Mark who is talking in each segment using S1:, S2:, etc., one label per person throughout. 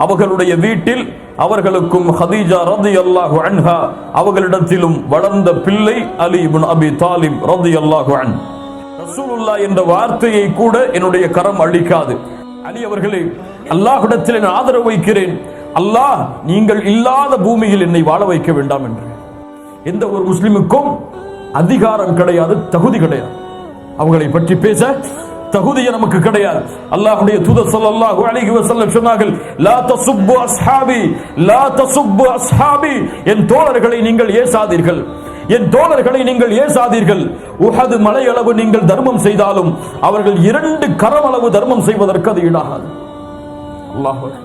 S1: அவர்களுடைய வீட்டில் அவர்களுக்கும் ஹதீஜா ரலியல்லாஹு அன்ஹா அவர்களிடத்திலும் வளர்ந்த பிள்ளை அலி இப்னு அபி தாலிப் ரலியல்லாஹு அன்ஹு. ரசூலுல்லாஹ் என்ற வார்த்தையை கூட என்னுடைய கரம் அளிக்காது. அலி அவர்களே, அல்லாஹ்விடத்தில் நான் ஆதரவு வைக்கிறேன், அல்லாஹ் நீங்கள் இல்லாத பூமியில் என்னை வாழ வைக்க வேண்டாம் என்று. எந்த ஒரு முஸ்லிமுக்கும் அதிகாரம் கிடையாது, தகுதி கிடையாது. அவங்களை பற்றி பேச தகுதியே நமக்கு கிடையாது. அல்லாஹ்வுடைய தூதர் ஸல்லல்லாஹு அலைஹி வஸல்லம் சொன்னார்கள், லா தசுப்பு அஸ்ஹாபி, லா தசுப்பு அஸ்ஹாபி, என் தோழர்களை நீங்கள் ஏசாதீர்கள், என் தோழர்களை நீங்கள் ஏசாதீர்கள். உஹது மலையளவு நீங்கள் தர்மம் செய்தாலும் அவர்கள் 2 கரமளவு தர்மம் செய்வதற்கு அது ஈடாகாது. அல்லாஹ் அக்பர்.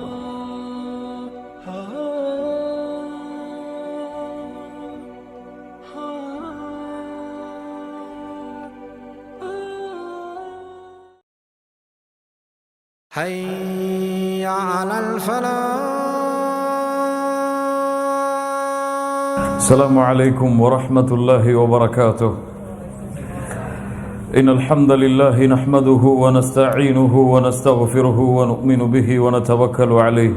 S2: حي على الفلاح.
S1: السلام عليكم ورحمة الله وبركاته. إن الحمد لله نحمده ونستعينه ونستغفره ونؤمن به ونتوكل عليه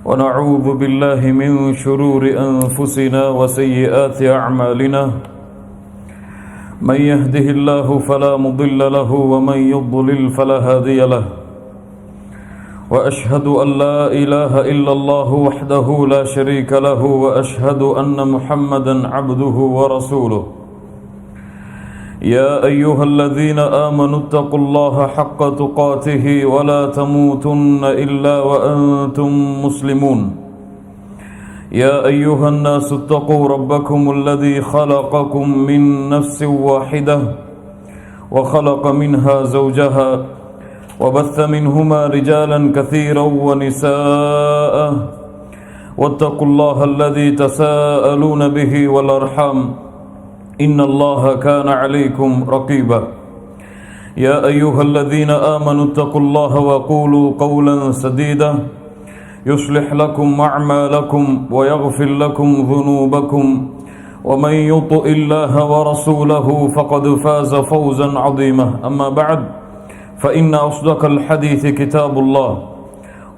S1: ونعوذ بالله من شرور أنفسنا وسيئات أعمالنا. من يهده الله فلا مضل له ومن يضلل فلا هادي له. وأشهد أن لا إله إلا الله وحده لا شريك له وأشهد أن محمدا عبده ورسوله. يا أيها الذين آمنوا اتقوا الله حق تقاته ولا تموتن إلا وأنتم مسلمون. يا أيها الناس اتقوا ربكم الذي خلقكم من نفس واحدة وخلق منها زوجها وبث منهما رجالا كثيرا ونساء واتقوا الله الذي تساءلون به والأرحام إن الله كان عليكم رقيبا. يا أيها الذين آمنوا اتقوا الله وقولوا قولا سديدا يصلح لكم أعمالكم ويغفر لكم ذنوبكم ومن يطع الله ورسوله فقد فاز فوزا عظيما. أما بعد فإن أصدق الحديث كتاب الله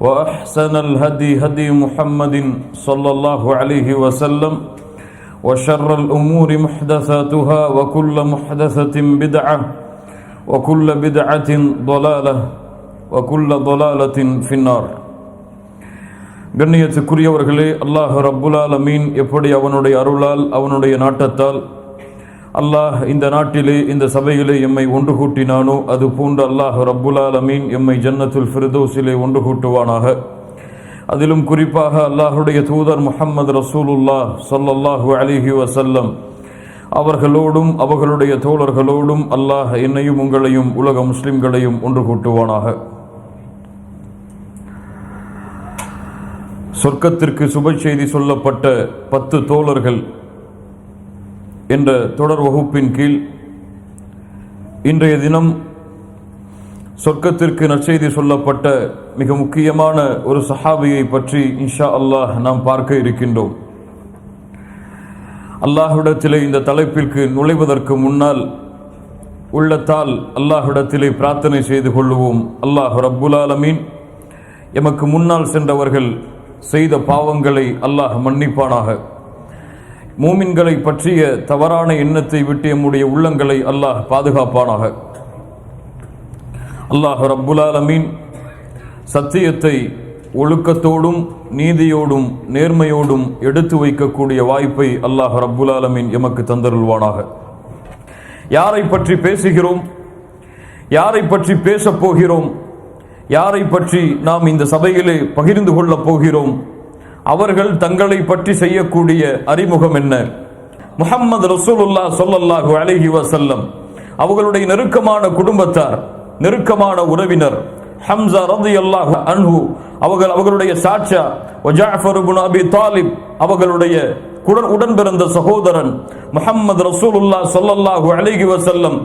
S1: وأحسن الهدي هدي محمد صلى الله عليه وسلم وشر الأمور محدثاتها وكل محدثة بدعة وكل بدعة ضلالة وكل ضلالة في النار. கண்ணியத்துக்குரியவர்களே, அல்லாஹ் ரப்புல் ஆலமீன் எப்படி அவனுடைய அருளால் அவனுடைய நாட்டத்தால் அல்லாஹ் இந்த நாட்டிலே இந்த சபையிலே எம்மை ஒன்று கூட்டினானோ அது போன்று அல்லாஹ் ரப்புல் ஆலமீன் எம்மை ஜன்னத்துல் ஃபிர்தௌஸிலே ஒன்று கூட்டுவானாக. அதிலும் குறிப்பாக அல்லாஹுடைய தூதர் முஹம்மது ரசூலுல்லாஹ் ஸல்லல்லாஹு அலைஹி வஸல்லம் அவர்களோடும் அவர்களுடைய தோழர்களோடும் அல்லாஹ் என்னையும் உங்களையும் உலக முஸ்லிம்களையும் ஒன்று கூட்டுவானாக. சொர்க்கத்திற்கு சுப செய்தி சொல்லப்பட்ட 10 தோழர்கள் என்ற தொடர் வகுப்பின் கீழ் இன்றைய தினம் சொர்க்கத்திற்கு நற்செய்தி சொல்லப்பட்ட மிக முக்கியமான ஒரு சஹாபியை பற்றி இன்ஷா அல்லாஹ் நாம் பார்க்க இருக்கின்றோம். அல்லாஹ்விடத்திலே இந்த தலைப்பிற்கு நுழைவதற்கு முன்னால் உள்ளத்தால் அல்லாஹ்விடத்திலே பிரார்த்தனை செய்து கொள்வோம். அல்லாஹ் ரப்புல் ஆலமீன் எமக்கு முன்னால் சென்றவர்கள் செய்த பாவங்களை அல்லாஹ் மன்னிப்பானாக. மூமின்களை பற்றிய தவறான எண்ணத்தை விட்டு எம்முடைய உள்ளங்களை அல்லாஹ் பாதுகாப்பானாக. அல்லாஹ் ரப்புல் ஆலமீன் சத்தியத்தை ஒழுக்கத்தோடும் நீதியோடும் நேர்மையோடும் எடுத்து வைக்கக்கூடிய வாய்ப்பை அல்லாஹ் ரப்புல் ஆலமீன் எமக்கு தந்தருள்வானாக. யாரை பற்றி பேசுகிறோம், யாரை பற்றி பேசப் போகிறோம், யாரை பற்றி நாம் இந்த சபையிலே பகிர்ந்து கொள்ளப் போகிறோம், அவர்கள் தங்களை பற்றி செய்யக்கூடிய அறிமுகம் என்ன? முஹம்மது ரசூலுல்லாஹ் ஸல்லல்லாஹு அலைஹி வஸல்லம் அவர்களுடைய நெருக்கமான குடும்பத்தார், நெருக்கமான உறவினர் ஹம்ஸா ரலியல்லாஹு அன்ஹு அவர்களுடைய சாட்சா ஜஅஃபர் இப்னு அபி தாலிப் அவர்களுடைய உடன் பிறந்த சகோதரன் முஹம்மது ரசூலுல்லாஹ் ஸல்லல்லாஹு அலைஹி வஸல்லம்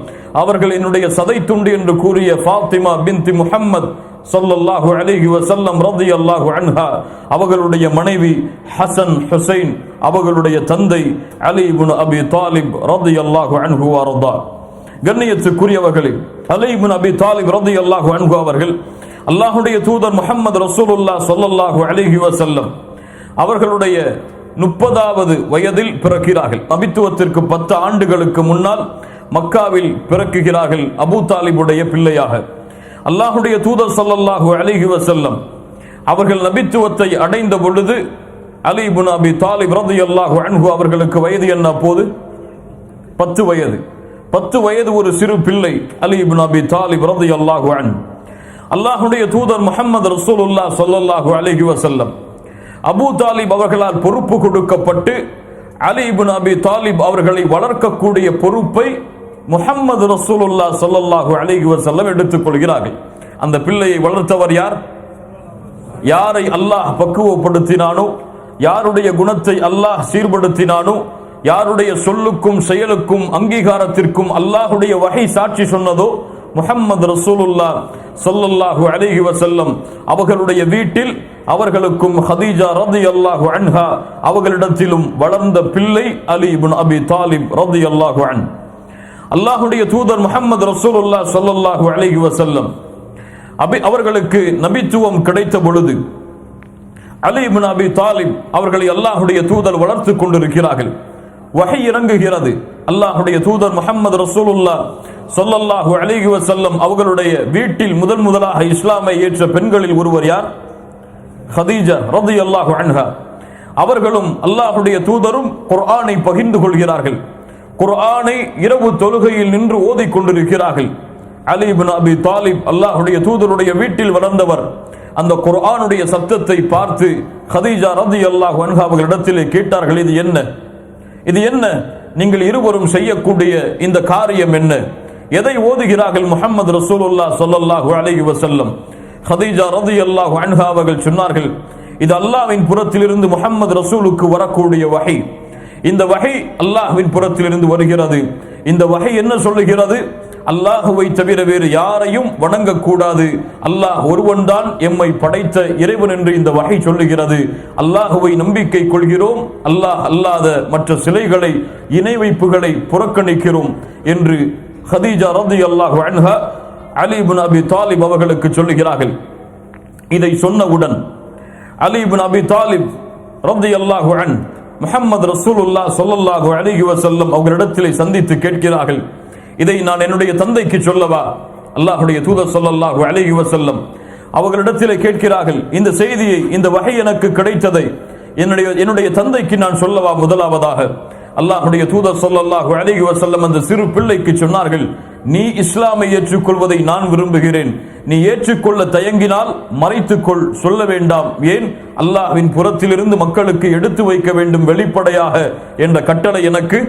S1: அவர்களினுடைய சதை துண்டு என்று கூறிய ஃபாத்திமா பின்த் முஹம்மத் ஸல்லல்லாஹு அலைஹி வஸல்லம் ரலியல்லாஹு அன்ஹா அவர்களுடைய மனைவி ஹசன் ஹுசைன் அவர்களுடைய தந்தை அலி இப்னு அபி தாலிப் ரலியல்லாஹு அன்ஹு வர்தா. கண்ணியத்துக்குரியவர்களே, அலி இப்னு அபி தாலிப் ரலியல்லாஹு அன்ஹு அவர்கள் அல்லாஹுடைய தூதர் முஹம்மது ரசூலுல்லாஹ் ஸல்லல்லாஹு அலைஹி வஸல்லம் அவர்களுடைய 30வது வயதில் பிறக்கிறார்கள். நபித்துவத்திற்கு 10 ஆண்டுகளுக்கு முன்னால் மக்காவில் பிறக்குகிறார்கள் அபூ தாலிபுடைய பிள்ளையாக. அல்லாஹுடைய தூதர் ஸல்லல்லாஹு அலைஹி வஸல்லம் அவர்கள் நபித்துவத்தை அடைந்த பொழுது அலி இப்னு அபி தாலிப் ரலியல்லாஹு அன்ஹு அவர்களுக்கு வயது என்ன? அப்போது 10 வயது. 10 வயது ஒரு சிறு பிள்ளை அலி இப்னு அபி தாலிப் ரலியல்லாஹு அன்ஹு. அல்லாஹுடைய தூதர் முஹம்மது ரசூலுல்லாஹ் ஸல்லல்லாஹு அலைஹி வஸல்லம் அபூ தாலிப் அவர்களால் பொறுப்பு கொடுக்கப்பட்டு அலி இப்னு அபி தாலிப் அவர்களை வளர்க்கக்கூடிய பொறுப்பை முஹம்மது ரசூலுல்லாஹ் ஸல்லல்லாஹு அலைஹி வஸல்லம் எடுத்துக்கொள்கிறார்கள். அந்த பிள்ளையை வளர்த்தவர் யார்? யாரை அல்லாஹ் பக்குவப்படுத்தினானோ, யாருடைய குணத்தை அல்லாஹ் சீர்படுத்தினானோ, யாருடைய சொல்லுக்கும் செயலுக்கும் அங்கீகாரத்திற்கும் அல்லாஹுடைய வஹி சாட்சி சொன்னதோ முஹம்மது ரசூலுல்லாஹ் ஸல்லல்லாஹு அலைஹி வஸல்லம் அவர்களுடைய வீட்டில் அவர்களுக்கும் ஹதீஜா ரலியல்லாஹு அன்ஹா அவர்களிடத்திலும் வளர்ந்த பிள்ளை அலி இப்னு அபி தாலிப் ரலியல்லாஹு அன்ஹு. அல்லாஹுடைய தூதர் முஹம்மது ரசூலுல்லாஹ் ஸல்லல்லாஹு அலைஹி வஸல்லம் அவர்களுக்கு நபித்துவம் கிடைத்த பொழுது அலி இப்னு அபி தாலிப் அவர்களை அல்லாஹுடைய தூதர் வளர்த்து கொண்டிருக்கிறார்கள். வஹி இறங்குகிறது. அல்லாஹுடைய தூதர் முஹம்மது ரசூலுல்லாஹ் ஸல்லல்லாஹு அலைஹி வஸல்லம் அவர்களுடைய வீட்டில் முதலாக இஸ்லாமை ஏற்ற பெண்களில் ஒருவர் யார்? ஹதீஜா ரலியல்லாஹு அன்ஹா. அவர்களும் அல்லாஹுடைய தூதரும் குர்ஆனை பகிர்ந்து கொள்கிறார்கள். குர்ஆனை இரவு தொழுகையில் நின்று ஓதிக் கொண்டிருக்கிறார்கள். அலி இப்னு அபி தாலிப் அல்லாஹுடைய தூதருடைய வீட்டில் வளர்ந்தவர். அந்த குர்ஆனுடைய சத்தத்தை பார்த்து ஹதீஜா ரலியல்லாஹு அன்ஹா அவர்களிடத்திலே கேட்டார்கள், இது என்ன? இது என்ன? நீங்கள் இருவரும் செய்யக்கூடிய இந்த காரியம் என்ன? எதை ஓதுகிறார்கள் முஹம்மது ரசூலுல்லாஹ் ஸல்லல்லாஹு அலைஹி வஸல்லம்? ஹதீஜா ரலியல்லாஹு அன்ஹா அவர்கள் சொன்னார்கள், இது அல்லாஹ்வின் புறத்திலிருந்து முஹம்மது ரசூலுக்கு வரக்கூடிய வஹி. இந்த வஹி அல்லாஹ்வின் புறத்திலிருந்து வருகிறது. இந்த வஹி என்ன சொல்லுகிறது? அல்லாஹுவை தவிர வேறு யாரையும் வணங்கக்கூடாது, அல்லாஹ் ஒருவன்தான் எம்மை படைத்த இறைவன் என்று இந்த வஹி சொல்லுகிறது. அல்லாஹுவை நம்பிக்கை கொள்கிறோம், அல்லாஹ் அல்லாத மற்ற சிலைகளை, இணை வைப்புகளை புறக்கணிக்கிறோம் என்று ஹதீஜா ரலியல்லாஹு அன்ஹா அலி இப்னு அபி தாலிப் அவர்களுக்கு சொல்லுகிறார்கள். இதை சொன்னவுடன் அலி இப்னு அபி தாலிப் ரலியல்லாஹு அன்ஹு முஹம்மது ரசூலுல்லாஹ் ஸல்லல்லாஹு அலைஹி வஸல்லம் அவர்களிடத்திலே சந்தித்து கேட்கிறார்கள், இதை நான் என்னுடைய தந்தைக்கு சொல்லவா? அல்லாஹுடைய தூதர் ஸல்லல்லாஹு அலைஹி வஸல்லம் அவர்களிடத்திலே கேட்கிறார்கள், இந்த செய்தியை, இந்த வஹி எனக்கு கிடைத்ததை என்னுடைய தந்தைக்கு நான் சொல்லவா? முதலாவதாக அல்லாஹுடைய தூதர் ஸல்லல்லாஹு அலைஹி வஸல்லம் அந்த சிறு பிள்ளைக்கு சொன்னார்கள், நீ இஸ்லாமை ஏற்றுக்கொள்வதை நான் விரும்புகிறேன். நீ ஏற்றுக்கொள்ள தயங்கினால் மறைத்துக்கொள், சொல்ல வேண்டாம். ஏன்? அல்லாஹ்வின் புறத்திலிருந்து மக்களுக்கு எடுத்து வைக்க வேண்டும் வெளிப்படையாக என்ற கட்டளை எனக்கு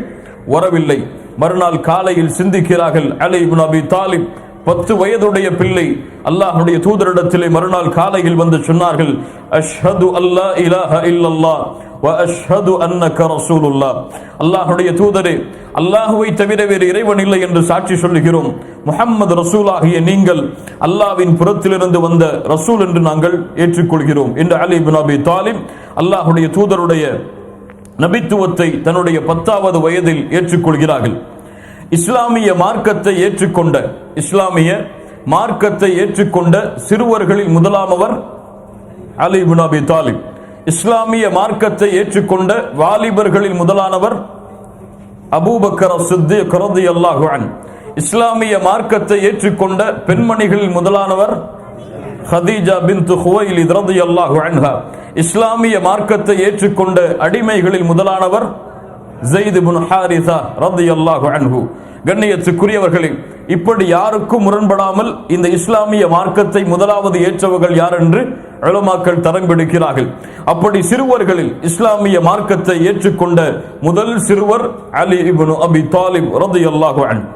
S1: வரவில்லை. மறுநாள் காலையில் சிந்திக்கிறார்கள். அலி இப்னு அபி தாலிப் 10 வயதுடைய பிள்ளை அல்லாஹ்வுடைய தூதரிடத்திலே மறுநாள் காலையில் வந்து சொன்னார்கள், அஷ்ஹது அல்லா இலாஹ இல்லல்லாஹ் வ அஷ்ஹது அன்னக ரசூலுல்லாஹ். அல்லாஹ்வுடைய தூதரே, அல்லாஹ்வை தவிர வேறு இறைவன் இல்லை என்று சாட்சி சொல்லுகிறோம். முஹம்மது ரசூலாகிய நீங்கள் அல்லாஹ்வின் புறத்திலிருந்து வந்த ரசூல் என்று நாங்கள் ஏற்றுக்கொள்கிறோம் என்று அலி இப்னு அபி தாலிப் அல்லாஹ்வுடைய தூதருடைய நபித்துவத்தை தன்னுடைய 10வது வயதில் ஏற்றுக்கொள்கிறார்கள். இஸ்லாமிய மார்க்கத்தை ஏற்றுக்கொண்ட சிறுவர்களில் முதலாமவர் அலி இப்னு அபி தாலிப். இஸ்லாமிய மார்க்கத்தை ஏற்றுக்கொண்ட வாலிபர்களில் முதலானவர் அபூபக்கர் சித்திக் ரலியல்லாஹு அன்ஹு. இஸ்லாமிய மார்க்கத்தை ஏற்றுக்கொண்ட பெண்மணிகளில் முதலானவர் ஹதீஜா பின்த் ஹுவைலித் ரலியல்லாஹு அன்ஹா. இஸ்லாமிய மார்க்கத்தை ஏற்றுக்கொண்ட அடிமைகளில் முதலானவர் ஸைத் இப்னு ஹாரிஸா ரலியல்லாஹு அன்ஹு. கண்ணியத்துக்குரியவர்களே, இப்படி யாருக்கும் முரண்படாமல் இந்த இஸ்லாமிய மார்க்கத்தை முதலாவது ஏற்றவர்கள் யார் என்று உலமாக்கள் தரம் பிடிக்கிறார்கள். அப்படி சிறுவர்களில் இஸ்லாமிய மார்க்கத்தை ஏற்றுக்கொண்ட முதல் சிறுவர் அலி இப்னு அபி தாலிப் ரலியல்லாஹு அன்ஹு.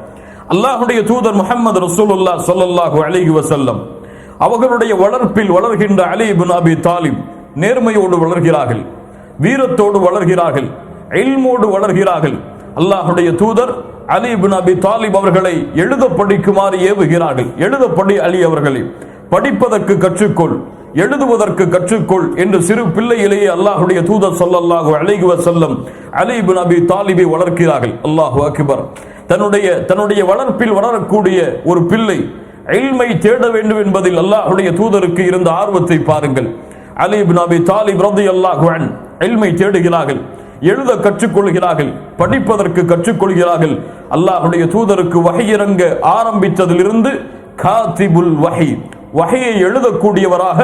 S1: அல்லாஹ்வுடைய தூதர் முஹம்மது ரசூலுல்லாஹ் ஸல்லல்லாஹு அலைஹி வஸல்லம் அவர்களுடைய வளர்ப்பில் வளர்கின்ற அலி இப்னு அபி தாலிப் நேர்மையோடு வளர்கிறார்கள், வீரத்தோடு வளர்கிறார்கள், இல்மோடு வளர்கிறார்கள். அல்லாஹ்வுடைய தூதர் அலி இப்னு அபி தாலிப் அவர்களை எழுத படிக்குமாறு ஏவுகிறார்கள். எழுத படி அலி அவர்களை, படிப்பதற்கு கற்றுக்கொள், எழுதுவதற்கு கற்றுக்கொள் என்று சிறு பிள்ளையிலேயே அல்லாஹ்வுடைய தூதர் ஸல்லல்லாஹு அலைஹி வஸல்லம் அலி இப்னு அபி தாலிபை வளர்க்கிறார்கள். அல்லாஹு அக்பர். தன்னுடைய வளர்ப்பில் வளரக்கூடிய ஒரு பிள்ளை இல்மை தேட வேண்டும் என்பதில் அல்லாஹ்வுடைய தூதருக்கு இருந்த ஆர்வத்தை பாருங்கள். அலி இப்னு அபி தாலிப் ரலியல்லாஹு அன்ஹு இல்மை தேடுகிறார்கள், எழுத கற்றுக்கொள்கிறார்கள், படிப்பதற்கு கற்றுக்கொள்கிறார்கள். அல்லாஹ்வுடைய தூதருக்கு வஹி இறங்க ஆரம்பித்ததிலிருந்து காத்திபுல் வஹி, வஹியை எழுதக்கூடியவராக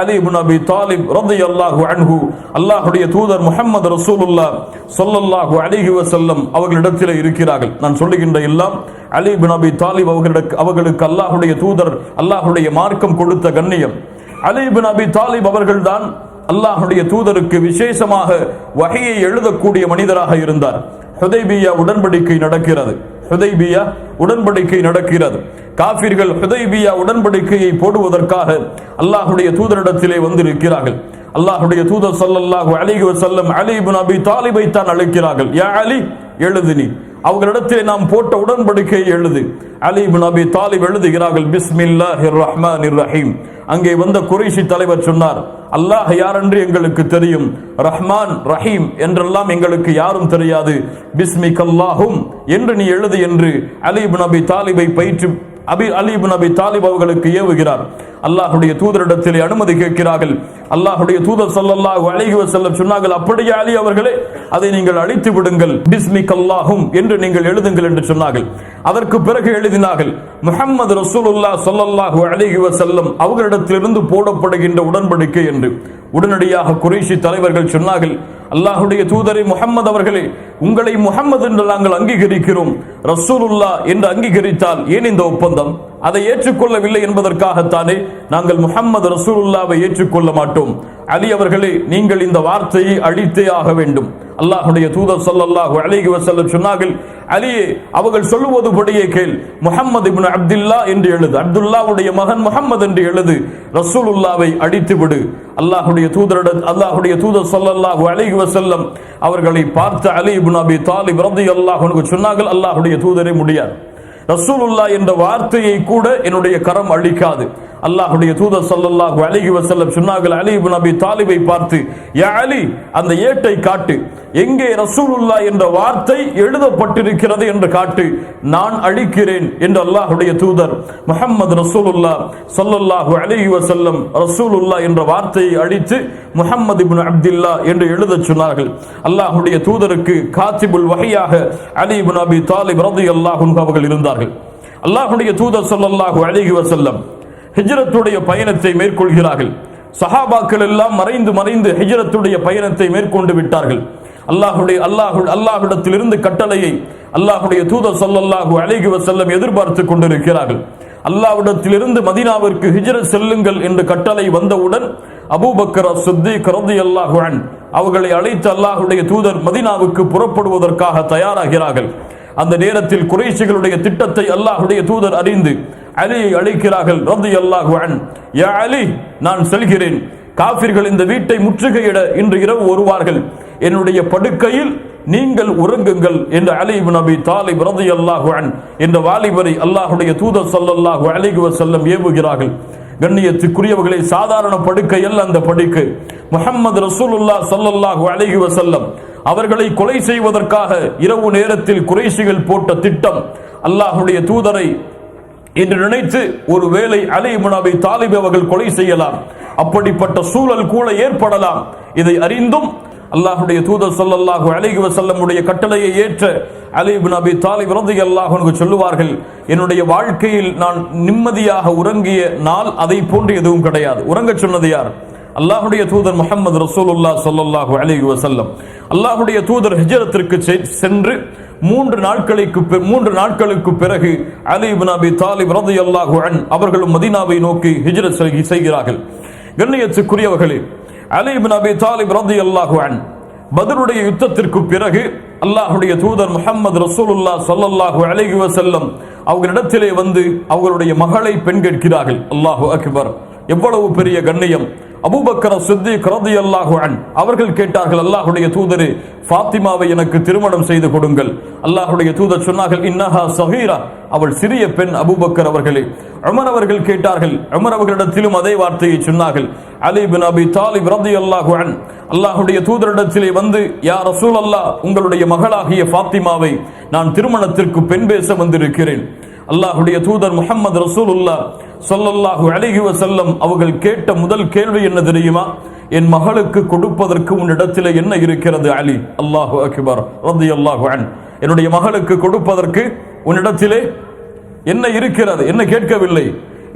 S1: அலி இப்னு அபி தாலிப் ரலியல்லாஹு அன்ஹு அல்லாஹ்வுடைய தூதர் முஹம்மது ரசூலுல்லாஹ் ஸல்லல்லாஹு அலைஹி வஸல்லம் அவர்களிடத்தில் இருக்கிறார்கள். நான் சொல்லுகின்ற எல்லாம் அலி இப்னு அபி தாலிப் அவர்களுக்கு அல்லாஹ்வுடைய தூதர், அல்லாஹ்வுடைய மார்க்கம் கொடுத்த கண்ணியம். அலி இப்னு அபி தாலிப் அவர்கள்தான் அல்லாஹ்வுடைய தூதருக்கு விசேஷமாக வஹியை எழுதக்கூடிய மனிதராக இருந்தார். ஹுதைபியா உடன்படிக்கை நடக்கிறது, ஹுதைபியா உடன்படிக்கை நடக்கிறது. காஃபிர்கள் ஹுதைபியா உடன்படிக்கையை போடுவதற்காக அல்லாஹ்வுடைய தூதரிடத்திலே வந்திருக்கிறார்கள். அல்லாஹ்வுடைய தூதர் ஸல்லல்லாஹு அலைஹி வஸல்லம் அலி இப்னு அபி தாலிபை தான் அழைக்கிறார்கள். யா அலி, எழுது நீ, அவர்களிடத்திலே நாம் போட்ட உடன்படிக்கையை எழுது. அலி இப்னு அபி தாலிப் எழுதுகிறார்கள், பிஸ்மில்லாஹிர் ரஹ்மானிர் ரஹீம். அங்கே வந்த குறைஷி தலைவர் சொன்னார், அல்லாஹ் யார் என்று எங்களுக்கு தெரியும், ரஹ்மான் ரஹீம் என்றெல்லாம் எங்களுக்கு யாரும் தெரியாது, பிஸ்மிகல்லாஹும் என்று நீ எழுது என்று அலி இப்னு அபி தாலிபை பயிற்று அலி இப்னு அபி தாலிப் அவர்களுக்கு ஏவுகிறார். அல்லாஹ்வுடைய தூதரிடத்திலே அனுமதி கேட்கிறார்கள். அல்லாஹ்வுடைய தூதர் ஸல்லல்லாஹு அலைஹி வஸல்லம் சொன்னார்கள், அப்படியே அலி அவர்களே, அதை நீங்கள் அழித்து விடுங்கள், பிஸ்மிகல்லாஹும் என்று நீங்கள் எழுதுங்கள் என்று சொன்னார்கள். அதற்கு பிறகு எழுதினார்கள், முஹம்மது ரசூலுல்லாஹ் ஸல்லல்லாஹு அலைஹி வஸல்லம் அவர்களிடத்திலிருந்து போடப்படுகின்ற உடன்படிக்கை என்று. உடனடியாக குறைஷி தலைவர்கள் சொன்னார்கள், அல்லாஹ்வுடைய தூதரை முஹம்மது அவர்களே, உங்களை முஹம்மது என்று நாங்கள் அங்கீகரிக்கிறோம், ரசூலுல்லாஹ் என்று அங்கீகரித்தால் ஏன் இந்த ஒப்பந்தம்? அதை ஏற்றுக்கொள்ளவில்லை என்பதற்காகத்தானே நாங்கள் முஹம்மது ரசூலுல்லாவை ஏற்றுக்கொள்ள மாட்டோம். அலி அவர்களே, நீங்கள் இந்த வார்த்தையை அழித்தே ஆக வேண்டும். அல்லாஹ்வுடைய தூதர் ஸல்லல்லாஹு அலைஹி வஸல்லம் சொன்னார்கள், அலியே, அவர்கள் சொல்லுவதுபடியே கேள், முஹம்மது இப்னு அப்துல்லா என்று எழுது, அப்துல்லாவுடைய மகன் முஹம்மது என்று எழுது, ரசூலுல்லாவை அடித்து விடு. அல்லாஹ்வுடைய தூதர் ஸல்லல்லாஹு அலைஹி வஸல்லம் அவர்களை பார்த்த அலி இப்னு அபி தாலிப் ரலியல்லாஹு அன்ஹு சொன்னார்கள், அல்லாஹ்வுடைய தூதரே, முடியாது, ரசூலுல்லாஹ் என்ற வார்த்தையை கூட என்னுடைய கரம் அழிக்காது. அல்லாஹ்வுடைய தூதர் ஸல்லல்லாஹு அலைஹி வஸல்லம் சொன்னார்கள், அலி இப்னு அபி தாலிபை பார்த்து, யா அலி, அந்த ஏட்டை காட்டு, எங்கே ரசூலுல்லாஹ் என்ற வார்த்தை எழுதப்பட்டிருக்கிறது என்று காட்டு, நான் அழிக்கிறேன் என்று அல்லாஹ்வுடைய தூதர் முஹம்மது ரசூலுல்லாஹ் ஸல்லல்லாஹு அலைஹி வஸல்லம் ரசூலுல்லாஹ் என்ற வார்த்தையை அழித்து முஹம்மது இப்னு அப்துல்லா என்று எழுதச் சொன்னார்கள். அல்லாஹ்வுடைய தூதருக்கு காத்திபுல் வஹியாக அலி இப்னு அபி தாலிப் ரலியல்லாஹு அன்ஹு அவர்கள் இருந்தார்கள். அல்லாஹ்வுடைய தூதர் ஸல்லல்லாஹு அலைஹி வஸல்லம் ஹிஜ்ரத்துடைய பயணத்தை மேற்கொள்கிறார்கள். சஹாபாக்கள் எல்லாம் மறைந்து ஹிஜ்ரத்துடைய பயணத்தை மேற்கொண்டு விட்டார்கள். அல்லாஹ்விடத்திலிருந்து கட்டளையை அல்லாஹ்வுடைய தூதர் ஸல்லல்லாஹு அலைஹி வஸல்லம் எதிர்பார்த்து கொண்டிருக்கிறார்கள். அல்லாஹ்விடத்திலிருந்து மதீனாவிற்கு ஹிஜ்ரத் செல்லுங்கள் என்று கட்டளை வந்தவுடன் அபூபக்கர் அஸ்-சித்தீக் ரலியல்லாஹு அன்ஹு அவர்களை அழைத்து அல்லாஹ்வுடைய தூதர் மதீனாவுக்கு புறப்படுவதற்காக தயாராகிறார்கள். அந்த நேரத்தில் குறைஷிகளுடைய திட்டத்தை அல்லாஹ்வுடைய தூதர் அறிந்து அலியை அழைக்கிறார்கள் ரலியல்லாஹு அன்ஹு. யா அலி, நான் செல்கிறேன், காஃபிர்கள் இந்த வீட்டை முற்றுகையிட இன்று இரவு வருவார்கள், என்னுடைய படுக்கையில் நீங்கள் உறங்குங்கள் என்று அலி இப்னு அபி தாலிப் ரலியல்லாஹு அன்ஹு என்ற வாலிபரை அல்லாஹ்வுடைய தூதர் ஸல்லல்லாஹு அலைஹி வஸல்லம் ஏவுகிறார்கள். கண்ணியத்துக்குரியவர்களே, சாதாரண படுக்கை அல்ல அந்த படுக்கை. முஹம்மது ரசூலுல்லாஹ் ஸல்லல்லாஹு அலைஹி வஸல்லம் அவர்களை கொலை செய்வதற்காக இரவு நேரத்தில் குறைஷிகள் போட்ட திட்டம். அல்லாஹ்வுடைய தூதரை என்று நினைத்து ஒருவேளை அலி இப்னு அபி தாலிப் அவர்கள் கொலை செய்யலாம், அப்படிப்பட்ட சூழல் கூட ஏற்படலாம். இதை அறிந்தும் அல்லாஹ்வுடைய தூதர் ஸல்லல்லாஹு அலைஹி வஸல்லமுடைய கட்டளையை ஏற்ற அலி இப்னு அபி தாலிப் ரலியல்லாஹு அன்ஹு சொல்லுவார்கள், என்னுடைய வாழ்க்கையில் நான் நிம்மதியாக உறங்கிய நாள் அதை போன்று எதுவும் கிடையாது. உறங்க சொன்னது யார்? அல்லாஹ்வுடைய தூதர் முஹம்மது ரசூலுல்லாஹ் ஸல்லல்லாஹு அலைஹி வஸல்லம். அல்லாஹ்வுடைய தூதர் ஹிஜ்ரத்திற்கு சென்று 3 நாட்களுக்கு பிறகு அலி இப்னு அபி தாலிப் ரலியல்லாஹு அன்ஹு அவர்களும் மதீனாவை நோக்கி ஹிஜ்ரத் செய்கிறார்கள். கண்ணியத்துக்குரியவர்களே, அலி இப்னு அபி தாலிப் ரலியல்லாஹு அன்ஹு பத்ருடைய யுத்தத்திற்கு பிறகு அல்லாஹ்வுடைய தூதர் முஹம்மது ரசூலுல்லாஹ் ஸல்லல்லாஹு அலைஹி வஸல்லம் அவர்களிடத்திலே வந்து அவர்களுடைய மகளை பெண் கேட்கிறார்கள். அல்லாஹு அக்பர்! எவ்வளவு பெரிய கண்ணியம்! அபூபக்கர் அஸ்-சித்தீக் ரலியல்லாஹு அன்ஹு அவர்கள் கேட்டார்கள், அல்லாஹ்வுடைய தூதரே, ஃபாத்திமாவை எனக்கு திருமணம் செய்து கொடுங்கள். அல்லாஹ்வுடைய தூதர் சொன்னார்கள், இன்னஹா ஸகீரா, அவள் சிறிய பெண் அபூபக்கர் அவர்களே. உமர் அவர்கள் கேட்டார்கள், உமர் அவர்களிடத்திலும் அதே வார்த்தையை சொன்னார்கள். அலி இப்னு அபி தாலிப் ரலியல்லாஹு அன்ஹு அல்லாஹ்வுடைய தூதரிடத்திலே வந்து, யா ரசூலல்லாஹ், உங்களுடைய மகளாகிய ஃபாத்திமாவை நான் திருமணத்திற்கு பெண் பேச வந்திருக்கிறேன். அல்லாஹ்வுடைய தூதர் முஹம்மது ரசூலுல்லாஹ் ஸல்லல்லாஹு அலைஹி வஸல்லம் அவர்கள் கேட்ட முதல் கேள்வி என்ன தெரியுமா? என் மகளுக்கு கொடுப்பதற்கு உன்னிடத்தில் என்ன இருக்கிறது அலி? அல்லாஹு அக்பர் ரலியல்லாஹு அன்ஹு. என்னுடைய மகளுக்கு கொடுப்பதற்கு உன்னிடத்திலே என்ன இருக்கிறது? என்ன கேட்கவில்லை.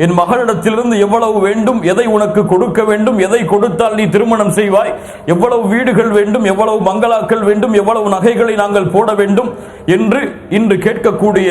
S1: என் மகளிடத்திலிருந்து எவ்வளவு வேண்டும், எதை உனக்கு கொடுக்க வேண்டும், எதை கொடுத்தால் நீ திருமணம் செய்வாய், எவ்வளவு வீடுகள் வேண்டும், எவ்வளவு பங்களாக்கள் வேண்டும், எவ்வளவு நகைகளை நாங்கள் போட வேண்டும் என்று இன்று கேட்கக்கூடிய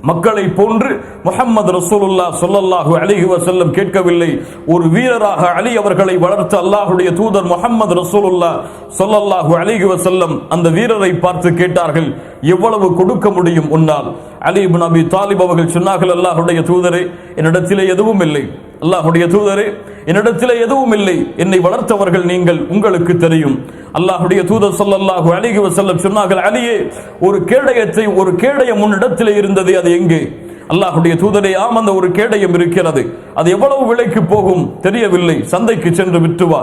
S1: மக்களை போன்று முஹம்மது ரசூலுல்லாஹ் ஸல்லல்லாஹு அலைஹி வஸல்லம் கேட்கவில்லை. ஒரு வீரராக அலி அவர்களை வளர்த்த அல்லாஹ்வுடைய தூதர் முஹம்மது ரசூலுல்லாஹ் ஸல்லல்லாஹு அலைஹி வஸல்லம் அந்த வீரரை பார்த்து கேட்டார்கள், எவ்வளவு கொடுக்க முடியும் உன்னால்? அலி இப்னு அபி தாலிப் அவர்கள் சொன்னார்கள், அல்லாஹ்வுடைய தூதரே, என்னிடத்திலே எதுவும் இல்லை. அல்லாஹ்வுடைய தூதரே, என்னிடத்திலே எதுவும் இல்லை. என்னை வளர்த்தவர்கள் நீங்கள், உங்களுக்கு தெரியும். அல்லாஹ்வுடைய தூதர் ஸல்லல்லாஹு அலைஹி வஸல்லம் சொன்னார்கள், அலியே, ஒரு கேடயம் உன்னிடத்திலே இருந்தது, அது எங்கே? அல்லாஹ்வுடைய தூதரே, ஆம், அந்த ஒரு கேடயம் இருக்கிறது. அது எவ்வளவு விலைக்கு போகும் தெரியவில்லை. சந்தைக்கு சென்று விற்று வா.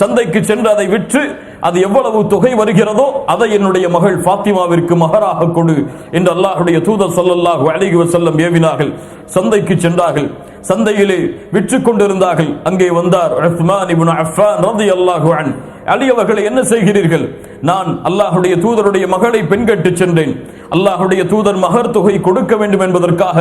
S1: சந்தைக்கு சென்று அதை விற்று அது எவ்வளவு தொகை வருகிறதோ அதை என்னுடைய மகள் ஃபாத்திமாவிற்கு மகராக கொடு என்று அல்லாஹ்வுடைய தூதர் ஸல்லல்லாஹு அலைஹி வஸல்லம் ஏவினார்கள். சந்தைக்கு சென்றார்கள். சந்தையிலே விற்று கொண்டிருந்தார்கள். அங்கே வந்தார் உஸ்மான் இப்னு அஃபான் ரலியல்லாஹு அன்ஹு. அலி அவர்களை, என்ன செய்கிறீர்கள்? நான் அல்லாஹ்வுடைய தூதருடைய மகளை பெண் கேட்டு சென்றேன். அல்லாஹ்வுடைய தூதர் மகர் தொகை கொடுக்க வேண்டும் என்பதற்காக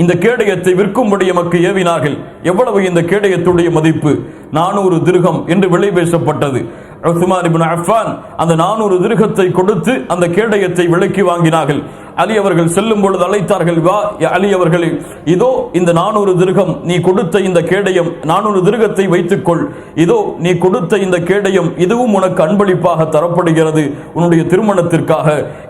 S1: இந்த கேடயத்தை விற்கும்படி எமக்கு ஏவினார்கள். எவ்வளவு இந்த கேடயத்துடைய மதிப்பு? 400 திர்ஹம் என்று விலை பேசப்பட்டது. உஸ்மான் இப்னு அஃபான் அந்த 400 திர்ஹத்தை கொடுத்து அந்த கேடயத்தை விலைக்கு வாங்கினார்கள். அலி அவர்கள் செல்லும் பொழுது அழைத்தார்கள், வா அலி அவர்களே, இதோ இந்த 400 திர்ஹம், நீ கொடுத்த இந்த கேடயம், 400 திர்ஹத்தை வைத்துக்கொள். இதோ நீ கொடுத்த இந்த கேடயம், இதுவும் உனக்கு அன்பளிப்பாக தரப்படுகிறது, உன்னுடைய திருமணத்திற்காக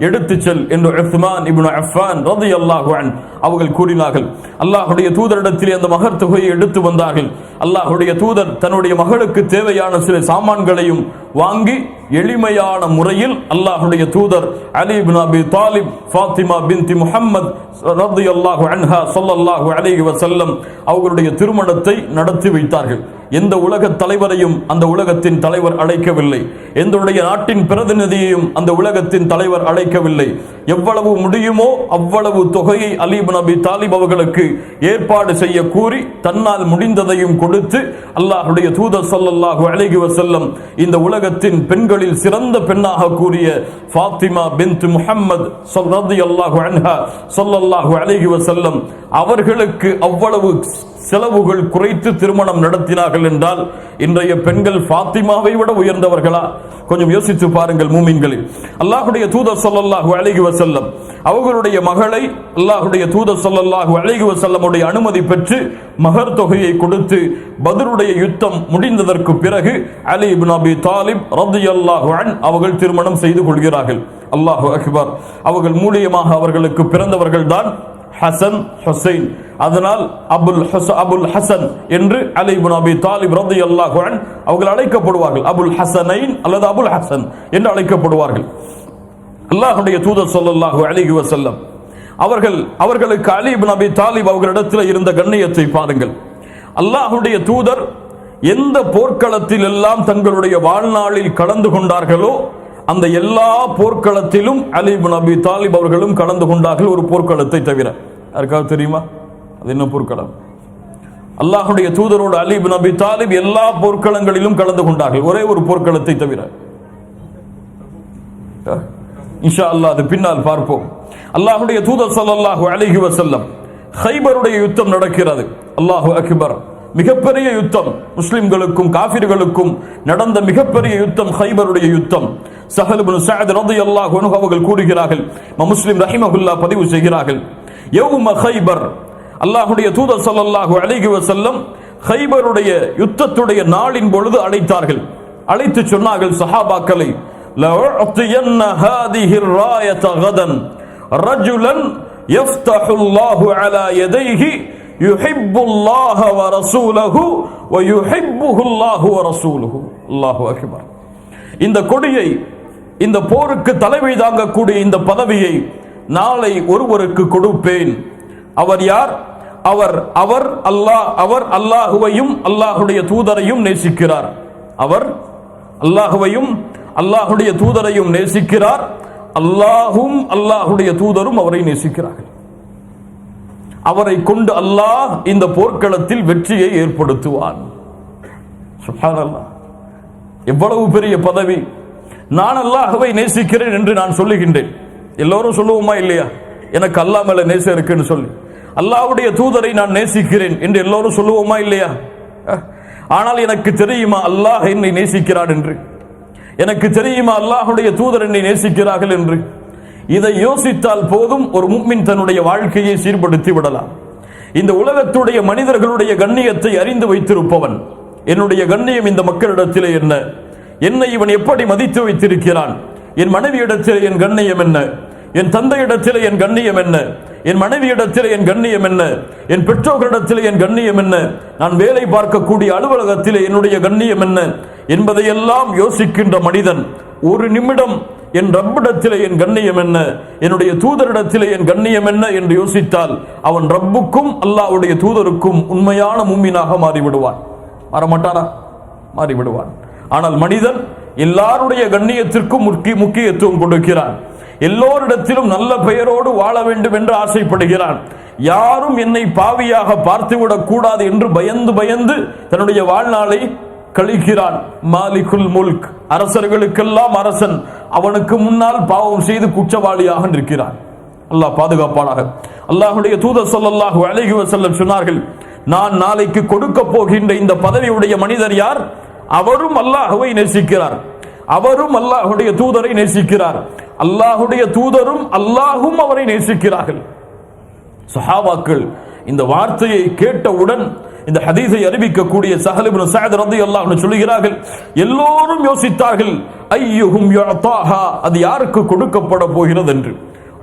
S1: எடுத்துச் செல் என்று உஸ்மான் இப்னு அஃபான் ரலியல்லாஹு அன்ஹு அவர்கள் கூறினார்கள். அல்லாஹ்வுடைய தூதரிடத்திலே அந்த மகர் தொகையை எடுத்து வந்தார்கள். அல்லாஹ்வுடைய தூதர் தன்னுடைய மகளுக்கு தேவையான சில சாமான்களையும் வாங்கி எளிமையான முறையில் அல்லாஹ்வுடைய தூதர் அலி இப்னு அபி தாலிப், ஃபாத்திமா பின்த் முஹம்மத் ரலியல்லாஹு அன்ஹா ஸல்லல்லாஹு அலைஹி வஸல்லம் அவர்களுடைய திருமணத்தை நடத்தி வைத்தார்கள். எந்த உலக தலைவரையும் அந்த உலகத்தின் தலைவர் அழைக்கவில்லை. எந்த நாட்டின் பிரதிநிதியையும் அந்த உலகத்தின் தலைவர் அழைக்கவில்லை. எவ்வளவு முடியுமோ அவ்வளவு தொகையை அலி இப்னு அபி தாலிப் அவர்களுக்கு ஏற்பாடு செய்ய கூறி தன்னால் முடிந்ததையும் கொடுத்து அல்லாஹ்வுடைய தூதர் ஸல்லல்லாஹு அலைஹி வஸல்லம் இந்த உலகத்தின் பெண்களில் சிறந்த பெண்ணாக கூறிய ஃபாத்திமா பின்த் முஹம்மத் ரலியல்லாஹு அன்ஹா ஸல்லல்லாஹு அலைஹி வஸல்லம் அவர்களுக்கு அவ்வளவு செலவுகள் குறைத்து திருமணம் நடத்தினார்கள் என்றால் இன்றைய பெண்கள் ஃபாத்திமாவை விட உயர்ந்தவர்களா? கொஞ்சம் யோசித்து பாருங்கள் மூமின்களே. அல்லாஹ்வுடைய தூதர் ஸல்லல்லாஹு அலைஹி வஸல்லம் அவர்களுடைய மகளை அல்லாஹ்வுடைய தூதர் ஸல்லல்லாஹு அலைஹி வஸல்லமுடைய அனுமதி பெற்று மகர் தொகையை கொடுத்து பத்ருடைய யுத்தம் முடிந்ததற்கு பிறகு அலி இப்னு அபி தாலிப் ரலியல்லாஹு அன்ஹு அவர்கள் திருமணம் செய்து கொள்கிறார்கள். அல்லாஹு அக்பர். அவர்கள் மூலியமாக அவர்களுக்கு பிறந்தவர்கள் தான் ஹசன், ஹுசைன். அதனால் அபுல் ஹசன் என்று அலி இப்னு அபி தாலிப் ரலியல்லாஹு அன்ஹு அவர்கள் அழைக்கப்படுவார்கள். அபுல் ஹசனைன் அல்லது அபுல் ஹசன் என்று அழைக்கப்படுவார்கள். அல்லாஹ்வுடைய தூதர் ஸல்லல்லாஹு அலைஹி வஸல்லம் அவர்களுக்கு அலி இப்னு அபி தாலிப் அவர்களிடத்தில் இருந்த கண்ணியத்தை பாருங்கள். அல்லாஹ்வுடைய தூதர் எந்த போர்க்களத்தில் எல்லாம் தங்களுடைய வாழ்நாளில் கலந்து கொண்டார்களோ அந்த எல்லா போர்க்களத்திலும் அலி இப்னு அபி தாலிப் அவர்களும் கலந்து கொண்டார்கள், ஒரு போர்க்களத்தை தவிர. யாருக்காவது தெரியுமா அது என்ன போர்க்களம்? அல்லாஹ்வுடைய தூதரோடு அலி இப்னு அபி தாலிப் எல்லா போர்க்களங்களிலும் கலந்து கொண்டார்கள், ஒரே ஒரு போர்க்களத்தை தவிர. இன்ஷா அல்லாஹ் அது பின்னால் பார்ப்போம். அல்லாஹ்வுடைய தூதர் ஸல்லல்லாஹு அலைஹி வஸல்லம் கைபருடைய யுத்தம் நடக்கிறது. அல்லாஹு அக்பர். மிகப்பெரிய யுத்தம், முஸ்லிம்களுக்கும் காஃபிர்களுக்கும் நடந்த மிகப்பெரிய யுத்தம் கைபருடைய யுத்தம். சஹல் இப்னு சஅத் ரலியல்லாஹு அன்ஹு அவர்கள் கூறுகிறார்கள், முஸ்லிம் ரஹிமஹுல்லாஹ் பதிவு செய்கிறார்கள், யௌம கைபர், அல்லாஹ்வுடைய தூதர் ஸல்லல்லாஹு அலைஹி வஸல்லம் கைபருடைய யுத்தத்துடைய நாளின் பொழுது அழைத்தார்கள். அழைத்து சொன்னார்கள் சஹாபாக்களை, லஉத்தியன்ன ஹாதிஹி الراية غدا رجلا يفتح الله على يديه يحب الله ورسوله ويحبه الله ورسوله. அல்லாஹு அக்பர். இந்த கொடியை, இந்த போருக்கு தலைமை தாங்கக்கூடிய இந்த பதவியை நாளை ஒருவருக்கு கொடுப்பேன். அவர் யார்? அவர் அல்லாஹுவையும் அல்லாஹுடைய தூதரையும் நேசிக்கிறார். அவர் அல்லாஹுவையும் அல்லாஹுடைய தூதரையும் நேசிக்கிறார். அல்லாஹும் அல்லாஹுடைய தூதரும் அவரை நேசிக்கிறார்கள். அவரை கொண்டு அல்லாஹ் இந்த போர்க்களத்தில் வெற்றியை ஏற்படுத்துவான். சுப்ஹானல்லாஹ், எவ்வளவு பெரிய பதவி! நான் அல்லாஹ்வை நேசிக்கிறேன் என்று நான் சொல்லுகின்றேன். எல்லோரும் சொல்லுவோமா இல்லையா? எனக்கு அல்லாஹ் மேல நேசம் இருக்குன்னு சொல்லி. அல்லாஹ்வுடைய தூதரை நான் நேசிக்கிறேன் என்று எல்லோரும் சொல்லுவோமா இல்லையா? ஆனால் எனக்கு தெரியுமா அல்லாஹ் என்னை நேசிக்கிறான் என்று? எனக்கு தெரியுமா அல்லாஹ்வுடைய தூதர் என்னை நேசிக்கிறார்கள் என்று? இதை யோசித்தால் போதும், ஒரு முஃமின் தன்னுடைய வாழ்க்கையை சீர்படுத்தி விடலாம். இந்த உலகத்துடைய மனிதர்களுடைய கண்ணியத்தை அறிந்து வைத்திருப்பவன், என்னுடைய கண்ணியம் இந்த மக்களிடத்திலே என்ன, என்னை இவன் எப்படி மதித்து வைத்திருக்கிறான், என் மனைவியிடத்திலே என் கண்ணியம் என்ன, என் தந்தையிடத்திலே என் கண்ணியம் என்ன, என் மனைவியிடத்திலே என் கண்ணியம் என்ன, என் பெற்றோர்களிடத்திலே என் கண்ணியம் என்ன, நான் வேலை பார்க்கக்கூடிய அலுவலகத்திலே என்னுடைய கண்ணியம் என்ன என்பதையெல்லாம் யோசிக்கின்ற மனிதன் ஒரு நிமிடம் என் ரப்பிடத்திலே என் கண்ணியம் என்ன, என்னுடைய தூதரிடத்திலே என் கண்ணியம் என்ன என்று யோசித்தால் அவன் ரப்புக்கும் அல்லாஹ்வுடைய தூதருக்கும் உண்மையான முஃமினாக மாறிவிடுவான். மாறமாட்டானா? மாறிவிடுவான். ஆனால் மனிதன் எல்லாருடைய கண்ணியத்திற்கும் முக்கியத்துவம் கொடுக்கிறான். எல்லோரிடத்திலும் நல்ல பெயரோடு வாழ வேண்டும் என்று ஆசைப்படுகிறான். யாரும் என்னை பாவியாக பார்த்துவிடக் கூடாது என்று பயந்து பயந்து தன்னுடைய வாழ்நாளை கழிக்கிறான். மாலிகுல் முல்க், அரசர்களுக்கெல்லாம் அரசன், அவனுக்கு முன்னால் பாவம் செய்து குற்றவாளியாக நிற்கிறான். அல்லாஹ் பாதுகாப்பானாக. அல்லாஹ்வுடைய தூதர் ஸல்லல்லாஹு அலைஹி வஸல்லம் சொன்னார்கள், நான் நாளைக்கு கொடுக்க போகின்ற இந்த பதவியுடைய மனிதர் யார்? அவரும் அல்லாஹ்வை நேசிக்கிறார், அவரும் அல்லாஹ்வுடைய தூதரை நேசிக்கிறார், அல்லாஹ்வுடைய தூதரும் அல்லாஹும் அவரை நேசிக்கிறார்கள். சஹாபாக்கள் இந்த வார்த்தையை கேட்டவுடன், இந்த ஹதீஸை அறிவிக்கக்கூடிய ஸஹல் இப்னு ஸஅத் ரலியல்லாஹு அன்ஹு சொல்கிறார்கள், எல்லோரும் யோசித்தார்கள், ஐயுஹும் யுஅதாஹா, அது யாருக்கு கொடுக்கப்பட போகிறது என்று.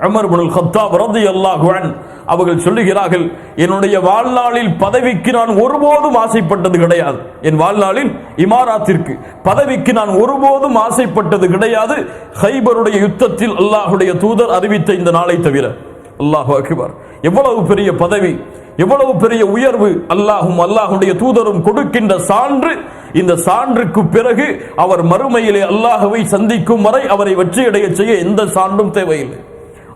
S1: உமர் இப்னுல் கத்தாப் ரலியல்லாஹு அன்ஹு அவர்கள் சொல்லுகிறார்கள், என்னுடைய வாழ்நாளில் பதவிக்கு நான் ஒருபோதும் ஆசைப்பட்டது கிடையாது. என் வாழ்நாளில் இமாராத்திற்கு பதவிக்கு நான் ஒருபோதும் ஆசைப்பட்டது கிடையாது, ஹைபருடைய யுத்தத்தில் அல்லாஹ்வுடைய தூதர் அறிவித்த இந்த நாளை தவிர. அல்லாஹு அக்பர்! எவ்வளவு பெரிய பதவி, எவ்வளவு பெரிய உயர்வு! அல்லாஹும் அல்லாஹ்வுடைய தூதரும் கொடுக்கின்ற சான்று. இந்த சான்றுக்கு பிறகு அவர் மறுமையிலே அல்லாஹ்வை சந்திக்கும் வரை அவரை வெற்றியடைய செய்ய எந்த சான்றும் தேவையில்லை.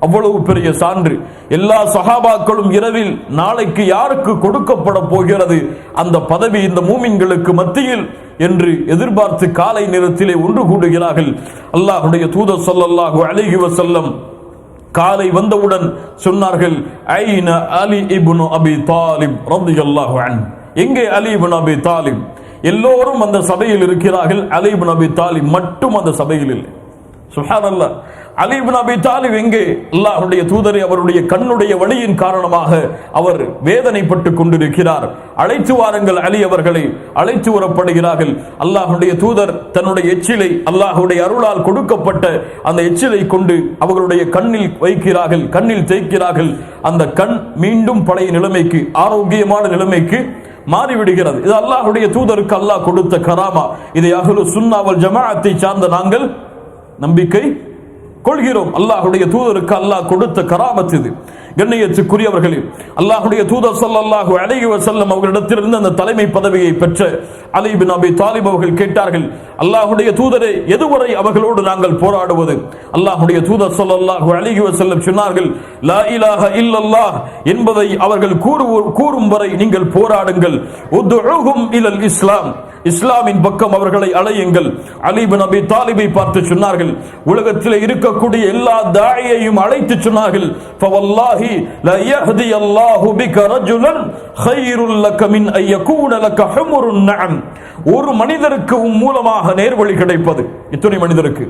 S1: அவ்வளவு பெரிய சான்று. எல்லா சஹாபாக்களும் இரவில் நாளைக்கு யாருக்கு கொடுக்கப்பட போகிறது அந்த பதவி இந்த மூமின்களுக்கு மத்தியில் என்று எதிர்பார்த்து காலை நேரத்திலே ஒன்று கூடுகிறார்கள். அல்லாஹ்வுடைய தூதர் ஸல்லல்லாஹு அலைஹி வஸல்லம் காலை வந்தவுடன் சொன்னார்கள், ஐன அலி இப்னு அபி தாலிப் ரலியல்லாஹு அன்ஹு, எங்கே அலி இப்னு அபி தாலிப்? எல்லோரும் அந்த சபையில் இருக்கிறார்கள், அலி இப்னு அபி தாலிப் மட்டும் அந்த சபையில் இல்லை. சுப்ஹானல்லாஹ்! அலி இப்னு அபி தாலிப் எங்கே? அல்லாஹ்வுடைய தூதரை அவருடைய கண்ணுடைய வலியின் காரணமாக அவர் வேதனைப்பட்டு கொண்டிருக்கிறார். அழைத்து வாருங்கள் அலி அவர்களை. அழைத்து வரப்படுகிறார்கள். அல்லாஹ்வுடைய தூதர் தன்னுடைய எச்சிலை, அல்லாஹ்வுடைய அருளால் கொடுக்கப்பட்ட அந்த எச்சிலை கொண்டு அவர்களுடைய கண்ணில் வைக்கிறார்கள், கண்ணில் தேய்க்கிறார்கள். அந்த கண் மீண்டும் பழைய நிலைமைக்கு, ஆரோக்கியமான நிலைமைக்கு மாறிவிடுகிறது. இது அல்லாஹ்வுடைய தூதருக்கு அல்லாஹ் கொடுத்த கராமா. இதை அஹ்லு சுன்னா வல் ஜமாஅத்தை சார்ந்த நாங்கள் நம்பிக்கை கொள்கிறோம். அல்லாஹ்வுடைய தூதருக்கு அல்லாஹ் கொடுத்த கராமத் இது. கண்ணியத்துக்குரியவர்களே, அல்லாஹ்வுடைய தூதர் ஸல்லல்லாஹு அலைஹி வஸல்லம் அவர்களிடத்திலிருந்து அந்த தலைமை பதவியை பெற்ற அலி இப்னு அபி தாலிப் அவர்கள் கேட்டார்கள், அல்லாஹ்வுடைய தூதரே, எதுவரை அவர்களோடு நாங்கள் போராடுவது? அல்லாஹ்வுடைய தூதர் ஸல்லல்லாஹு அலைஹி வஸல்லம் சொன்னார்கள், லா இலாஹ இல்லல்லாஹ் என்பதை அவர்கள் கூறும் வரை நீங்கள் போராடுங்கள். உதுஉஹும் இலல் இஸ்லாம், இஸ்லாமின் பக்கம் அவர்களை அழையுங்கள். அலி இப்னு அபி தாலிபை பார்த்து சொன்னார்கள், உலகத்தில் இருக்கக்கூடிய எல்லா தாயியையும் அழைத்து சொன்னார்கள், ஃபவல்லாஹி லா யஹ்தி அல்லாஹு பிக ரஜுலன் கைருல் லக மின் அன் யகூன லக ஹுமுருன் நஅம். ஒரு மனிதருக்கு உன் மூலமாக நேர்வழி கிடைப்பது, இத்தனை மனிதருக்கு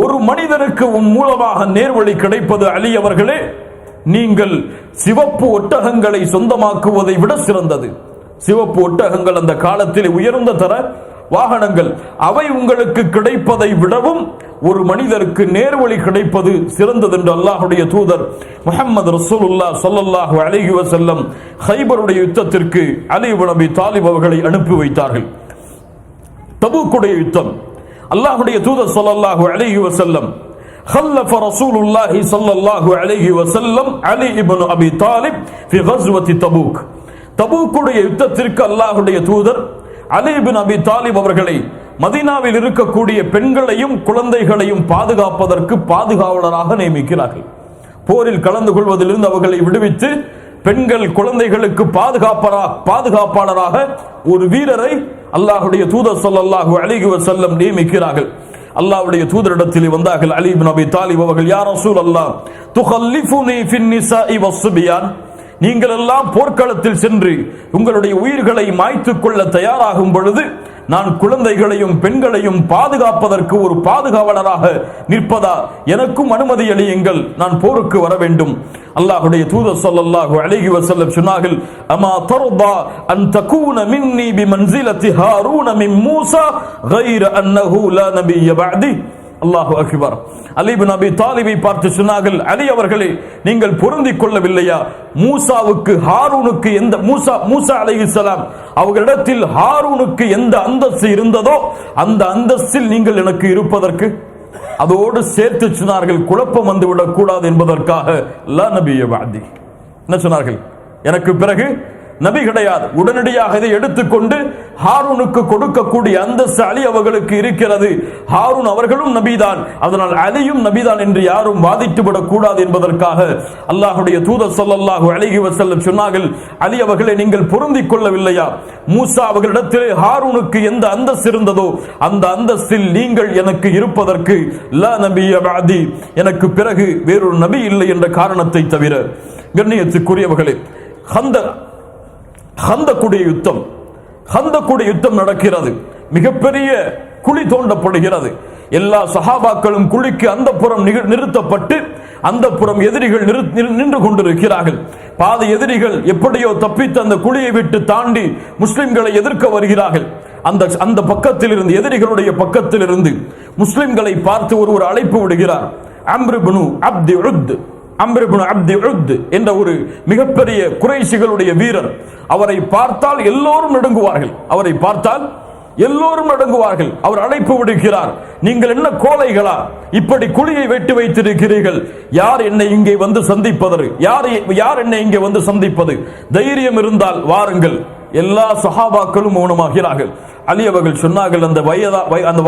S1: ஒரு மனிதருக்கு உன் மூலமாக நேர்வழி கிடைப்பது அலி அவர்களே, நீங்கள் சிவப்பு ஒட்டகங்களை சொந்தமாக்குவதை விட சிறந்தது. சிவப்பு ஒட்டகங்கள் அந்த காலத்தில் உயர்ந்த தர வாகனங்கள், அவை உங்களுக்கு கிடைப்பதை விடவும் ஒரு மனிதருக்கு நேர்வழி கிடைப்பது சிறந்தது என்று அல்லாஹ்வுடைய தூதர் முஹம்மது ரசூலுல்லாஹ் ஸல்லல்லாஹு அலைஹி வஸல்லம் ஹைபருடைய யுத்தத்திற்கு அலி இப்னு அபி தாலிப் அவர்களை அனுப்பி வைத்தார்கள். தபூக்குடைய யுத்தம். அல்லாஹ்வுடைய தூதர் ஸல்லல்லாஹு அலைஹி வஸல்லம் خلف رسول الله صلى الله عليه وسلم علي ابن ابي طالب في غزوه تبوك. தபூக்குடைய யுத்தத்திற்கு அல்லாஹ்வுடைய தூதர் அலி இப்னு அபி தாலிப் அவர்களை மதீனாவில் இருக்கக்கூடிய பெண்களையும் குழந்தைகளையும் பாதுகாப்பதற்கு பாதுகாவலராக நியமிக்கிறார்கள். போரில் கலந்து கொள்வதிலிருந்து அவர்களை விடுவித்து பெண்கள் குழந்தைகளுக்கு பாதுகாப்பாளராக ஒரு வீரரை அல்லாஹ்வுடைய தூதர் ஸல்லல்லாஹு அலைஹி வஸல்லம் நியமிக்கிறார்கள். அல்லாஹ்வுடைய தூதரிடத்தில் வந்தார்கள். அலி இப்னு அபி தாலிப் அவர்கள், யா ரசூலல்லாஹ், துகல்லிஃபுனி ஃபின் நிஸாஇ வஸ்ஸிபியான், நீங்கள் எல்லாம் போர்க்களத்தில் சென்று உங்களுடைய உயிர்களை மாய்த்துக் கொள்ள தயாராகும் பொழுது நான் குழந்தைகளையும் பெண்களையும் பாதுகாப்பதற்கு ஒரு பாதுகாவலராக நிற்பதா? எனக்கும் அனுமதி அளியுங்கள், நான் போருக்கு வர வேண்டும். அல்லாஹ்வுடைய தூதர் ஸல்லல்லாஹு அலைஹி வஸல்லம் சொன்னார்கள், அமா தர்தா அன் தகூன மின்னி பிமன்சிலத்தி ஹாரூன மின் மூஸா غير انه لا نبي بعدي. அல்லாஹு அக்பர். அலி இப்னு அபி தாலிபை பார்த்து சொன்னார்கள், அலி அவர்களே, நீங்கள் பொருந்திக் கொள்ளவில்லையா? மூசாவுக்கு ஹாரூனுக்கு எந்த மூசா அலைஹிஸ்ஸலாம் அவர்களிடத்தில் ஹாரூனுக்கு எந்த அந்தஸ்து இருந்ததோ அந்த அந்தஸ்தில் நீங்கள் எனக்கு இருப்பதற்கு. அதோடு சேர்த்து சொன்னார்கள், குழப்பம் வந்துவிடக் கூடாது என்பதற்காக, லா நபிய பஅதி. என்ன சொன்னார்கள்? எனக்கு பிறகு நபி கிடையாது. உடனடியாக இதை எடுத்துக்கொண்டு ஹாரூனுக்கு கொடுக்கக்கூடிய அந்தஸ்து அலி அவர்களுக்கு இருக்கிறது. ஹாரூன் அவர்களும் நபிதான், அதனால் அலியும் நபிதான் என்று யாரும் வாதிட்டு விடக் கூடாது என்பதற்காக அல்லாஹ்வுடைய தூதர் ஸல்லல்லாஹு அலைஹி வஸல்லம் சொன்னார்கள், அலி அவர்களை நீங்கள் பொருந்திக் கொள்ளவில்லையா? மூசா அவர்களிடத்தில் ஹாரூனுக்கு எந்த அந்தஸ்து இருந்ததோ அந்த அந்தஸ்தில் நீங்கள் எனக்கு இருப்பதற்கு, லா நபிய பஅதி, எனக்கு பிறகு வேறொரு நபி இல்லை என்ற காரணத்தை தவிர. கண்ணியத்துக்குரியவர்களே, ஹந்தக்குடைய யுத்தம் நடக்கிறது. மிகப்பெரிய குழி தோண்டப்படுகிறது. எல்லா சஹாபாக்களும் குழிக்கு அந்த புறம் நிறுத்தப்பட்டு அந்த புறம் எதிரிகள் நின்று கொண்டிருக்கிறார்கள். பாதி எதிரிகள் எப்படியோ தப்பித்து அந்த குழியை விட்டு தாண்டி முஸ்லிம்களை எதிர்க்க வருகிறார்கள். அந்த பக்கத்தில் இருந்து, எதிரிகளுடைய பக்கத்தில் இருந்து முஸ்லிம்களை பார்த்து ஒரு அழைப்பு விடுகிறார். அம்ர் இப்னு அப்தி உத் என்ற ஒரு மிகப்பெரிய குறைஷிகளுடைய வீரர். அவரை பார்த்தால் எல்லோரும் நடுங்குவார்கள். அவர் அழைப்பு விடுக்கிறார், நீங்கள் என்ன கோழைகளா, இப்படி குழியை வெட்டி வைத்திருக்கிறீர்கள்? யார் என்னை இங்கே வந்து சந்திப்பது? தைரியம் இருந்தால் வாருங்கள். எல்லா சஹாபாக்களும் மௌனமாகிறார்கள். அலி அவர்கள் சொன்னார்கள், அந்த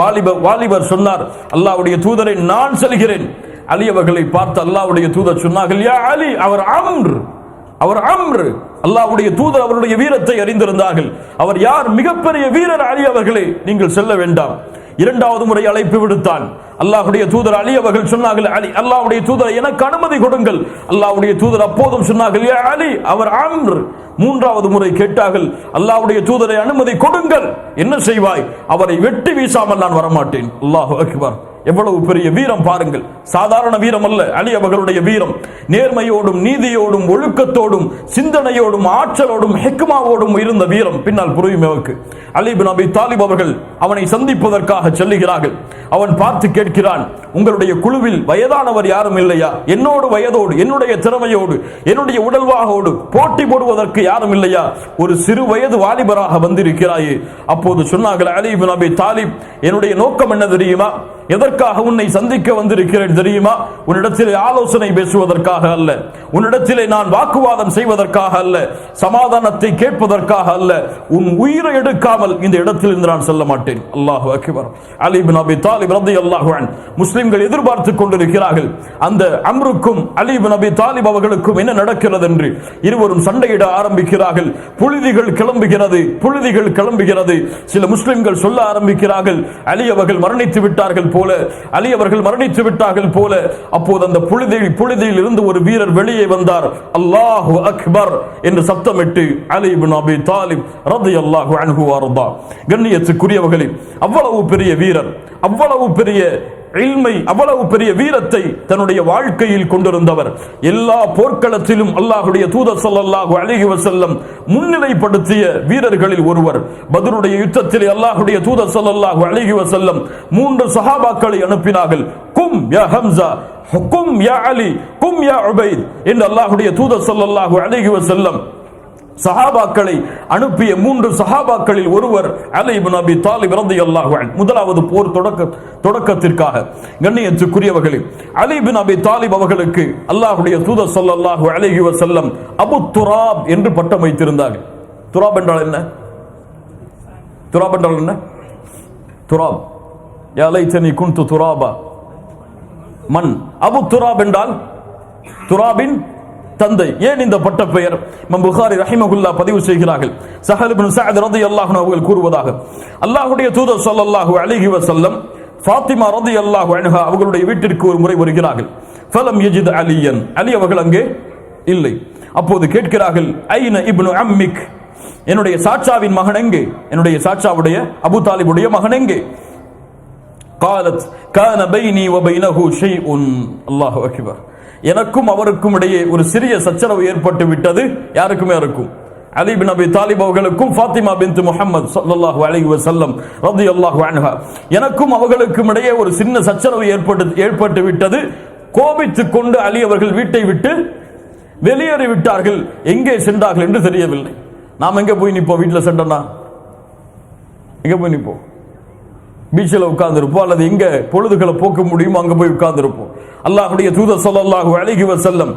S1: வாலிபர் சொன்னார், அல்லாஹ்வுடைய தூதரை, நான் செல்கிறேன். அலி அவர்களை பார்த்து அல்லாஹ்வுடைய தூதர் சொன்னார்கள், யா அலி, அவர் அம்ர். அல்லாஹ்வுடைய தூதர் அவருடைய வீரத்தை அறிந்திருந்தார்கள். அவர் யார்? மிகப்பெரிய வீரர். அலி அவர்களே, நீங்கள் செல்ல வேண்டாம். இரண்டாவது முறை அழைப்பு விடுத்தான். அல்லாஹ்வுடைய தூதர் அலி அவர்கள் சொன்னார்கள், அலி, அல்லாஹ்வுடைய தூதர், எனக்கு அனுமதி கொடுங்கள். அல்லாஹ்வுடைய தூதர் அப்போதும் சொன்னார்கள், யா அலி, அவர் அம்ர். மூன்றாவது முறை கேட்டார்கள், அல்லாஹ்வுடைய தூதரை அனுமதி கொடுங்கள். என்ன செய்வாய்? அவரை வெட்டி வீசாமல் நான் வரமாட்டேன். அல்லாஹு அக்பர். எவ்வளவு பெரிய வீரம் பாருங்கள். சாதாரண வீரம் அல்ல அலி அவர்களுடைய வீரம். நேர்மையோடும் நீதியோடும் ஒழுக்கத்தோடும் சிந்தனையோடும் ஆற்றலோடும் ஹிக்மாவோடும் இருந்த வீரம் பின்னால் புரியும் அவருக்கு. அலி இப்னு அபி தாலிப் அவர்கள் அவனை சந்திப்பதற்காக செல்லுகிறார்கள். அவன் பார்த்து கேட்கிறான், உங்களுடைய குழுவில் வயதானவர் யாரும் இல்லையா? என்னோடு வயதோடு, என்னுடைய திறமையோடு, என்னுடைய உடல்வாகோடு போட்டி போடுவதற்கு யாரும் இல்லையா? ஒரு சிறு வயது வாலிபராக வந்திருக்கிறாயே. அப்போது சொன்னார்கள், அலி இப்னு அபி தாலிப், என்னுடைய நோக்கம் என்ன தெரியுமா? எதற்காக உன்னை சந்திக்க வந்திருக்கிறேன் தெரியுமா? உன்னிடத்திலே ஆலோசனை பேசுவதற்காக அல்ல, உன்னிடத்திலே நான் வாக்குவாதம் செய்வதற்காக அல்ல, சமாதானத்தை கேட்பதற்காக அல்ல. உன் உயிரை எடுக்காமல் இந்த இடத்தில் இருந்து நான் செல்ல மாட்டேன். அல்லாஹு அக்பர். அலி இப்னு அபி தாலிப் ரலியல்லாஹு அன்ஹு முஸ்லிம்கள் எதிர்பார்த்துக் கொண்டிருக்கிறார்கள், அந்த அம்ருக்கும் அலி இப்னு அபி தாலிப் அவர்களுக்கும் என்ன நடக்கிறது என்று. இருவரும் சண்டையிட ஆரம்பிக்கிறார்கள். புழுதிகள் கிளம்புகிறது. சில முஸ்லிம்கள் சொல்ல ஆரம்பிக்கிறார்கள், அலி அவர்கள் மரணித்து விட்டார்கள் போல, அலி அவர்கள் மரணித்து விட்டார்கள் போல. அப்போது அந்த புழுதியில் இருந்து ஒரு வீரர் வெளியே வந்தார். அல்லாஹு அக்பர் என்று சத்தமிட்டு அலி இப்னு அபி தாலிப் ரலியல்லாஹு அன்ஹு வர்தா. கண்ணியத்துக்குரியவர்களே, அவ்வளவு பெரிய வீரர், அவ்வளவு பெரிய இல்மை, அவ்வளவு பெரிய வீரத்தை தன்னுடைய வாழ்க்கையில் கொண்டிருந்தவர். எல்லா போர்க்களத்திலும் அல்லாஹ்வுடைய தூதர் ஸல்லல்லாஹு அலைஹி வஸல்லம் முன்னிலைப்படுத்திய வீரர்களில் ஒருவர். பத்ருடைய யுத்தத்தில் அல்லாஹ்வுடைய தூதர் ஸல்லல்லாஹு அலைஹி வஸல்லம் 3 சஹாபாக்களை அனுப்பினார்கள். கும் யா ஹம்ஸா, கும் யா அலி, கும் யா உபைத் என்று அல்லாஹ்வுடைய தூதர் ஸல்லல்லாஹு அலைஹி வஸல்லம் சஹாபாக்களை அனுப்பிய 3 சஹாபாக்களில் ஒருவர் அலி இப்னு அபி தாலிப் ரலியல்லாஹு அன்ஹு. முதலாவது போர் தொடக்கத்திற்காக கண்ணியத்துக்குரியவர்களே, அலி இப்னு அபி தாலிப் அவர்களுக்கு அல்லாஹ்வுடைய தூதர் ஸல்லல்லாஹு அலைஹி வஸல்லம் அபு துராப் என்று பட்டம் வைத்திருந்தார்கள். துராப் என்றால் என்ன? துராப், யா லைத்தனி குன்து துராபா. மண். அபு துராப் என்றால் துராபின் தந்தை. ஏன் இந்த பட்ட பெயர்? இமாம் புகாரி ரஹிமஹுல்லாஹ் பதிவு செய்கிறார்கள். ஸஹல் இப்னு ஸஅத் ரலியல்லாஹு அன்ஹு அவர்கள் கூறுவதாக, அல்லாஹ்வுடைய தூதர் ஸல்லல்லாஹு அலைஹி வஸல்லம் ஃபாத்திமா ரலியல்லாஹு அன்ஹா அவர்களுடைய வீட்டிற்கு ஒரு முறை வருகிறார்கள். ஃபலம் யஜித் அலியன், அலி அவர்கள் அங்கே இல்லை. அப்போது கேட்கிறார்கள், ஐன இப்னு அம்மிக், என்னுடைய சாச்சாவின் மகன் எங்கே? என்னுடைய சாச்சாவுடைய அபூ தாலிபுடைய மகன் எங்கே? காலத் கான பைனி வ பைனஹு ஷைஉன். அல்லாஹு அக்பர். எனக்கும் அவருக்கும் இடையே ஒரு சிறிய சச்சரவு ஏற்பட்டு விட்டது. யாருக்குமே இருக்கும், அலி பின் அபி தாலிப் அவர்களுக்கும் ஃபாத்திமா பின்த் முஹம்மது ஸல்லல்லாஹு அலைஹி வஸல்லம் ரலியல்லாஹு அன்ஹா, எனக்கும் அவர்களுக்கும் இடையே ஒரு சின்ன சச்சரவு ஏற்பட்டு விட்டது. கோபித்துக் கொண்டு அலி அவர்கள் வீட்டை விட்டு வெளியேறி விட்டார்கள். எங்கே சென்றார்கள் என்று தெரியவில்லை. நாம் எங்க போய் நிற்போம்? வீட்டில் சென்றனா எங்க போய் நிற்போம்? பீச்சில் உட்கார்ந்துருப்போம், அல்லது எங்க பொழுதுகளை போக்க முடியுமோ அங்க போய் உட்கார்ந்துருப்போம். அல்லாஹ்வுடைய தூதர் ஸல்லல்லாஹு அலைஹி வஸல்லம்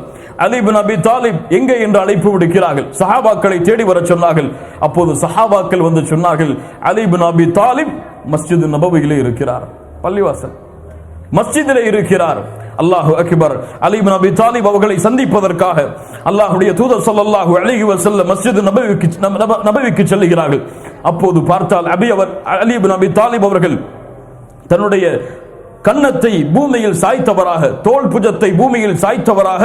S1: அலி பின் அபி தாலிப் எங்கே என்று அழைப்பு விடுக்கிறார்கள். சஹாபாக்களை தேடி வர சொன்னார்கள். அப்போது சஹாபாக்கள் வந்து சொன்னார்கள், அலி பின் அபி தாலிப் மஸ்ஜித் நபவியிலே இருக்கிறார், பள்ளிவாசல் மஸ்ஜிதிலே இருக்கிறார். அல்லாஹு அக்பர். அலி இப்னு அபி தாலிப் அவர்களை சந்திப்பதற்காக அல்லாஹ்வுடைய தூதர் ஸல்லல்லாஹு அலைஹி வஸல்லம் மஸ்ஜித் நபவிக்கு செல்கிறார்கள். அப்போது பார்த்தால் அலி இப்னு அபி தாலிப் அவர்கள் தன்னுடைய கன்னத்தை பூமியில் சாய்த்தவராக, தோள் புஜத்தை பூமியில் சாய்த்தவராக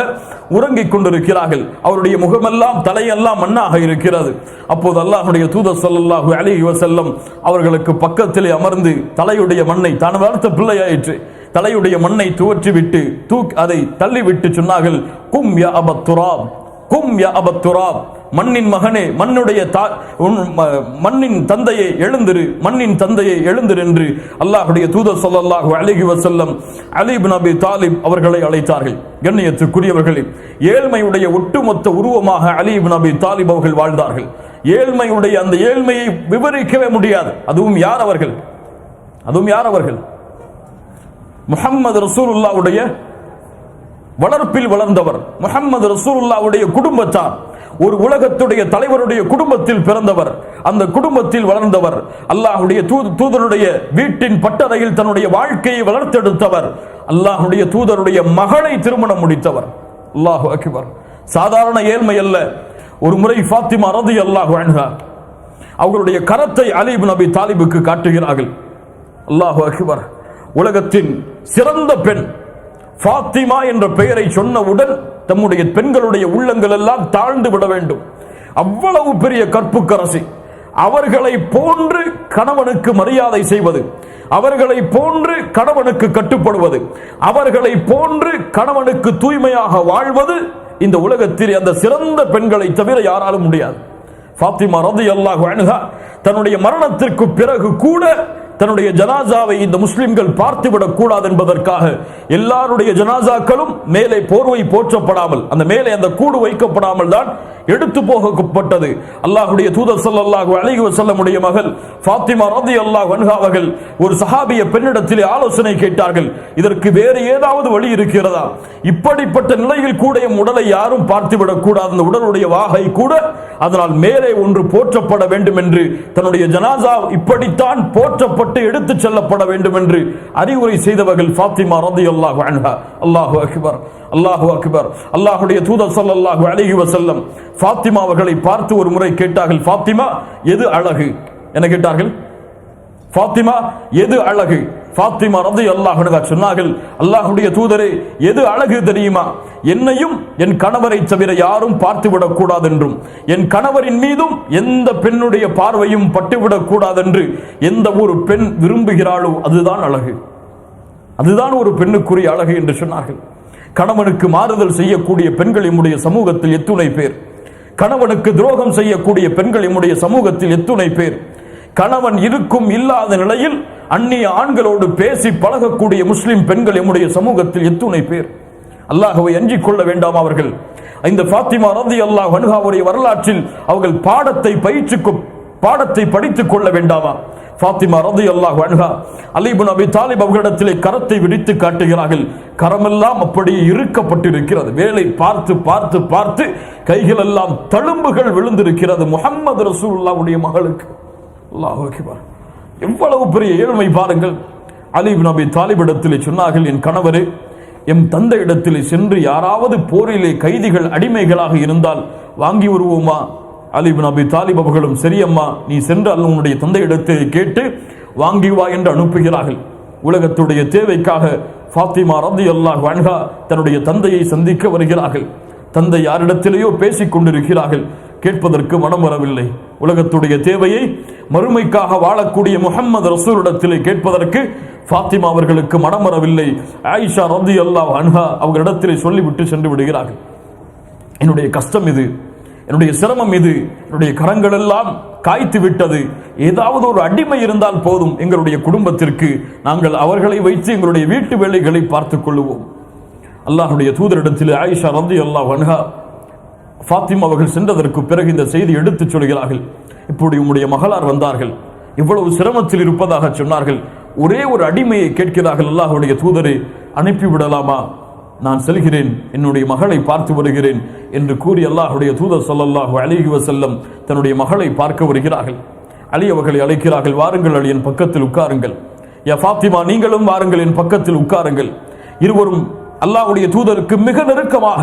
S1: உறங்கிக் கொண்டிருக்கிறார்கள். அவருடைய முகமெல்லாம் தலையெல்லாம் மண்ணாக இருக்கிறது. அப்போது அல்லாஹ்வுடைய தூதர் ஸல்லல்லாஹு அலைஹி வஸல்லம் அவர்களுக்கு பக்கத்திலே அமர்ந்து தலையுடைய மண்ணை, தான் வளர்த்த பிள்ளையாயிற்று, தலையுடைய மண்ணை துவற்றிவிட்டு அதை தள்ளிவிட்டு சொன்னார்கள், கும் யா அபத் துராப், கும் யா அபத் துராப், மண்ணின் மகனே, மண்ணின் தந்தையை எழுந்திரு, மண்ணின் தந்தையை எழுந்திரு என்று அல்லாஹ்வுடைய தூதர் ஸல்லல்லாஹு அலைஹி வஸல்லம் அலி இப்னு அபி தாலிப் அவர்களை அழைத்தார்கள். கண்ணியத்துக்குரியவர்களே, ஏழ்மையுடைய ஒட்டுமொத்த உருவமாக அலி இப்னு அபி தாலிப் அவர்கள் வாழ்ந்தார்கள். ஏழ்மையுடைய அந்த ஏழ்மையை விவரிக்கவே முடியாது. அதுவும் யார் அவர்கள்? முஹம்மது ரசூலுல்லாஹ்வுடைய வளர்ப்பில் வளர்ந்தவர், முஹம்மது ரசூலுல்லாஹ்வுடைய குடும்பத்தார், ஒரு உலகத்துடைய தலைவருடைய குடும்பத்தில் பிறந்தவர், அந்த குடும்பத்தில் வளர்ந்தவர், அல்லாஹ்வுடைய தூதருடைய வீட்டின் பட்டறையில் தன்னுடைய வாழ்க்கையை வளர்த்தெடுத்தவர், அல்லாஹ்வுடைய தூதருடைய மகளை திருமணம் முடித்தவர். அல்லாஹு அக்பர். சாதாரண ஏழ்மை அல்ல. ஒரு முறை ஃபாத்திமா ரலியல்லாஹு அன்ஹா அவர்களுடைய கரத்தை அலி இப்னு அபி தாலிபுக்கு காட்டுகிறார்கள். அல்லாஹு அக்பர். உலகத்தின் சிறந்த பெண் ஃபாத்திமா என்ற பெயரை சொன்னவுடன் தம்முடைய பெண்களுடைய உள்ளங்கள் எல்லாம் தாழ்ந்து விட வேண்டும். அவ்வளவு பெரிய கற்புக்கரசி. அவர்களை போன்று கணவனுக்கு மரியாதை செய்வது, அவர்களை போன்று கணவனுக்கு கட்டுப்படுவது, அவர்களை போன்று கணவனுக்கு தூய்மையாக வாழ்வது இந்த உலகத்தில் அந்த சிறந்த பெண்களை தவிர யாராலும் முடியாது. ஃபாத்திமா ரலியல்லாஹு அன்ஹா தன்னுடைய மரணத்திற்கு பிறகு கூட தன்னுடைய ஜனாசாவை இந்த முஸ்லிம்கள் பார்த்துவிடக் கூடாது என்பதற்காக எல்லாருடைய ஜனாசாக்களும் மேலே போர்வை போற்றப்படாமல், அந்த மேலே அந்த கூடு வைக்கப்படாமல் தான் எடுத்து போகப்பட்டது. அல்லாஹ்வுடைய தூதர் ஸல்லல்லாஹு அலைஹி வஸல்லமுடைய மகள் ஃபாத்திமா ரலியல்லாஹு அன்ஹா அவர்கள் ஒரு சஹாபிய பெண்ணிடத்திலே ஆலோசனை கேட்டார்கள். இதற்கு வேறு ஏதாவது வழி இருக்கிறதா? இப்படிப்பட்ட நிலையில் கூட என் உடலை யாரும் பார்த்துவிடக் கூடாது, அந்த உடலுடைய வாகை கூட அதனால் மேலே ஒன்று போற்றப்பட வேண்டும் என்று, தன்னுடைய ஜனாசா இப்படித்தான் போற்றப்பட்டு எடுத்துச் செல்லப்பட வேண்டும் என்று அறிவுரை செய்தவர்கள் ஃபாத்திமா ரலியல்லாஹு அன்ஹா. அல்லாஹு அக்பர், அல்லாஹு அக்பர். அல்லாஹ்வுடைய தூதர் ஸல்லல்லாஹு அலைஹி வஸல்லம் ஃபாத்திமா அவர்களை பார்த்து ஒரு முறை கேட்டார்கள், ஃபாத்திமா எது அழகு? என்ன கேட்டார்கள்? ஃபாத்திமா எது அழகு? ஃபாத்திமா ரலியல்லாஹு அன்ஹா சொன்னார்கள், அல்லாஹ்வுடைய தூதரே, எது அழகு தெரியுமா? என்னையும் என் கணவரை தவிர யாரும் பார்த்துவிடக் கூடாது என்றும், என் கணவரின் மீதும் எந்த பெண்ணுடைய பார்வையும் பட்டுவிடக் கூடாது என்று எந்த ஒரு பெண் விரும்புகிறாளோ அதுதான் அழகு, அதுதான் ஒரு பெண்ணுக்குரிய அழகு என்று சொன்னார்கள். கணவனுக்கு மாறுதல் செய்யக்கூடிய பெண்கள் நம்முடைய சமூகத்தில் எத்துணை பேர், கணவனுக்கு துரோகம் செய்யக்கூடிய பெண்கள் நம்முடைய சமூகத்தில் எத்துணை பேர், கணவன் இருக்கும் இல்லாத நிலையில் அந்நிய ஆண்களோடு பேசி பழகக்கூடிய முஸ்லிம் பெண்கள் நம்முடைய சமூகத்தில் எத்துணை பேர். அல்லாஹ்வை அஞ்சிக் கொள்ள வேண்டாம் அவர்கள்? இந்த ஃபாத்திமா ரலியல்லாஹு அன்ஹாவுடைய வரலாற்றில் அவர்கள் பாடத்தை படித்துக் கொள்ள வேண்டாமா? ஃபாத்திமா ரலியல்லாஹு அன்ஹா அலி இப்னு அபி தாலிப் அவர்களிடத்திலே கரத்தை விரித்து காட்டுகிறார்கள். கரமெல்லாம் அப்படியே இறுக்கப்பட்டிருக்கிறது. வேலை பார்த்து பார்த்து பார்த்து கைகள் எல்லாம் தழும்புகள் விழுந்திருக்கிறது முஹம்மது ரசூலுல்லாஹ்வுடைய மகளுக்கு. அல்லாஹு அக்பர். எவ்வளவு பெரிய ஏழ்மை பாருங்கள். அலி இப்னு அபி தாலிப் இடத்திலே சொன்னார்கள், என் கணவரே, எம் தந்தை இடத்திலே சென்று யாராவது போரிலே கைதிகள் அடிமைகளாக இருந்தால் வாங்கி வருவோமா? அலி இப்னு அபி தாலிப் அவர்களும், சரியம்மா, நீ சென்று உன்னுடைய தந்தை இடத்திலே கேட்டு வாங்கி வா என்று அனுப்புகிறார்கள். உலகத்துடைய தேவைக்காக ஃபாத்திமா ரலியல்லாஹு அன்ஹா தன்னுடைய தந்தையை சந்திக்க வருகிறார்கள். தந்தை யாரிடத்திலேயோ பேசிக் கொண்டிருக்கிறார்கள், கேட்பதற்கு மனம் வரவில்லை. உலகத்துடைய தேவையை மறுமைக்காக வாழக்கூடிய முஹம்மது ரசூலிடத்திலே கேட்பதற்கு ஃபாத்திமா அவர்களுக்கு மனம் வரவில்லை. ஆயிஷா ரலியல்லாஹு அன்ஹா அவர்களிடத்திலே சொல்லிவிட்டு சென்று விடுகிறார்கள். என்னுடைய கஷ்டம் இது, என்னுடைய சிரமம் இது, என்னுடைய கரங்கள் எல்லாம் காய்த்து விட்டது. ஏதாவது ஒரு அடிமை இருந்தால் போதும், எங்களுடைய குடும்பத்திற்கு நாங்கள் அவர்களை வைத்து எங்களுடைய வீட்டு வேலைகளை பார்த்துக் கொள்ளுவோம். அல்லாஹ்வுடைய தூதரிடத்தில் ஆயிஷா ரலியல்லாஹு அன்ஹா ஃபாத்திமா அவர்கள் சென்றதற்கு பிறகு இந்த செய்தி எடுத்துச் சொல்கிறார்கள். இப்படி உம்முடைய மகளார் வந்தார்கள், இவ்வளவு சிரமத்தில் இருப்பதாக சொன்னார்கள். ஒரே ஒரு அடிமையை கேட்கிறார்கள். அல்லாஹ்வுடைய தூதரை அனுப்பிவிடலாமா? நான் செல்கிறேன், என்னுடைய மகளை பார்த்து வருகிறேன் என்று கூறி அல்லாஹ்வுடைய தூதர் ஸல்லல்லாஹு அலைஹி வஸல்லம் தன்னுடைய மகளை பார்க்க வருகிறார்கள். அலி அவர்களை அழைக்கிறார்கள், வாருங்கள் அலி, என் பக்கத்தில் உட்காருங்கள். யா ஃபாத்திமா, நீங்களும் வாருங்கள், என் பக்கத்தில் உட்காருங்கள். இருவரும் அல்லாஹ்வுடைய தூதருக்கு மிக நெருக்கமாக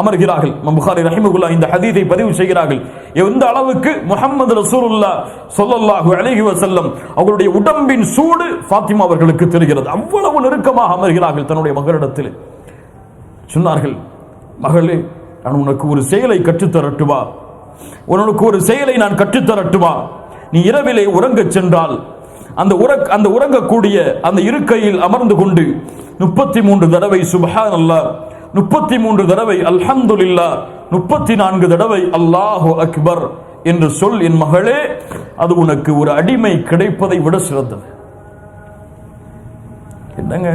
S1: அமர்கிறார்கள். இமாம் புகாரி ரஹிமஹுல்லாஹ் இந்த ஹதீஸை பதிவு செய்கிறார்கள். எந்த அளவுக்கு முஹம்மது ரசூலுல்லாஹ் ஸல்லல்லாஹு அலைஹி வஸல்லம் அவர்களுடைய உடம்பின் சூடு ஃபாத்திமா அவர்களுக்கு தெரிகிறது. அவ்வளவு நெருக்கமாக அமர்கிறார்கள் தன்னுடைய மகளிடத்தில். சொன்னார்கள், மகளே, நான் உனக்கு ஒரு செயலை கற்றுத்தரட்டுமா? உனக்கு ஒரு செயலை நான் கற்றுத்தரட்டுமா? நீ இரவிலே உறங்கச் சென்றால் அந்த உறங்கக்கூடிய அந்த இருக்கையில் அமர்ந்து கொண்டு 33 தடவை சுப்ஹானல்லாஹ், 33 தடவை அல்ஹம்துலில்லாஹ், 34 தடவை அல்லாஹு அக்பர் என்று சொல் என் மகளே, அது உனக்கு ஒரு அடிமை கிடைப்பதை விட சிறந்தது. என்னங்க,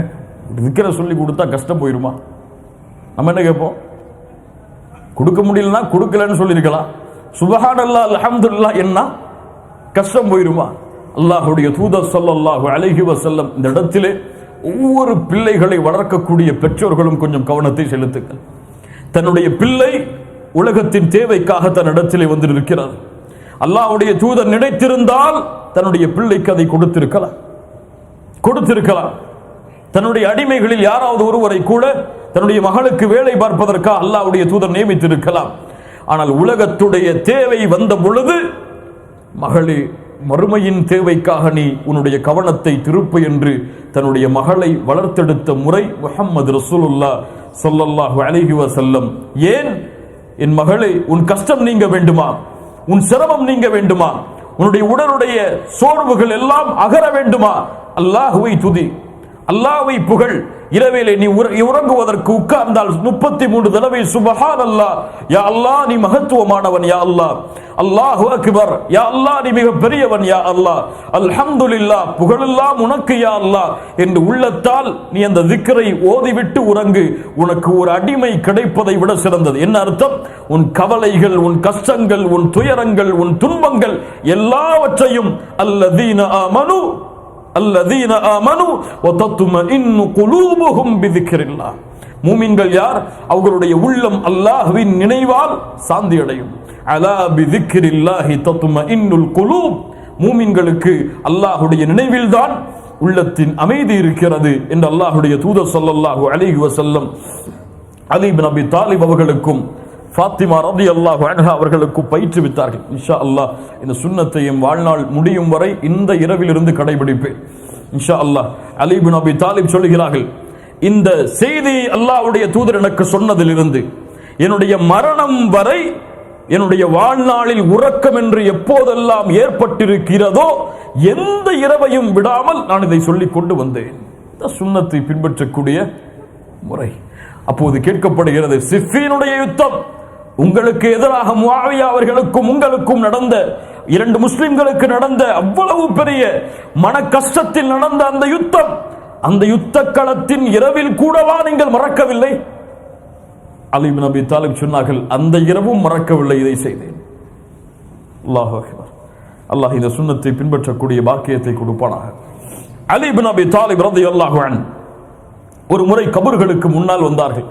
S1: இருக்கிற சொல்லி கொடுத்தா கஷ்டம் போயிருமா? நம்ம என்ன கேட்போம்? கொடுக்க முடியலன்னா கொடுக்கலன்னு சொல்லியிருக்கலாம். சுப்ஹானல்லாஹ் அல்ஹம்துலில்லாஹ் என்ன கஷ்டம் போயிருமா? அல்லாஹ்வுடைய தூதர் ஸல்லல்லாஹு அலைஹி வஸல்லம் இந்த இடத்திலே ஒவ்வொரு பிள்ளைகளை வளர்க்கக்கூடிய பெற்றோர்களும் கொஞ்சம் கவனத்தை செலுத்துங்கள். தன்னுடைய பிள்ளை உலகத்தின் தேவைக்காக தன் இடத்திலே வந்து இருக்கிறார். அல்லாஹ்வுடைய தூதர் நினைத்திருந்தால் தன்னுடைய பிள்ளைக்கு அதை கொடுத்திருக்கலாம். தன்னுடைய அடிமைகளில் யாராவது ஒருவரை கூட தன்னுடைய மகளுக்கு வேலை பார்ப்பதற்காக அல்லாஹ்வுடைய தூதர் நியமித்திருக்கலாம். ஆனால் உலகத்துடைய தேவை வந்த பொழுது, மகளே, மறுமையின் தேவைக்காக நீ உன்னுடைய கவனத்தை திருப்பு என்று தன்னுடைய மகளை வளர்த்தெடுத்த முறை முஹம்மது ரசூலுல்லாஹ் ஸல்லல்லாஹு அலைஹி வஸல்லம். ஏன் என் மகளே, உன் கஷ்டம் நீங்க வேண்டுமா? உன் சிரமம் நீங்க வேண்டுமா? உன்னுடைய உடலுடைய சோர்வுகள் எல்லாம் அகர வேண்டுமா? அல்லாஹ்வை துதி, அல்லாஹ்வை புகழ். இரவிலே நீ உறங்குவதற்கு உட்கார்ந்தால் 33 தடவை சுப்ஹானல்லாஹ், யா அல்லாஹ் நீ மகத்துவமானவன், யா அல்லாஹ், அல்லாஹு அக்பர், யா அல்லாஹ் நீ மிக பெரியவன், யா அல்லாஹ், அல்ஹம்துலில்லாஹ், புகழெல்லாம் உனக்கு யா அல்லாஹ் என்று உள்ளத்தால் நீ அந்த திக்ரை ஓதிவிட்டு உறங்கு. உனக்கு ஒரு அடிமை கிடைப்பதை விட சிறந்தது. என்ன அர்த்தம்? உன் கவலைகள், உன் கஷ்டங்கள், உன் துயரங்கள், உன் துன்பங்கள் எல்லாவற்றையும் அல்லதீன ஆமனு வதத்மஇன்னு குலூபுஹும் பிதிக்ரில்லாஹ். மூமின்கள் யார்? அவர்களுடைய உள்ளம் அல்லாஹ்வின் நினைவால் சாந்தி அடையும். அலா பிதிக்ரில்லாஹி தத்மஇன்னுல் குலூப். மூமின்களுக்கு அல்லாஹ்வுடைய நினைவில்தான் உள்ளத்தின் அமைதி இருக்கிறது என்று அல்லாஹ்வுடைய தூதர் ஸல்லல்லாஹு அலைஹி வஸல்லம் அலி இப்னு அபி தாலிப் அவர்களுக்கும் ஃபாத்திமா ரலியல்லாஹு அன்ஹா அவர்களுக்கு பயிற்றுவித்தார்கள். இன்ஷா அல்லாஹ் இந்த சுன்னத்தை என் வாழ்நாள் முடியும் வரை இந்த இரவிலிருந்து கடைபிடிப்பேன் இன்ஷா அல்லாஹ். அலி இப்னு அபி தாலிப் சொல்கிறார்கள், இந்த செய்தி அல்லாஹ்வுடைய தூதர் எனக்கு சொன்னதிலிருந்து என்னுடைய மரணம் வரை என்னுடைய வாழ்நாளில் உறக்கம் என்று எப்போதெல்லாம் ஏற்பட்டிருக்கிறதோ எந்த இரவையும் விடாமல் நான் இதை சொல்லிக் கொண்டு வந்தேன். இந்த சுன்னத்தை பின்பற்றக்கூடிய முறை. அப்போது கேட்கப்படுகிறது, சிஃபீனுடைய யுத்தம், உங்களுக்கு எதிராக முஆவியா அவர்களுக்கும் உங்களுக்கும் நடந்த, 2 முஸ்லிம்களுக்கு நடந்த அவ்வளவு பெரிய மன கஷ்டத்தில் நடந்த அந்த யுத்தம், அந்த யுத்த களத்தின் இரவில் கூடவா நீங்கள் மறக்கவில்லை? அலி இப்னு அபி தாலிப் சொன்னார்கள், அந்த இரவும் மறக்கவில்லை, இதை செய்தேன். அல்லாஹு அக்பர். அல்லாஹ் இந்த சுன்னத்தை பின்பற்றக்கூடிய பாக்கியத்தை கொடுப்பானாக. அலி இப்னு அபி தாலிப் ரலியல்லாஹு அன்ஹு ஒரு முறை கபர்களுக்கு முன்னால் வந்தார்கள்.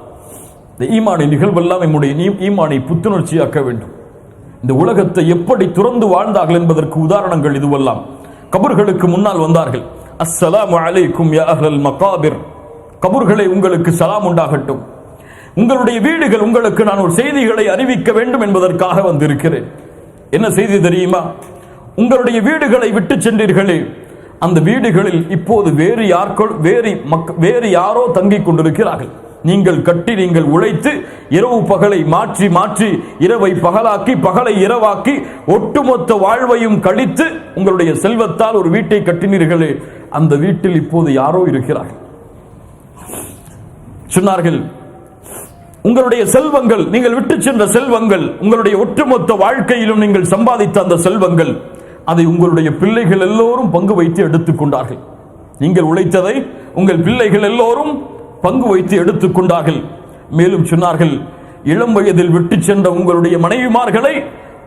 S1: இந்த ஈமானி நிகழ்வெல்லாம் நம்முடைய ஈமானை புத்துணர்ச்சியாக்க வேண்டும். இந்த உலகத்தை எப்படி துறந்து வாழ்ந்தார்கள் என்பதற்கு உதாரணங்கள் இதுவெல்லாம். கபர்களுக்கு முன்னால் வந்தார்கள். அஸ்ஸலாமு அலைக்கும் யா அஹ்லல் மகாபிர், கபர்களை உங்களுக்கு சலாம் உண்டாகட்டும், உங்களுடைய வீடுகள் உங்களுக்கு நான் ஒரு செய்திகளை அறிவிக்க வேண்டும் என்பதற்காக வந்திருக்கிறேன். என்ன செய்தி தெரியுமா? உங்களுடைய வீடுகளை விட்டு சென்றீர்களே, அந்த வீடுகளில் இப்போது வேறு யாரோ தங்கிக் கொண்டிருக்கிறார்கள். நீங்கள் கட்டி, நீங்கள் உழைத்து, இரவு பகலை மாற்றி மாற்றி, இரவை பகலாக்கி, பகலை இரவாக்கி, ஒட்டுமொத்த வாழ்வையும் கழித்து உங்களுடைய செல்வத்தால் ஒரு வீட்டை கட்டினீர்களே, அந்த வீட்டில் இப்போது யாரோ இருக்கிறார்கள். சொன்னார்கள், உங்களுடைய செல்வங்கள், நீங்கள் விட்டு சென்ற செல்வங்கள், உங்களுடைய ஒட்டுமொத்த வாழ்க்கையிலும் நீங்கள் சம்பாதித்த அந்த செல்வங்கள், அதை உங்களுடைய பிள்ளைகள் எல்லோரும் பங்கு வைத்து எடுத்துக் கொண்டார்கள். நீங்கள் உழைத்ததை உங்கள் பிள்ளைகள் எல்லோரும் பங்கு வைத்து எடுத்துக் கொண்டார்கள். மேலும் சொன்னார்கள், இளம் வயதில் விட்டு சென்ற உங்களுடைய மனைவிமார்களை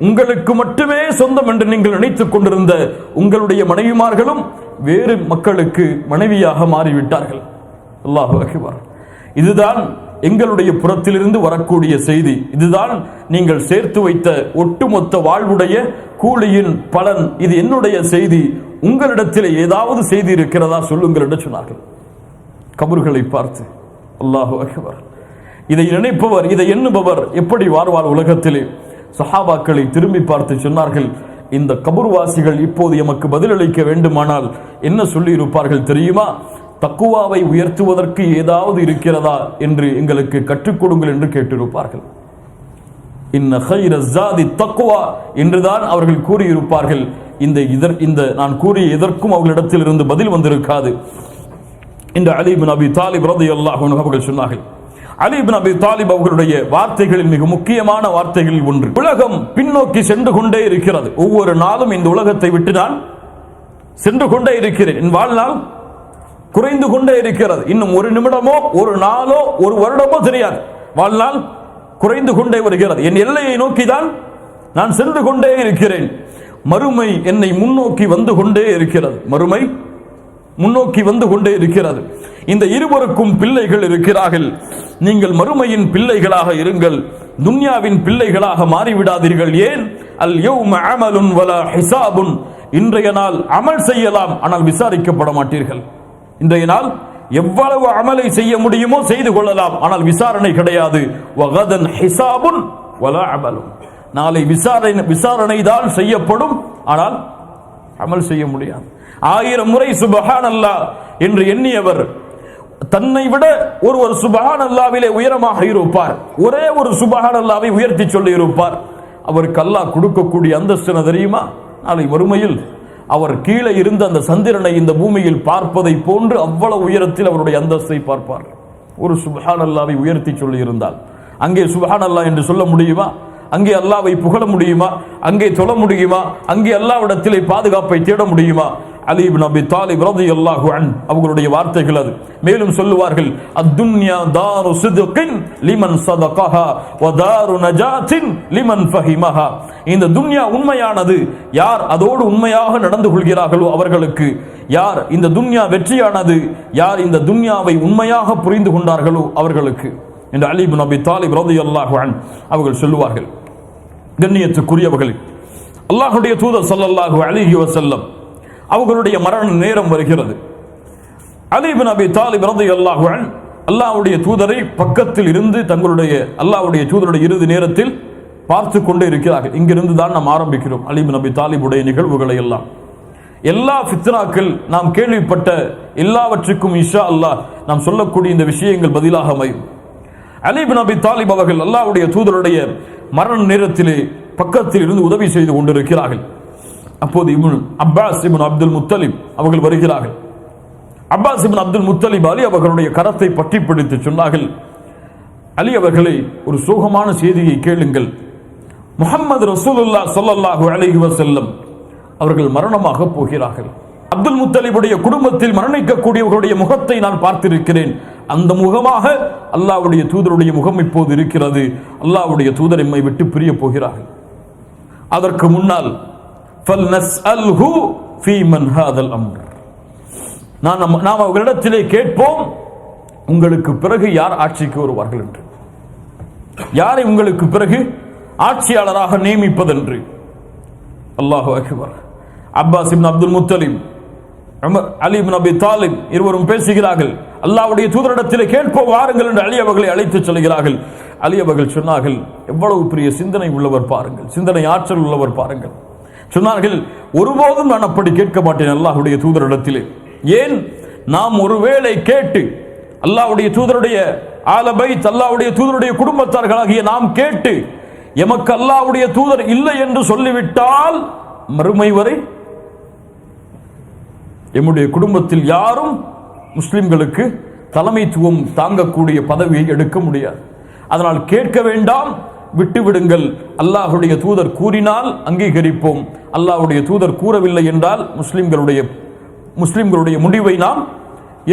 S1: உங்களுக்கு மட்டுமே சொந்தம் என்று நீங்கள் நினைத்துக் கொண்டிருந்த உங்களுடைய மனைவிமார்களும் வேறு மக்களுக்கு மனைவியாக மாறிவிட்டார்கள். அல்லாஹு அக்பர். இதுதான் எங்களுடைய புறத்திலிருந்து வரக்கூடிய செய்தி. இதுதான் நீங்கள் சேர்த்து வைத்த ஒட்டுமொத்த வாழ்வுடைய கூலியின் பலன். இது என்னுடைய செய்தி. உங்களிடத்தில் ஏதாவது செய்தி இருக்கிறதா சொல்லுங்கள் என்று சொன்னார்கள். கபர்களை பார்த்து அல்லாஹு அக்பர். இதை நினைப்பவர், இதை எண்ணுபவர் எப்படி வாழ்வார் உலகத்திலே? சஹாபாக்களை திரும்பி பார்த்து சொன்னார்கள், இந்த கபர்வாசிகள் இப்போது எமக்கு பதிலளிக்க வேண்டுமானால் என்ன சொல்லி இருப்பார்கள் தெரியுமா? தக்குவாவை உயர்த்துவதற்கு ஏதாவது இருக்கிறதா என்று எங்களுக்கு கற்றுக் கொடுங்கள் என்று கேட்டிருப்பார்கள். இன்ன கைர ஜாதி தக்குவா என்றுதான் அவர்கள் கூறியிருப்பார்கள். இந்த நான் கூறிய எதற்கும் அவர்களிடத்தில் இருந்து பதில் வந்திருக்காது. இந்த அலி இப்னு அபி தாலிப் ரலியல்லாஹு அன்ஹு அவர்கள் சொன்னார்கள். அலி இப்னு அபி தாலிப் அவர்களுடைய வார்த்தைகளில் மிக முக்கியமான வார்த்தைகளில் ஒன்று, உலகம் பின்னோக்கி சென்று கொண்டே இருக்கிறது. ஒவ்வொரு நாளும் இந்த உலகத்தை விட்டு நான் சென்று கொண்டே இருக்கிறேன். என் வாழ்நாள் குறைந்து கொண்டே இருக்கிறது. இன்னும் ஒரு நிமிடமோ, ஒரு நாளோ, ஒரு வருடமோ தெரியாது. வாழ்நாள் குறைந்து கொண்டே வருகிறது. என் எல்லையை நோக்கி தான் நான் சென்று கொண்டே இருக்கிறேன். மறுமை என்னை முன்னோக்கி வந்து கொண்டே இருக்கிறது. மறுமை முன்னோக்கி வந்து கொண்டே இருக்கிறது. இந்த இருவருக்கும் பிள்ளைகள் இருக்கிறார்கள். நீங்கள் மறுமையின் பிள்ளைகளாக இருங்கள், துன்யாவின் பிள்ளைகளாக மாறிவிடாதீர்கள். ஏன்? அல் யௌம அமலுன் வலா ஹிசாபுன், இன்றைய நாள் அமல் செய்யலாம், ஆனால் விசாரிக்கப்பட மாட்டீர்கள். இன்றைய நாள் எவ்வளவு அமலை செய்ய முடியுமோ செய்து கொள்ளலாம், ஆனால் விசாரணை கிடையாது. வகதன் ஹிசாபுன் வலா அமலுன், நாளை விசாரணை தான் செய்யப்படும், ஆனால் அமல் செய்ய முடியாது. 1000 முறை சுப்ஹானல்லாஹ் என்று எண்ணியவர் தன்னை விட ஒருவர் சுப்ஹானல்லாஹ்விலே உயரமாக இருப்பார். ஒரே ஒரு சுப்ஹானல்லாஹ்வை உயர்த்தி சொல்லி இருப்பார். அவருக்கு அல்லாஹ் கொடுக்கக்கூடிய அந்தஸ்து தெரியுமா? நாளை வறுமையில் அவர் கீழே இருந்த அந்த சந்திரனை இந்த பூமியில் பார்ப்பதை போன்று அவ்வளவு உயரத்தில் அவருடைய அந்தஸ்தை பார்ப்பார். ஒரு சுப்ஹானல்லாஹ்வை உயர்த்தி சொல்லி இருந்தால் அங்கே சுப்ஹானல்லாஹ் என்று சொல்ல முடியுமா? அங்கே அல்லாஹ்வை புகழ முடியுமா? அங்கே தொழ முடியுமா? அங்கே அல்லாஹ்விடத்திலே பாதுகாப்பை தேட முடியுமா? அலி இப்னு அபி தாலிப் ரலியல்லாஹு அன்ஹு அவர்களுடைய வார்த்தைகள் அது. மேலும் சொல்லுவார்கள், அத்துன்யா தாரு சித்கின் லிமன் ஸதகஹா வ தாரு நஜாத்தின் லிமன் ஃபஹிமஹா. இந்த துன்யா உண்மையானது, யார் அதோடு உண்மையாக நடந்து கொள்கிறார்களோ அவர்களுக்கு. யார் இந்த துன்யா வெற்றியானது, யார் இந்த துன்யாவை உண்மையாக புரிந்து கொண்டார்களோ அவர்களுக்கு என்று அலி இப்னு அபி தாலிப் ரலியல்லாஹு அன்ஹு அவர்கள் சொல்லுவார்கள். கண்ணியத்துக்குரியவர்களே, அல்லாஹ்வுடைய தூதர் ஸல்லல்லாஹு அலைஹி வஸல்லம் அவர்களுடைய மரண நேரம் வருகிறது. அலி இப்னு அபி தாலிப் ரலியல்லாஹு அன்ஹு அல்லாஹ்வுடைய தூதரை பக்கத்தில் இருந்து தங்களுடைய அல்லாஹ்வுடைய தூதருடைய இறுதி நேரத்தில் பார்த்து கொண்டே இருக்கிறார்கள். இங்கிருந்து தான் நாம் ஆரம்பிக்கிறோம் அலி இப்னு அபி தாலிபுடைய நிகழ்வுகளை எல்லாம். எல்லா ஃபித்னாக்கள் நாம் கேள்விப்பட்ட எல்லாவற்றுக்கும் இன்ஷா அல்லாஹ் நாம் சொல்லக்கூடிய இந்த விஷயங்கள் பதிலாக அமையும். அலி இப்னு அபி தாலிப் அவர்கள் அல்லாஹ்வுடைய தூதருடைய மரண நேரத்திலே பக்கத்தில் இருந்து உதவி செய்து கொண்டிருக்கிறார்கள். அப்போது இப்னு அப்பாஸ் இப்னு அப்துல் முத்தலிப் அவர்கள் வருகிறார்கள். அப்பாஸ் இப்னு அப்துல் முத்தலிப் அலி அவர்களுடைய கரத்தை பற்றி பிடித்து சொன்னார்கள், அலி அவர்களை, ஒரு சோகமான செய்தியை கேளுங்கள். முஹம்மது ரசூலுல்லாஹ் ஸல்லல்லாஹு அலைஹி வஸல்லம் அவர்கள் மரணமாக போகிறார்கள். அப்துல் முத்தலிபுடைய குடும்பத்தில் மரணிக்கக்கூடியவர்களுடைய முகத்தை நான் பார்த்திருக்கிறேன். அந்த முகமாக அல்லாஹ்வுடைய தூதருடைய முகம் இப்போது இருக்கிறது. அல்லாஹ்வுடைய தூதர் எம்மை விட்டு பிரிய போகிறார்கள். அதற்கு முன்னால் ஃபல்நஸ்அல்ஹு ஃபீ மன் ஹாதல் அம்ர், நாம் அவர்களிடத்திலே கேட்போம், உங்களுக்கு பிறகு யார் ஆட்சிக்கு வருவார்கள் என்று, யாரை உங்களுக்கு பிறகு ஆட்சியாளராக நியமிப்பதென்று. அல்லாஹு அக்பர். அப்பாஸ் இப்னு அப்துல் முத்தலிப், அலி இப்னு அபி தாலிப் இருவரும் பேசுகிறார்கள். அல்லாஹ்வுடைய தூதரிடத்திலே கேட்போம் வாருங்கள் என்று அலி அவர்களை அழைத்து செல்கிறார்கள். அலி அவர்கள் சொன்னார்கள், எவ்வளவு பெரிய சிந்தனை உள்ளவர் பாருங்கள், சிந்தனை ஆற்றல் உள்ளவர் பாருங்கள். சொன்னார்கள், ஒருபோதும் நான் அப்படி கேட்க மாட்டேன் அல்லாஹ்வுடைய தூதரிடத்திலே. ஏன், நாம் ஒருவேளை கேட்டு அல்லாஹ்வுடைய தூதருடைய ஆலபைத், அல்லாஹ்வுடைய தூதருடைய குடும்பத்தார்களாகிய நாம் கேட்டு எமக்கு அல்லாஹ்வுடைய தூதர் இல்லை என்று சொல்லிவிட்டால் மறுமை வரை எம்முடைய குடும்பத்தில் யாரும் முஸ்லிம்களுக்கு தலைமைத்துவம் தாங்கக்கூடிய பதவியை எடுக்க முடியாது. அதனால் கேட்க வேண்டாம், விட்டுவிடுங்கள். அல்லாஹ்வுடைய தூதர் கூறினால் அங்கீகரிப்போம், அல்லாஹ்வுடைய தூதர் கூறவில்லை என்றால் முஸ்லிம்களுடைய முடிவை நாம்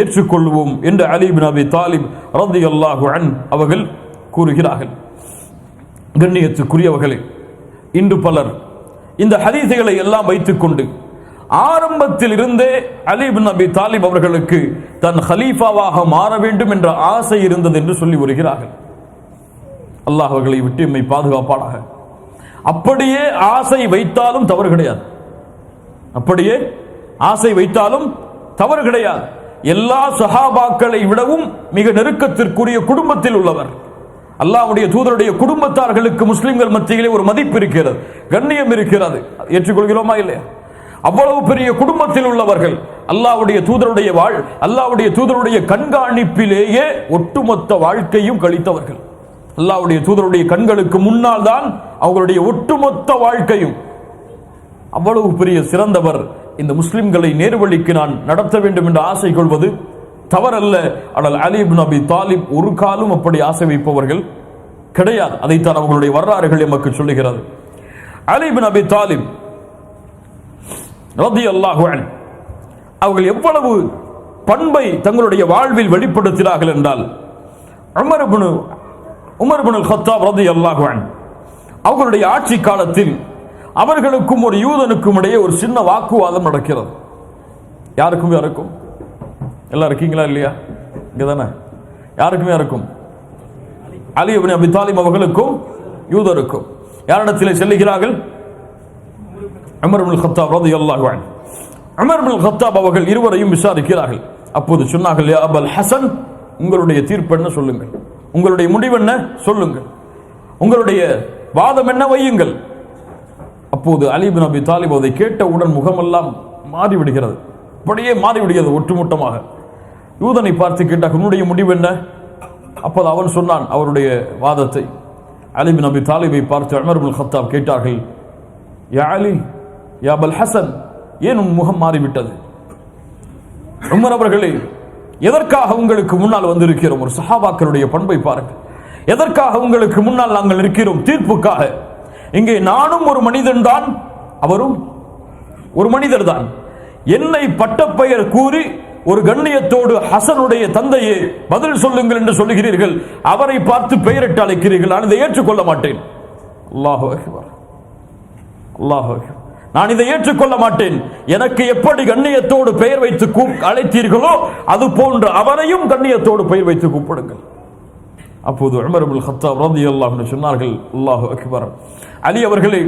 S1: ஏற்றுக்கொள்வோம் என்று அலி இப்னு அபி தாலிப் ரலியல்லாஹு அன்ஹு அவர்கள் கூறுகிறார்கள். கண்ணியத்துக்குரியவர்களே, இன்று பலர் இந்த ஹதீஸுகளை எல்லாம் வைத்துக்கொண்டு ஆரம்பத்தில் இருந்தே அலி இப்னு அபி தாலிப் அவர்களுக்கு தன் ஹலீஃபாவாக மாற வேண்டும் என்ற ஆசை இருந்தது என்று சொல்லி வருகிறார்கள். அல்லாஹ் அவர்களை விட்டு எம்மை பாதுகாப்பானாக. அப்படியே ஆசை வைத்தாலும் தவறு கிடையாது, அப்படியே ஆசை வைத்தாலும் தவறு கிடையாது. எல்லா சஹாபாக்களை விடவும் மிக நெருக்கத்திற்குரிய குடும்பத்தில் உள்ளவர். அல்லாஹ்வுடைய தூதருடைய குடும்பத்தார்களுக்கு முஸ்லிம்கள் மத்தியிலே ஒரு மதிப்பு இருக்கிறது, கண்ணியம் இருக்கிறது. ஏற்றுக்கொள்கிறோமா இல்லையா? அவ்வளவு பெரிய குடும்பத்தில் உள்ளவர்கள் அல்லாஹ்வுடைய தூதருடைய கண்காணிப்பிலேயே ஒட்டுமொத்த வாழ்க்கையும் கழித்தவர்கள். அல்லாஹ்வுடைய தூதருடைய கண்களுக்கு முன்னால் தான் அவர்களுடைய ஒட்டுமொத்த வாழ்க்கையும். அவ்வளவு பெரிய சிறந்தவர். இந்த முஸ்லிம்களை நேர்வழிக்கு நான் நடத்த வேண்டும் என்று ஆசை கொள்வது தவறல்ல. ஆனால் அலி இப்னு அபி தாலிப் ஒரு காலம் அப்படி ஆசை வைப்பவர்கள் கிடையாது. அதைத்தான் அவர்களுடைய வரலாறுகள் எமக்கு சொல்லுகிறது. அலி இப்னு அபி தாலிப் ரலியல்லாஹு அன்ஹு அவர்கள் எவ்வளவு பண்பை தங்களுடைய வாழ்வில் வெளிப்படுத்தினார்கள் என்றால், உமர் இப்னு அல்-கத்தாப் ரலியல்லாஹு அன்ஹு அவர்களுடைய ஆட்சி காலத்தில் அவர்களுக்கும் ஒரு யூதனுக்கும் இடையே ஒரு சின்ன வாக்குவாதம் நடக்கிறது. யாருக்கும் எல்லாம் இருக்கீங்களா இல்லையா? இங்கதானே யாருக்குமே இருக்கும். அலி இப்னு அபி தாலிப் அவர்களுக்கும் யூதருக்கும் யாரிடத்திலே செல்லுகிறார்கள்? உமர் இப்னு அல்-கத்தாப் ரலியல்லாஹு அன்ஹு. உமர் இப்னு அல்-கத்தாப் அவர்கள் இருவரையும் விசாரிக்கிறார்கள். அப்போது சொன்னார்கள், யா அபல் ஹசன், உங்களுடைய தீர்ப்பு என்ன சொல்லுங்கள், உங்களுடைய முடிவு என்ன சொல்லுங்கள், உங்களுடைய வாதம் என்ன வையுங்கள். அப்போது அலி இப்னு அபி தாலிப் அதை கேட்டவுடன் முகமெல்லாம் மாறிவிடுகிறது, அப்படியே மாறிவிடுகிறது ஒட்டுமொத்தமாக. யூதனை பார்த்து கேட்டார், உன்னுடைய முடிவு என்ன? அப்போது அவன் சொன்னான் அவருடைய வாதத்தை. அலி இப்னு அபி தாலிபை பார்த்து உமர் இப்னு அல்-கத்தாப் கேட்டார்கள், யா அலி, யா அபல் ஹசன், ஏன் உன் முகம் மாறிவிட்டது? உமர் அவர்களே, எதற்காக உங்களுக்கு முன்னால் வந்திருக்கிறோம்? ஒரு சஹாபாக்களுடைய பண்பை பாருங்கள். எதற்காக உங்களுக்கு முன்னால் நாங்கள் இருக்கிறோம்? தீர்ப்புக்காக. இங்கே நானும் ஒரு மனிதன் தான், அவரும் ஒரு மனிதர் தான். என்னை பட்டப்பெயர் கூறி ஒரு கண்ணியத்தோடு ஹசனுடைய தந்தையே பதில் சொல்லுங்கள் என்று சொல்லுகிறீர்கள், அவரை பார்த்து பெயரிட்டு அழைக்கிறீர்கள். நான் இதை ஏற்றுக்கொள்ள மாட்டேன். அல்லாஹு அக்பர், அல்லாஹு அக்பர். நான் இதை ஏற்றுக்கொள்ள மாட்டேன். எனக்கு எப்படி கண்ணியத்தோடு பெயர் வைத்து அழைத்தீர்களோ அது போன்று அவரையும் கண்ணியத்தோடு பெயர் வைத்து கூப்பிடுங்கள். அப்போது உமர் இப்னு அல்-கத்தாப் ரலியல்லாஹு அன்ஹு சொன்னார்கள், அல்லாஹு அக்பர், அலி அவர்களே,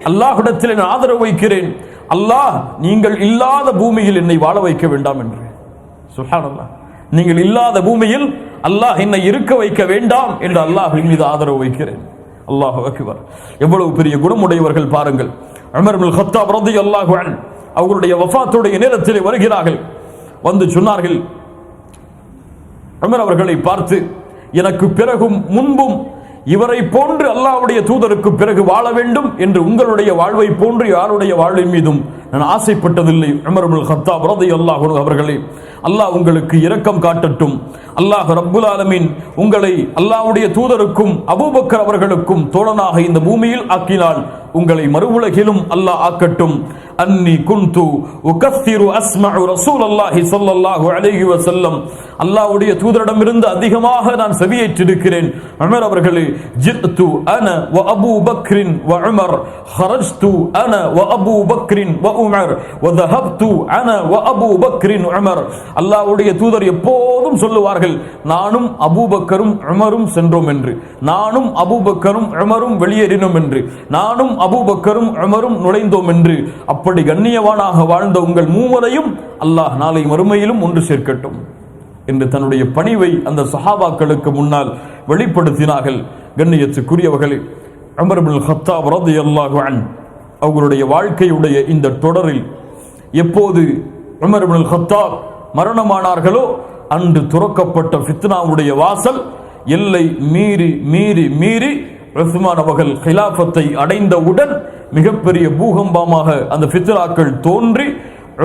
S1: அல்லாஹ்விடத்தில் நான் ஆதரவு வைக்கிறேன். அல்லாஹ் நீங்கள் இல்லாத பூமியில் என்னை வாழ வைக்க வேண்டாம் என்று. சுப்ஹானல்லாஹ், நீங்கள் இல்லாத பூமியில் அல்லாஹ் என்னை இருக்க வைக்க வேண்டாம் என்று அல்லாஹ்வின் மீது ஆதரவு வைக்கிறேன். அல்லாஹு அக்பர். எவ்வளவு பெரிய குணமுடையவர்கள் பாருங்கள். உமர் இப்னு அல்-கத்தாப் ரலியல்லாஹு அன்ஹு அவர்களுடைய வஃபாத்துடைய நேரத்திலே வருகிறார்கள். வந்து சொன்னார்கள், உமர் அவர்களை பார்த்து, எனக்கு பிறகும் முன்பும் இவரை போன்று அல்லாஹ்வுடைய தூதருக்கு பிறகு வாழ வேண்டும் என்று உங்களுடைய வாழ்வை போன்று யாருடைய வாழ்வின் மீதும் நான் ஆசைப்பட்டதில்லை. உமர் இப்னு அல்-கத்தாப் ரலியல்லாஹு அன்ஹு அவர்களே, அல்லாஹ் உங்களுக்கு இரக்கம் காட்டட்டும். அல்லாஹ் ரப்புல் ஆலமீன் உங்களை அல்லாஹ்வுடைய தூதருக்கும் அபூபக்கர் அவர்களுக்கும் தோழனாக இந்த பூமியில் ஆக்கினால் உங்களை மறுவுலகிலும் அல்லாஹ் ஆக்கட்டும். அன்னி குன்து உகஸ்திரு அஸ்மஉ ரசூலல்லாஹி ஸல்லல்லாஹு அலைஹி வஸல்லம், அல்லாஹ்வுடைய தூதரிடமிருந்து அதிகமாக நான் செவியேற்றிருக்கிறேன். உமர் அவர்களே, ஜித்து அன வ அபூ பக்ரின் வ உமர், ஹரஜ்து அன வ அபூ பக்ரின் வ உமர் வ தஹப்து அன வ அபூ பக்ரின் உமர். அல்லாஹ்வுடைய தூதர் எப்போது எப்போதும் சொல்லுவார்கள், நானும் அபூபக்கரும் உமரும் சென்றோம் என்று, நானும் அபூபக்கரும் உமரும் வெளியேறினோம் என்று, நானும் அபூபக்கரும் உமரும் நுழைந்தோம் என்று. அப்படி கண்ணியவானாக வாழ்ந்த உங்கள் மூவரையும் அல்லாஹ் நாளை மறுமையிலும் ஒன்று சேர்க்கட்டும் என்று தன்னுடைய பணிவை அந்த சஹாபாக்களுக்கு முன்னால் வெளிப்படுத்தினார்கள். கண்ணியத்துக்குரியவர்களே, உமர் இப்னுல் கத்தாப் ரலியல்லாஹு அன்ஹு அவர்களுடைய வாழ்க்கையுடைய இந்த தொடரில் எப்போது உமர் இப்னுல் கத்தாப் மரணமானார்களோ அன்று துறக்கப்பட்ட ஃபித்னாவுடைய வாசல் எல்லை மீறி மீறி மீறி உஸ்மான் அவர்கள் ஹிலாஃபத்தை அடைந்தவுடன் மிகப்பெரிய பூகம்பமாக அந்த ஃபித்னாக்கள் தோன்றி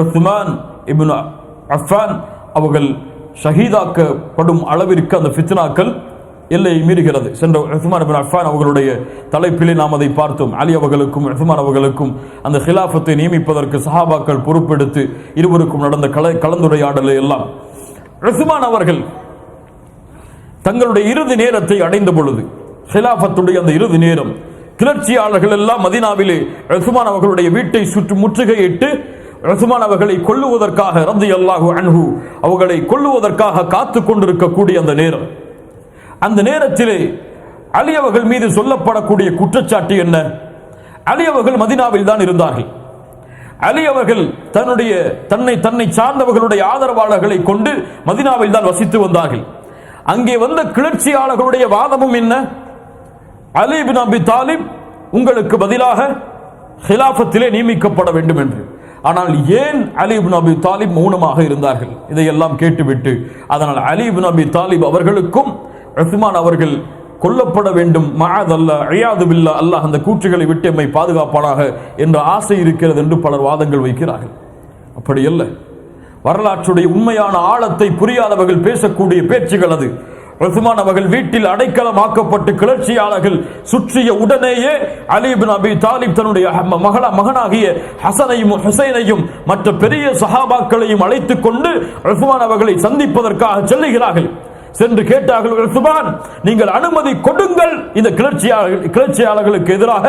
S1: உஸ்மான் இப்னு அஃபான் அவர்கள் ஷஹீதாக்கப்படும் அளவிற்கு அந்த ஃபித்னாக்கள் எல்லையை மீறுகிறது. சென்ற உஸ்மான் இப்னு அஃபான் அவர்களுடைய தலைப்பிலே நாம் அதை பார்த்தோம். அலி அவர்களுக்கும் உஸ்மான் அவர்களுக்கும் அந்த ஹிலாஃபத்தை நியமிப்பதற்கு சஹாபாக்கள் பொறுப்பெடுத்து இருவருக்கும் நடந்த கலந்துரையாடலை எல்லாம் உஸ்மான் அவர்கள் தங்களுடைய இறுதி நேரத்தை அடைந்த பொழுது, ஹிலாஃபத்துடைய அந்த இறுதி நேரம், கிளர்ச்சியாளர்கள் எல்லாம் மதீனாவிலே உஸ்மான் அவர்களுடைய வீட்டை சுற்றி முற்றுகையிட்டு உஸ்மான் அவர்களை கொல்லுவதற்காக ரலியல்லாஹு அன்ஹு அவர்களை கொல்லுவதற்காக காத்து கொண்டிருக்கக்கூடிய அந்த நேரம், அந்த நேரத்திலே அலி அவர்கள் மீது சொல்லப்படக்கூடிய குற்றச்சாட்டு என்ன? அலி அவர்கள் மதீனாவில் தான் இருந்தார்கள். அலி அவர்கள் தன்னை சார்ந்தவர்களுடைய ஆதரவாளர்களை கொண்டு மதீனாவில் தான் வசித்து வந்தார்கள். அங்கே வந்த கிளர்ச்சியாளர்களுடைய வாதமும் என்ன? அலி இப்னு அபி தாலிப் உங்களுக்கு பதிலாக ஹிலாஃபத்திலே நியமிக்கப்பட வேண்டும் என்று. ஆனால் ஏன் அலி இப்னு அபி தாலிப் மௌனமாக இருந்தார்கள்? இதையெல்லாம் கேட்டுவிட்டு அதனால் அலி இப்னு அபி தாலிப் அவர்களுக்கும் உஸ்மான் அவர்கள் கொல்லப்பட வேண்டும், மஅதல்லாஹ் இயாது பில்லாஹ், அல்லாஹ் அந்த கூற்றுகளை விட்டு எம்மை பாதுகாப்பானாக என்ற ஆசை இருக்கிறது என்று பலர் வாதங்கள் வைக்கிறார்கள். அப்படி அல்ல. வரலாற்றுடைய உண்மையான ஆழத்தை புரியாதவர்கள் பேசக்கூடிய பேச்சுகள் அது. உஸ்மான் அவர்கள் வீட்டில் அடைக்கலமாக்கப்பட்டு கிளர்ச்சியாளர்கள் சுற்றிய உடனேயே அலி இப்னு அபி தாலிப் தன்னுடைய மகனாகிய ஹசனையும் ஹுசைனையும் மற்ற பெரிய சஹாபாக்களையும் அழைத்துக் கொண்டு உஸ்மான் அவர்களை சந்திப்பதற்காக செல்லுகிறார்கள். சென்று கேட்டார்கள், உஸ்மான் நீங்கள் அனுமதி கொடுங்கள், இந்த கிளர்ச்சியாளர்களுக்கு எதிராக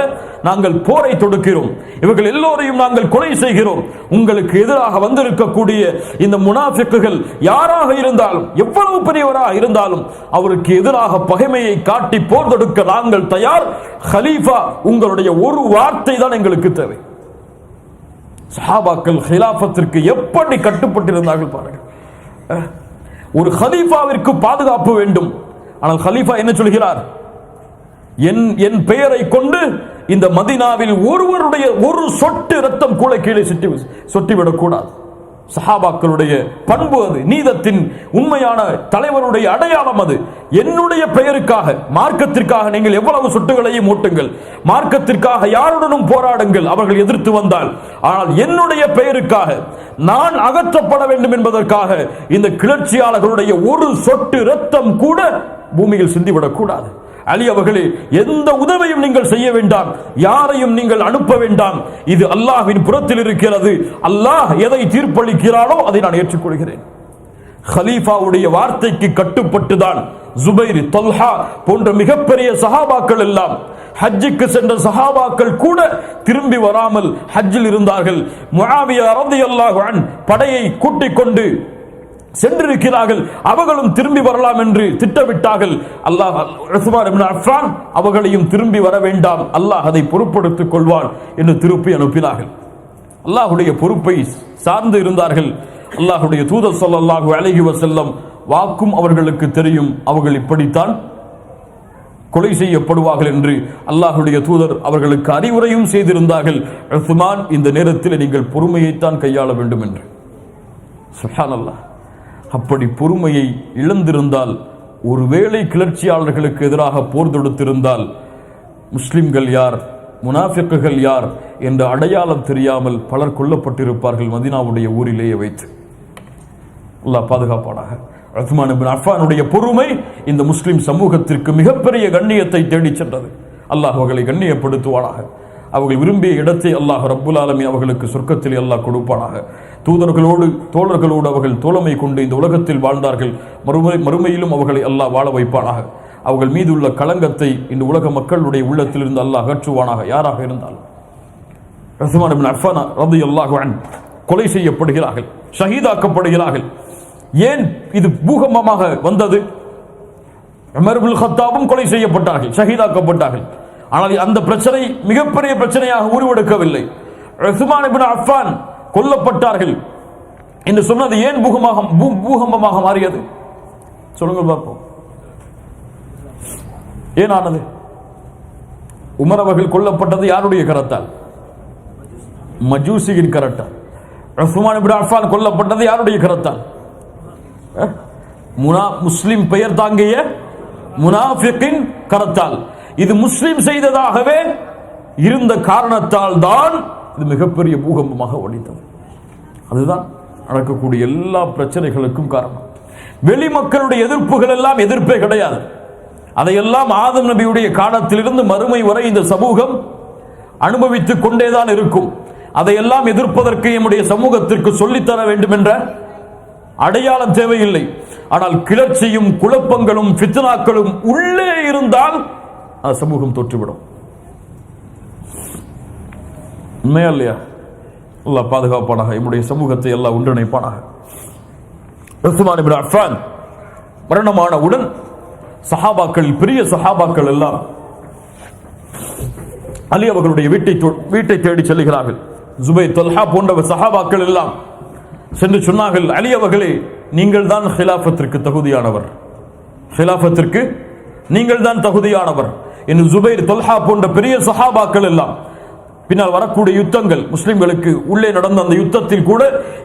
S1: நாங்கள் போரை தொடுக்கிறோம், இவர்கள் எல்லோரையும் நாங்கள் கொலை செய்கிறோம், உங்களுக்கு எதிராக வந்திருக்கக்கூடிய இந்த முனாஃபிக்குகள் யாராக இருந்தாலும் எவ்வளவு பெரியவராக இருந்தாலும் அவருக்கு எதிராக பகைமையை காட்டி போர் தொடுக்க நாங்கள் தயார், ஹலீஃபா உங்களுடைய ஒரு வார்த்தை தான் எங்களுக்கு தேவை. சஹாபாக்கள் ஹிலாஃபத்திற்கு எப்படி கட்டுப்பட்டிருந்தார்கள் பாருங்கள். ஒரு ஹலீஃபாவிற்கு பாதுகாப்பு வேண்டும். ஆனால் ஹலீஃபா என்ன சொல்கிறார்? என் பெயரை கொண்டு இந்த மதீனாவில் ஒருவருடைய ஒரு சொட்டு ரத்தம் கூட கீழே சொட்டிவிடக் கூடாது. சஹாபாக்களுடைய பண்பு அது, நீதத்தின் உண்மையான தலைவருடைய அடையாளம் அது. என்னுடைய பெயருக்காக, மார்க்கத்திற்காக நீங்கள் எவ்வளவு சொட்டுகளையும் ஓட்டுங்கள், மார்க்கத்திற்காக யாருடனும் போராடுங்கள் அவர்கள் எதிர்த்து வந்தால், ஆனால் என்னுடைய பெயருக்காக நான் அகற்றப்பட வேண்டும் என்பதற்காக இந்த கிளர்ச்சியாளர்களுடைய ஒரு சொட்டு ரத்தம் கூட பூமியில் சிந்திவிடக் கூடாது. அலி அவர்களே, எந்த உதவியும் நீங்கள் செய்ய வேண்டாம், யாரையும் நீங்கள் அனுப்ப வேண்டாம், இது அல்லாஹ்வின் புறத்தில் இருக்கிறது, அல்லாஹ் எதை தீர்ப்பளிக்கிறானோ அதை நான் ஏற்றுக்கொள்கிறேன். ஹலீஃபாவுடைய வார்த்தைக்கு கட்டுப்பட்டுதான் ஜுபைர், தல்ஹா போன்ற மிகப்பெரிய சஹாபாக்கள் எல்லாம், ஹஜ்ஜுக்கு சென்ற சஹாபாக்கள் கூட திரும்பி வராமல் ஹஜ்ஜில் இருந்தார்கள். முஆவியா ரலியல்லாஹு அன்ஹு படையை கூட்டிக் கொண்டு சென்றிருக்கிறார்கள், அவர்களும் திரும்பி வரலாம் என்று திட்டமிட்டார்கள். அல்லாஹ் உஸ்மான் இப்னு அஃபான் அவர்களையும் திரும்பி வர வேண்டாம், அல்லாஹ் அதை பொறுப்படுத்திக் கொள்வான் என்று திருப்பி அனுப்பினார்கள். அல்லாஹ்வுடைய பொறுப்பை சார்ந்து இருந்தார்கள். அல்லாஹ்வுடைய தூதர் ஸல்லல்லாஹு அலைஹி வஸல்லம் வாக்கும் அவர்களுக்கு தெரியும், அவர்கள் இப்படித்தான் கொலை செய்யப்படுவார்கள் என்று அல்லாஹ்வுடைய தூதர் அவர்களுக்கு அறிவுரையும் செய்திருந்தார்கள். உஸ்மான், இந்த நேரத்தில் நீங்கள் பொறுமையைத்தான் கையாள வேண்டும் என்று. சுப்ஹானல்லாஹ். அப்படி பொறுமையை இழந்திருந்தால், ஒருவேளை கிளர்ச்சியாளர்களுக்கு எதிராக போர் தொடுத்திருந்தால், முஸ்லிம்கள் யார், முனாஃபிக்குகள் யார் என்ற அடையாளம் தெரியாமல் பலர் கொல்லப்பட்டிருப்பார்கள் மதீனாவுடைய ஊரிலேயே வைத்து. அல்லாஹ் பாதுகாப்பானாக. உஸ்மான் இப்னு அஃபானுடைய பொறுமை இந்த முஸ்லிம் சமூகத்திற்கு மிகப்பெரிய கண்ணியத்தை தேடிச் சென்றது. அல்லாஹ் அவர்களை கண்ணியப்படுத்துவானாக. அவர்கள் விரும்பிய இடத்தை அல்லாஹ் ரப்புல் ஆலமீன் அவர்களுக்கு சொர்க்கத்தில் அல்லாஹ் கொடுப்பானாக. தூதர்களோடு தோழர்களோடு அவர்கள் தோழமை கொண்டு இந்த உலகத்தில் வாழ்ந்தார்கள். மறுமையிலும் அவர்களை அல்லாஹ் வாழ வைப்பானாக. அவர்கள் மீது உள்ள களங்கத்தை இந்த உலக மக்களுடைய உள்ளத்திலிருந்து அல்லாஹ் அகற்றுவானாக. யாராக இருந்தாலும் உஸ்மான் இப்னு அஃபான் ரலியல்லாஹு அன்ஹு கொலை செய்யப்படுகிறார்கள், ஷஹீதாக்கப்படுகிறார்கள். ஏன் இது பூகம்பமாக வந்தது? உமர் இப்னுல் கத்தாபும் கொலை செய்யப்பட்டார்கள், ஷஹீதாக்கப்பட்டார்கள். ஆனால் அந்த பிரச்சனை மிகப்பெரிய பிரச்சனையாக உருவெடுக்கவில்லை. உஸ்மான் இப்னு அஃபான் கொல்லப்பட்டார்கள் என்று சொன்னது ஏன் பூகம்பமாக மாறியது? சொல்லுங்கள் பார்ப்போம். ஏன் ஆனது? உமர் அவர்கள் கொல்லப்பட்டது யாருடைய கரத்தால்? மஜூசியின் கரத்தால். உஸ்மான் இப்னு அஃபான் கொல்லப்பட்டது யாருடைய கரத்தால்? முஸ்லிம் பெயர் தாங்கிய முனாஃபிகின் கரத்தால். இது முஸ்லிம் செய்ததாகவே இருந்த காரணத்தால் தான் இது மிகப்பெரிய பூகம்பமாக ஒழித்தது. அதுதான் நடக்கக்கூடிய எல்லா பிரச்சனைகளுக்கும் காரணம். வெளி மக்களுடைய எதிர்ப்புகள் எல்லாம் எதிர்ப்பே கிடையாது. அதையெல்லாம் ஆதம் நபியுடைய காலத்திலிருந்து மறுமை வரை இந்த சமூகம் அனுபவித்துக் கொண்டேதான் இருக்கும். அதையெல்லாம் எதிர்ப்பதற்கு நம்முடைய சமூகத்திற்கு சொல்லித்தர வேண்டும் என்ற அடையாளம் தேவையில்லை. ஆனால் கிளர்ச்சியும் குழப்பங்களும் ஃபித்னாக்களும் உள்ளே இருந்தால் சமூகம் தொற்றுவிடும். உண்மையா இல்லையா? அல்லாஹ் பாதுகாப்பானாக, நம்முடைய சமூகத்தை எல்லாம் ஒன்றிணைப்பானாக. உஸ்மான் இப்னு அஃபான் மரணமானவுடன் சஹாபாக்கள், பெரிய சஹாபாக்கள் எல்லாம் அலி அவர்களுடைய வீட்டை தேடி செல்கிறார்கள். ஜுபைர், தொல்ஹா போன்ற சஹாபாக்கள் எல்லாம் சென்று சொன்னார்கள், அலி அவர்களே, நீங்கள் தான் ஹிலாஃபத்திற்கு தகுதியானவர், ஹிலாஃபத்திற்கு நீங்கள் தான் தகுதியானவர் என்று ஜுபைர், தொல்ஹா போன்ற பெரிய சஹாபாக்கள் எல்லாம். பின்னால் வரக்கூடிய யுத்தங்கள், முஸ்லிம்களுக்கு உள்ளே நடந்த அந்த யுத்தத்தில் கூட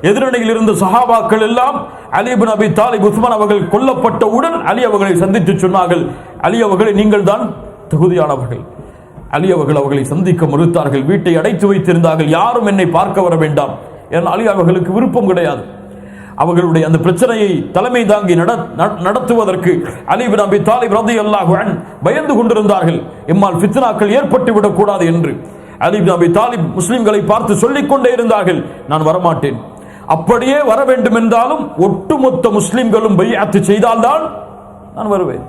S1: எதிரணியில் இருந்த சஹாபாக்கள் எல்லாம் அலி இப்னு அபி தாலிப், உஸ்மான் அவர்கள் கொல்லப்பட்டவுடன் அலி அவர்களை சந்தித்து சொன்னார்கள், அலி அவர்களை நீங்கள் தான் தகுதியானவர்கள். அலி அவர்கள் அவர்களை சந்திக்க மறுத்தார்கள், வீட்டை அடைத்து வைத்திருந்தார்கள், யாரும் என்னை பார்க்க வர வேண்டாம். ஏன்னா அலி அவர்களுக்கு விருப்பம் கிடையாது. அவர்களுடைய அந்த பிரச்சனையை தலைமை தாங்கி நடத்துவதற்கு அலி இப்னு அபி தாலிப் ரலியல்லாஹு அன்ஹு பயந்து கொண்டிருந்தார்கள், எம்மால் ஃபித்னாக்கள் ஏற்பட்டு விடக்கூடாது என்று. அலி இப்னு அபி தாலிப் முஸ்லிம்களை பார்த்து சொல்லிக் கொண்டே இருந்தார்கள், நான் வரமாட்டேன். அப்படியே வர வேண்டும் என்றாலும் ஒட்டுமொத்த முஸ்லிம்களும் பைஅத் செய்தால்தான் நான் வருவேன்,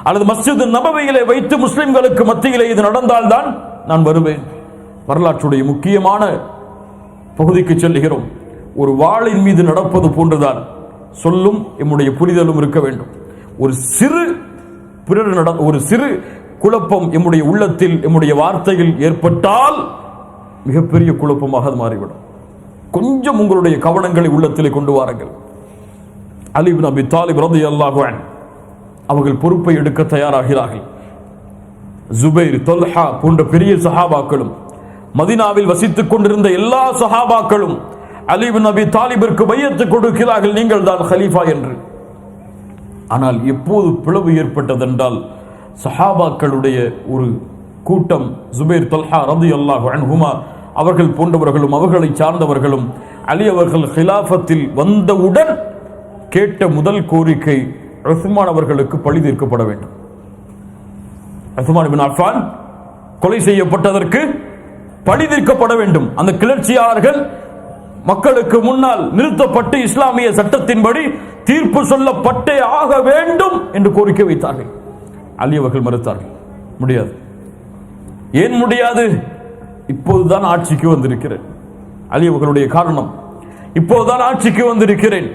S1: அல்லது மஸ்ஜித் நபவியிலே வைத்து முஸ்லிம்களுக்கு மத்தியிலே இது நடந்தால்தான் நான் வருவேன். வரலாற்றுடைய முக்கியமான பகுதிக்கு செல்கிறோம். ஒரு வாளின் மீது நடப்பது போன்றுதான் சொல்லும் எம்முடைய புரிதலும் இருக்க வேண்டும். ஒரு சிறு குழப்பம் எம்முடைய உள்ளத்தில், எம்முடைய வார்த்தையில் ஏற்பட்டால் மிகப்பெரிய குழப்பமாக அது மாறிவிடும். கொஞ்சம் உங்களுடைய கவனங்களை உள்ளத்திலே கொண்டு வாருங்கள். அலி இப்னு அபி தாலிப் ரலியல்லாஹு அன்ஹு அவர்கள் பொறுப்பை எடுக்க தயாராகிறார்கள். ஜுபைர், தொல்ஹா போன்ற பெரிய சஹாபாக்களும், மதீனாவில் வசித்துக் கொண்டிருந்த எல்லா சஹாபாக்களும் அலி இப்னு அபி தாலிபிற்கு பையத்து கொடுக்கிறார்கள், நீங்கள் தான் ஹலீஃபா என்று. ஆனால் எப்போது பிளவு ஏற்பட்டதென்றால், சஹாபாக்களுடைய ஒரு கூட்டம், ஜுபைர், தொல்ஹா ரலியல்லாஹு அன்ஹுமா அவர்கள் போன்றவர்களும் அவர்களை சார்ந்தவர்களும் அலி அவர்கள் ஹிலாஃபத்தில் வந்தவுடன் கேட்ட முதல் கோரிக்கை, உஸ்மான் அவர்களுக்கு பழி தீர்க்கப்பட வேண்டும். உஸ்மான் இப்னு அஃபான் கொலை செய்யப்பட்டதற்கு பழி தீர்க்கப்பட வேண்டும். அந்த கிளர்ச்சியாளர்கள் மக்களுக்கு முன்னால் நிறுத்தப்பட்டு இஸ்லாமிய சட்டத்தின்படி தீர்ப்பு சொல்லப்பட்டே ஆக வேண்டும் என்று கோரிக்கை வைத்தார்கள். அலி அவர்கள் மறுத்தார்கள், முடியாது. ஏன் முடியாது? இப்போதுதான் ஆட்சிக்கு வந்திருக்கிறேன். அலி அவர்களுடைய காரணம், இப்போதுதான் ஆட்சிக்கு வந்திருக்கிறேன்,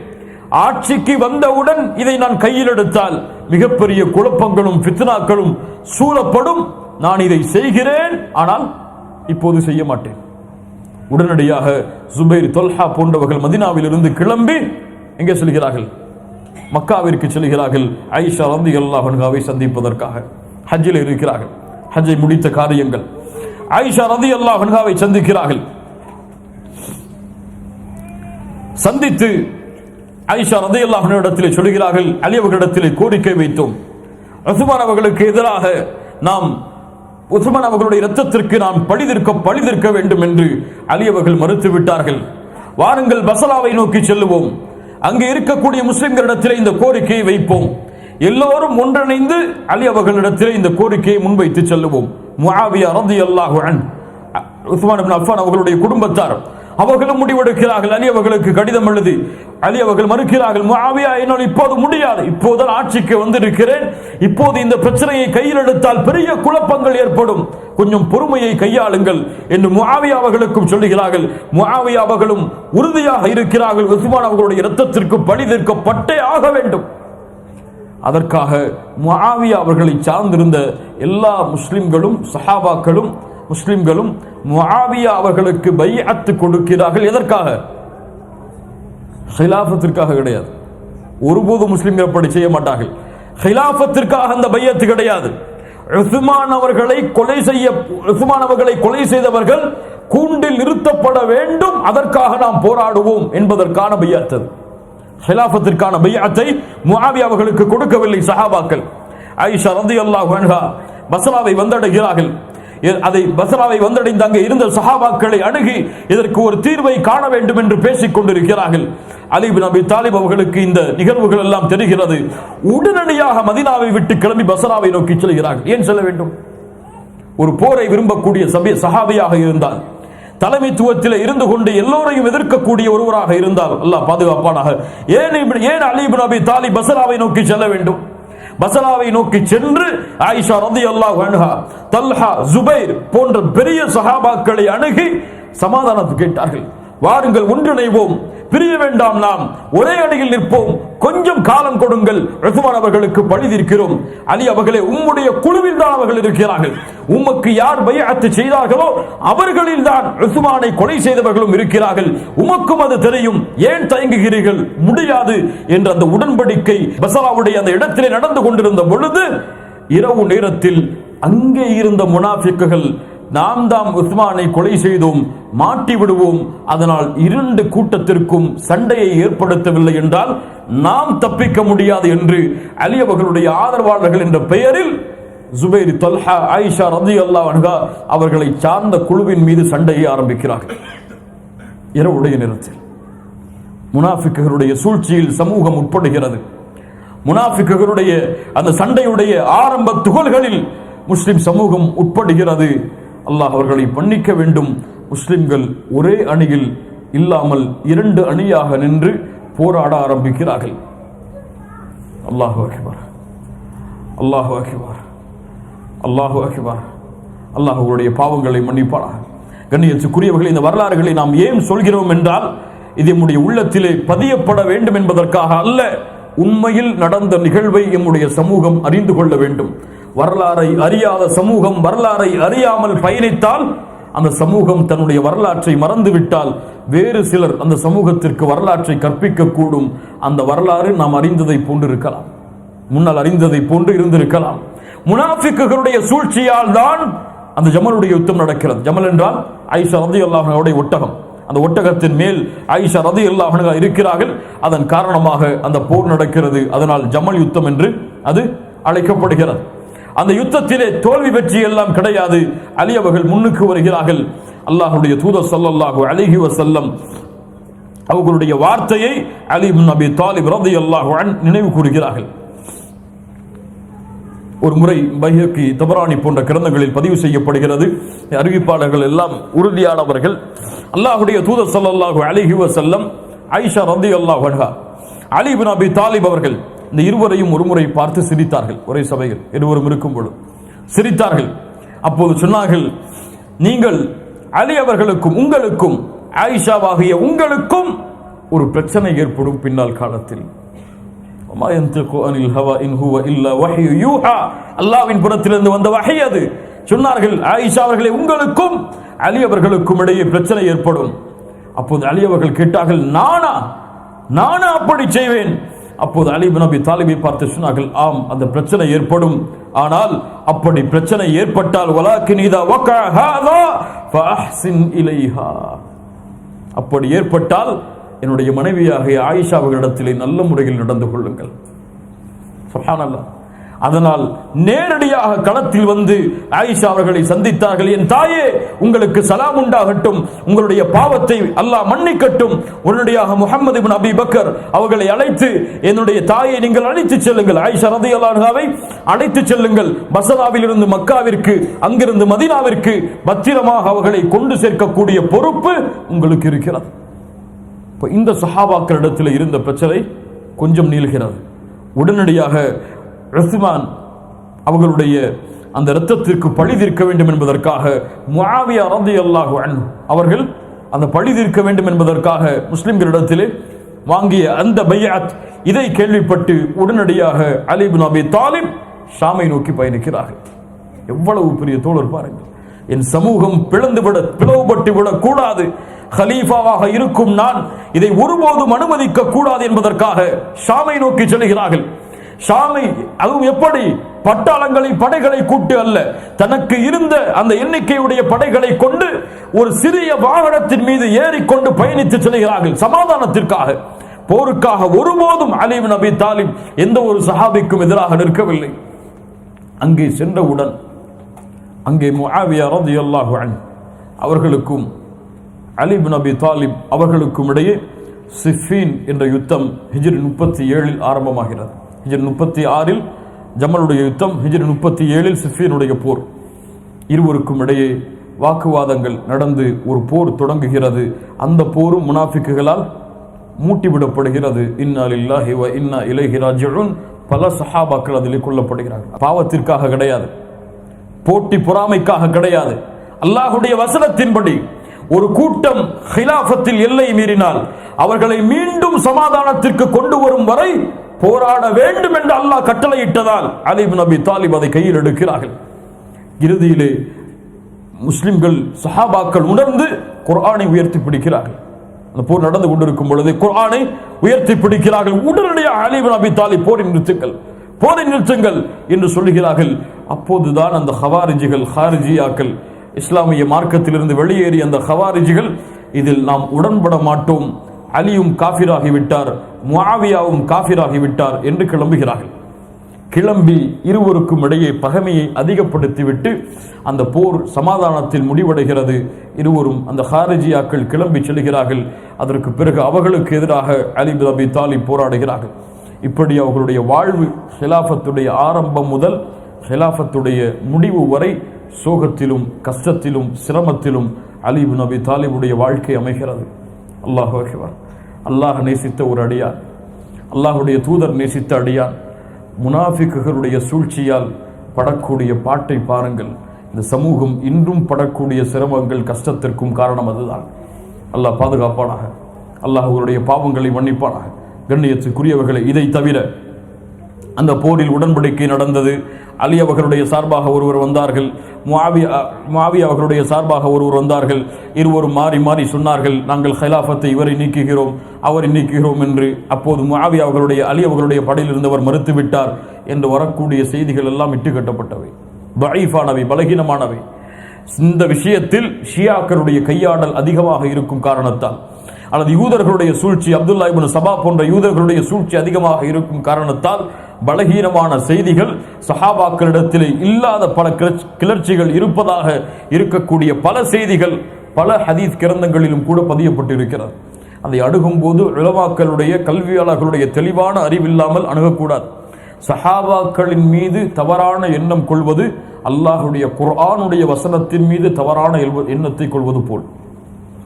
S1: ஆட்சிக்கு வந்தவுடன் இதை நான் கையில் எடுத்தால் மிகப்பெரிய குழப்பங்களும் ஃபித்னாக்களும் சூழப்படும், நான் இதை செய்கிறேன், ஆனால் இப்போது செய்ய மாட்டேன். உடனடியாக ஜுபைர், தொல்ஹா போன்றவர்கள் மதீனாவில் இருந்து கிளம்பி எங்கே செல்கிறார்கள்? மக்காவிற்கு செல்கிறார்கள். ஆயிஷா ரலியல்லாஹு அன்ஹாவை சந்திப்பதற்காக ஹஜ்ஜில் இருக்கிறார்கள். ஹஜ்ஜை முடித்த காரியங்கள். ஆயிஷா ரலியல்லாஹு அன்ஹாவை சந்திக்கிறார்கள். சந்தித்து ஆயிஷா ரலியல்லாஹு அன்ஹா இடத்திலே சொல்கிறார்கள், அலி அவர்களிடத்திலே கோரிக்கை வைத்தோம், உஸ்மான் அவர்களுக்கு எதிராக நாம், உஸ்மான் அவர்களுடைய இரத்தத்திற்கு நாம் பழி தீர்க்க வேண்டும் என்று அலி அவர்கள் மறுத்து விட்டார்கள். வாருங்கள் பஸ்ராவை நோக்கி செல்லுவோம், அங்கே இருக்கக்கூடிய முஸ்லிம்களிடத்திலே இந்த கோரிக்கையை வைப்போம், எல்லோரும் ஒன்றிணைந்து அலி அவர்களிடத்திலே இந்த கோரிக்கையை முன்வைத்து செல்லுவோம். முஆவியா ரலியல்லாஹு அன்ஹு, உஸ்மான் இப்னு அஃபான் அவர்களுடைய குடும்பத்தார், அவர்களும் முடிவெடுக்கிறார்கள். அலி அவர்களுக்கு கடிதம் எழுதி அலி அவர்கள் மறுக்கிறார்கள், முஆவியா என்னால் இப்போது முடியாது, இப்போதுதான் ஆட்சிக்கு வந்திருக்கிறேன், இப்போது இந்த பிரச்சனையை கையில் எடுத்தால் பெரிய குழப்பங்கள் ஏற்படும், கொஞ்சம் பொறுமையை கையாளுங்கள் என்று முஆவியா அவர்களுக்கும் சொல்லுகிறார்கள். முஆவியா அவர்களும் உறுதியாக இருக்கிறார்கள், உஸ்மான் அவர்களுடைய இரத்தத்திற்கு பழி தீர்க்கப்பட்டே ஆக வேண்டும். அதற்காக முஆவியா அவர்களை சார்ந்திருந்த எல்லா முஸ்லிம்களும் சஹாபாக்களும் முஸ்லிம்களும் முஆவியா அவர்களுக்கு பைஅத் கொடுக்கிறார்கள். எதற்காக? ஹிலாஃபத்திற்காக கிடையாது. ஒருபோது முஸ்லிம்கள் அப்படி செய்ய மாட்டார்கள். ஹிலாஃபத்திற்காக அந்த பைஅத் கிடையாது. உஸ்மான் அவர்களை கொலை செய்தவர்கள் கூண்டில் நிறுத்தப்பட வேண்டும், அதற்காக நாம் போராடுவோம் என்பதற்கான பைஅத். ஹிலாஃபத்திற்கான பைஅத்தை முஆவியா அவர்களுக்கு கொடுக்கவில்லை சஹாபாக்கள். ஆயிஷா ரலியல்லாஹு அன்ஹா பஸ்ராவை வந்தடைகிறார்கள். அதை பஸ்ராவை வந்தடைந்த அங்கே இருந்த சஹாபாக்களை அணுகி இதற்கு ஒரு தீர்வை காண வேண்டும் என்று பேசிக் கொண்டிருக்கிறார்கள். அலி இப்னு அபி தாலிப் அவர்களுக்கு இந்த நிகழ்வுகள் எல்லாம் தெரிகிறது. உடனடியாக மதீனாவை விட்டு கிளம்பி பஸ்ராவை நோக்கி செல்கிறார்கள். ஏன் செல்ல வேண்டும்? ஒரு போரை விரும்பக்கூடிய சஹாபியாக இருந்தால், தலைமைத்துவத்தில் இருந்து கொண்டு எல்லோரையும் எதிர்க்கக்கூடிய ஒருவராக இருந்தால் அல்லாஹ் பாதுகாப்பானாக. ஏன் அலி இப்னு அபி தாலிப் பஸ்ராவை நோக்கி செல்ல வேண்டும்? பஸ்ராவை நோக்கி சென்று ஆயிஷா ரலியல்லாஹு அன்ஹா, தல்ஹா, ஜுபைர் போன்ற பெரிய சஹாபாக்களை அணுகி சமாதானத்தை கேட்டார்கள். வாருங்கள், ஒன்றிணைவோம், பிரிய வேண்டாம், நாம் ஒரே அடியில் நிற்போம், கொஞ்சம் காலம் கொடுங்கள், உஸ்மான் அவர்களுக்கு பழி தீர்க்கிறோம். அலி அவர்களே, உம்முடைய குழுவில் தான் அவர்கள் இருக்கிறார்கள், உமக்கு யார் பைஅத் செய்தார்களோ அவர்களில் தான் உஸ்மானை கொலை செய்தவர்களும் இருக்கிறார்கள், உமக்கும் அது தெரியும், ஏன் தயங்குகிறீர்கள்? முடியாது என்ற அந்த உடன்படிக்கை பஸ்ராவுடைய அந்த இடத்திலே நடந்து கொண்டிருந்த பொழுது இரவு நேரத்தில் அங்கே இருந்த முனாஃபிக்குகள், நாம் தாம் உஸ்மானை கொலை செய்தோம், மாட்டி விடுவோம், அதனால் இரண்டு கூட்டத்திற்கும் சண்டையை ஏற்படுத்தவில்லை என்றால் நாம் தப்பிக்க முடியாது என்று அலி அவர்களுடைய ஆதரவாளர்கள் என்ற பெயரில் ஜுபைர், தல்ஹா, ஆயிஷா ரலியல்லாஹு அன்ஹா அவர்களை சார்ந்த குழுவின் மீது சண்டையை ஆரம்பிக்கிறார்கள். இரவுடைய நேரத்தில் முனாஃபிக்குகளுடைய சூழ்ச்சியில் சமூகம் உட்படுகிறது. முனாஃபிக்குகளுடைய அந்த சண்டையுடைய ஆரம்ப துகள்களில் முஸ்லிம் சமூகம் உட்படுகிறது. அல்லாஹ் அவர்களை மன்னிக்க வேண்டும். முஸ்லிம்கள் ஒரே அணியில் இல்லாமல் இரண்டு அணியாக நின்று போராட ஆரம்பிக்கிறார்கள். அல்லாஹு அக்பர், அல்லாஹு அக்பர், அல்லாஹு அக்பர். அல்லாஹ்வுடைய பாவங்களை மன்னிப்பாராக. கண்ணியத்துக்குரியவர்கள், இந்த வரலாறுகளை நாம் ஏன் சொல்கிறோம் என்றால், இது நம்முடைய உள்ளத்திலே பதியப்பட வேண்டும் என்பதற்காக அல்ல, உண்மையில் நடந்த நிகழ்வை நம்முடைய சமூகம் அறிந்து கொள்ள வேண்டும். வரலாறை அறியாத சமூகம் வரலாறை அறியாமல் பயணித்தால் அந்த சமூகம் தன்னுடைய வரலாற்றை மறந்துவிட்டால் வேறு சிலர் அந்த சமூகத்திற்கு வரலாற்றை கற்பிக்க கூடும். அந்த வரலாறு நாம் அறிந்ததை போன்று இருக்கலாம், முன்னால் அறிந்ததை போன்று இருந்திருக்கலாம். முனாஃபிக்குகளுடைய சூழ்ச்சியால் தான் அந்த ஜமலுடைய யுத்தம் நடக்கிறது. ஜமல் என்றால் ஆயிஷா ரலியல்லாஹு அன்ஹாவுடைய ஒட்டகம். அந்த ஒட்டகத்தின் மேல் ஆயிஷா ரலியல்லாஹு அன்ஹா இருக்கிறார்கள். அதன் காரணமாக அந்த போர் நடக்கிறது. அதனால் ஜமல் யுத்தம் என்று அது அழைக்கப்படுகிறது. அந்த யுத்தத்திலே தோல்வி வெற்றி எல்லாம் கிடையாது. அலி அவர்கள் முன்னுக்கு வருகிறார்கள். அல்லாஹ்வுடைய தூதர் ஸல்லல்லாஹு அலைஹி வஸல்லம் அவர்களுடைய வார்த்தையை அலி இப்னு அபி தாலிப் ரலியல்லாஹு அன்ஹு நினைவு கூறுகிறார்கள். ஒரு முறை பைஹக்கி, தபரானி போன்ற கிரந்தங்களில் பதிவு செய்யப்படுகிறது. அறிவிப்பாளர்கள் எல்லாம் உறுதியானவர்கள். அல்லாஹ்வுடைய தூதர் ஸல்லல்லாஹு அலைஹி வஸல்லம், ஆயிஷா ரலியல்லாஹு அன்ஹா, அலி இப்னு அபி தாலிப் அவர்கள் இந்த இருவரையும் ஒருமுறை பார்த்து சிரித்தார்கள். ஒரே சபையில் இருவரும் இருக்கும் பொழுது சிரித்தார்கள். அப்போது சொன்னார்கள், நீங்கள் அலி அவர்களுக்கும் உங்களுக்கும், ஆயிஷாவாகிய உங்களுக்கும் ஒரு பிரச்சனை ஏற்படும் பின்னால் காலத்தில். அல்லாஹ்வின் புறத்திலிருந்து வந்த வஹி அது. சொன்னார்கள், ஆயிஷா அவர்களே, உங்களுக்கும் அலி அவர்களுக்கும் இடையே பிரச்சனை ஏற்படும். அப்போது அலி அவர்கள் கேட்டார்கள், நானா அப்படி செய்வேன்? அப்போது அலி இப்னு அபி தாலிபை பார்த்து சொன்னார்கள், ஆம், அந்த பிரச்சனை ஏற்படும். ஆனால் அப்படி பிரச்சனை ஏற்பட்டால் வலாக்கின் இதா வகஅ ஹாதா ஃபஅஹ்சின் இலைஹா, அப்படி ஏற்பட்டால் என்னுடைய மனைவியாகிய ஆயிஷா அவர்களிடத்திலே நல்ல முறையில் நடந்து கொள்ளுங்கள். சுப்ஹானல்லாஹ். அதனால் நேரடியாக களத்தில் வந்து ஆயிஷா அவர்களை சந்தித்தார்கள். என் தாயே, உங்களுக்கு சலாம் உண்டாகட்டும், உங்களுடைய பாவத்தை அல்லாஹ் மன்னிக்கட்டும். உடனடியாக முஹம்மது இப்னு அபி பக்கர் அவர்களை அழைத்து, என்னுடைய தாயை நீங்கள் அழைத்து செல்லுங்கள், ஆயிஷா ரலியல்லாஹு அன்ஹாவை அழைத்து செல்லுங்கள், பஸ்ராவில் இருந்து மக்காவிற்கு, அங்கிருந்து மதீனாவிற்கு பத்திரமாக அவர்களை கொண்டு சேர்க்கக்கூடிய பொறுப்பு உங்களுக்கு இருக்கிறது. இந்த சஹாபாக்களிடத்தில் இருந்த பிரச்சனை கொஞ்சம் நீள்கிறது. உடனடியாக உஸ்மான் அவர்களுடைய அந்த இரத்தத்திற்கு பழி தீர்க்க வேண்டும் என்பதற்காக முஆவியா ரலியல்லாஹு அன்ஹு அவர்கள் அந்த பழி தீர்க்க வேண்டும் என்பதற்காக முஸ்லிம்களிடத்திலே வாங்கிய அந்த பைஅத், இதை கேள்விப்பட்டு உடனடியாக அலி இப்னு அபி தாலிப் ஷாமை நோக்கி பயணிக்கிறார்கள். எவ்வளவு பெரிய தோழர் பாருங்கள். என் சமூகம் பிளவுபட்டு விடக் கூடாது, கலீஃபாவாக இருக்கும் நான் இதை ஒருபோதும் அனுமதிக்க கூடாது என்பதற்காக ஷாமை நோக்கி செல்கிறார்கள். ஷாமை அதுவும் எப்படி? பட்டாளங்களை படைகளை கூட்டு அல்ல, தனக்கு இருந்த அந்த எண்ணிக்கையுடைய படைகளை கொண்டு ஒரு சிறிய வாகனத்தின் மீது ஏறிக்கொண்டு பயணித்து செல்கிறார்கள். சமாதானத்திற்காக, போருக்காக ஒருபோதும் அலி இப்னு அபி தாலிப் எந்த ஒரு சஹாபிக்கும் எதிராக நிற்கவில்லை. அங்கே சென்றவுடன் அங்கே முஆவியா ரலியல்லாஹு அன்ஹு அவர்களுக்கும் அலி இப்னு அபி தாலிப் அவர்களுக்கும் இடையே சிஃபீன் என்ற யுத்தம் ஹிஜ்ரி 37 ஆரம்பமாகிறது. ஹிஜ்ரி 36 ஜமலுடைய யுத்தம், ஹிஜ்ரி 37 சிஃபீனுடைய போர். இருவருக்கும் இடையே வாக்குவாதங்கள் நடந்து ஒரு போர் தொடங்குகிறது. அந்த போரும் முனாஃபிக்குகளால் மூட்டிவிடப்படுகிறது. இன்னா லில்லாஹி வ இன்னா இலைஹி ராஜிஊன். பல சஹாபாக்கள் அதில் கொல்லப்படுகிறார்கள். பாவத்திற்காக கிடையாது, போட்டி பொறாமைக்காக கிடையாது. அல்லாஹ்வுடைய வசனத்தின்படி ஒரு கூட்டம் ஹிலாஃபத்தில் எல்லை மீறினால் அவர்களை மீண்டும் சமாதானத்திற்கு கொண்டு வரும் வரை போராட வேண்டும் என்று அல்லாஹ் கட்டளையிட்டதால் அலி இப்னு அபி தாலிப் அதை கையில் எடுக்கிறார்கள். இறுதியிலே முஸ்லிம்கள் சஹாபாக்கள் உணர்ந்து குர்ஆனை உயர்த்தி பிடிக்கிறார்கள். அந்த போர் நடந்து கொண்டிருக்கும் பொழுது குர்ஆனை உயர்த்தி பிடிக்கிறார்கள். உடனடியாக அலி இப்னு அபி தாலிப் போரை நிறுத்துங்கள் என்று சொல்லுகிறார்கள். அப்போதுதான் அந்த ஹவாரிஜிகள், ஹாரிஜியாக்கள், இஸ்லாமிய மார்க்கத்திலிருந்து வெளியேறிய அந்த ஹவாரிஜிகள், இதில் நாம் உடன்பட மாட்டோம், அலியும் காஃபிராகிவிட்டார், முஆவியாவும் காஃபிராகிவிட்டார் என்று கிளம்புகிறார்கள். கிளம்பி இருவருக்கும் இடையே பகைமையை அதிகப்படுத்திவிட்டு அந்த போர் சமாதானத்தில் முடிவடைகிறது. இருவரும் அந்த ஹாரிஜியாக்கள் கிளம்பி செல்கிறார்கள். அதற்கு பிறகு அவர்களுக்கு எதிராக அலி இப்னு அபி தாலிப் போராடுகிறார்கள். இப்படி அவர்களுடைய வாழ்வு ஹிலாஃபத்துடைய ஆரம்பம் முதல் ஹிலாஃபத்துடைய முடிவு வரை சோகத்திலும் கஷ்டத்திலும் சிரமத்திலும் அலி இப்னு அபி தாலிபுடைய வாழ்க்கை அமைகிறது. அல்லாஹ் அக்பர். அல்லாஹ் நேசித்த ஒரு அடியான், அல்லாஹுடைய தூதர் நேசித்த அடியான், முனாஃபிக்குகளுடைய சூழ்ச்சியால் படக்கூடிய பாட்டை பாருங்கள். இந்த சமூகம் இன்றும் படக்கூடிய சிரமங்கள் கஷ்டத்திற்கும் காரணம் அதுதான். அல்லாஹ் பாதுகாப்பானாக, அல்லாஹ் அவர்களுடைய பாவங்களை மன்னிப்பானாக. கண்ணியத்துக்குரியவர்களை, இதை தவிர அந்த போரில் உடன்படிக்கை நடந்தது. அலி அவர்களுடைய சார்பாக ஒருவர் வந்தார்கள், முஆவியா அவர்களுடைய சார்பாக ஒருவர் வந்தார்கள். இருவரும் மாறி மாறி சொன்னார்கள், நாங்கள் ஹிலாஃபத்தை இவரை நீக்குகிறோம் அவரை நீக்குகிறோம் என்று. அப்போது முஆவியா அவர்களுடைய அலி அவர்களுடைய படையில் இருந்தவர் மறுத்துவிட்டார் என்று வரக்கூடிய செய்திகள் எல்லாம் இட்டுக்கட்டப்பட்டவை, தஈஃபானவை, பலகீனமானவை. இந்த விஷயத்தில் ஷியாக்களுடைய கையாடல் அதிகமாக இருக்கும் காரணத்தால், அல்லது யூதர்களுடைய சூழ்ச்சி, அப்துல்லா இப்னு சபா போன்ற யூதர்களுடைய சூழ்ச்சி அதிகமாக இருக்கும் காரணத்தால் பலகீனமான செய்திகள், சஹாபாக்களிடத்திலே இல்லாத பல கிளர்ச்சிகள் இருப்பதாக இருக்கக்கூடிய பல செய்திகள் பல ஹதீஸ் கிரந்தங்களிலும் கூட பதியப்பட்டு இருக்கிறது. அதை அணுகும் போது உலமாக்களுடைய, கல்வியாளர்களுடைய தெளிவான அறிவில்லாமல் அணுகக்கூடாது. சஹாபாக்களின் மீது தவறான எண்ணம் கொள்வது அல்லாஹுடைய குர்ஆனுடைய வசனத்தின் மீது தவறான எண்ணத்தை கொள்வது போல்.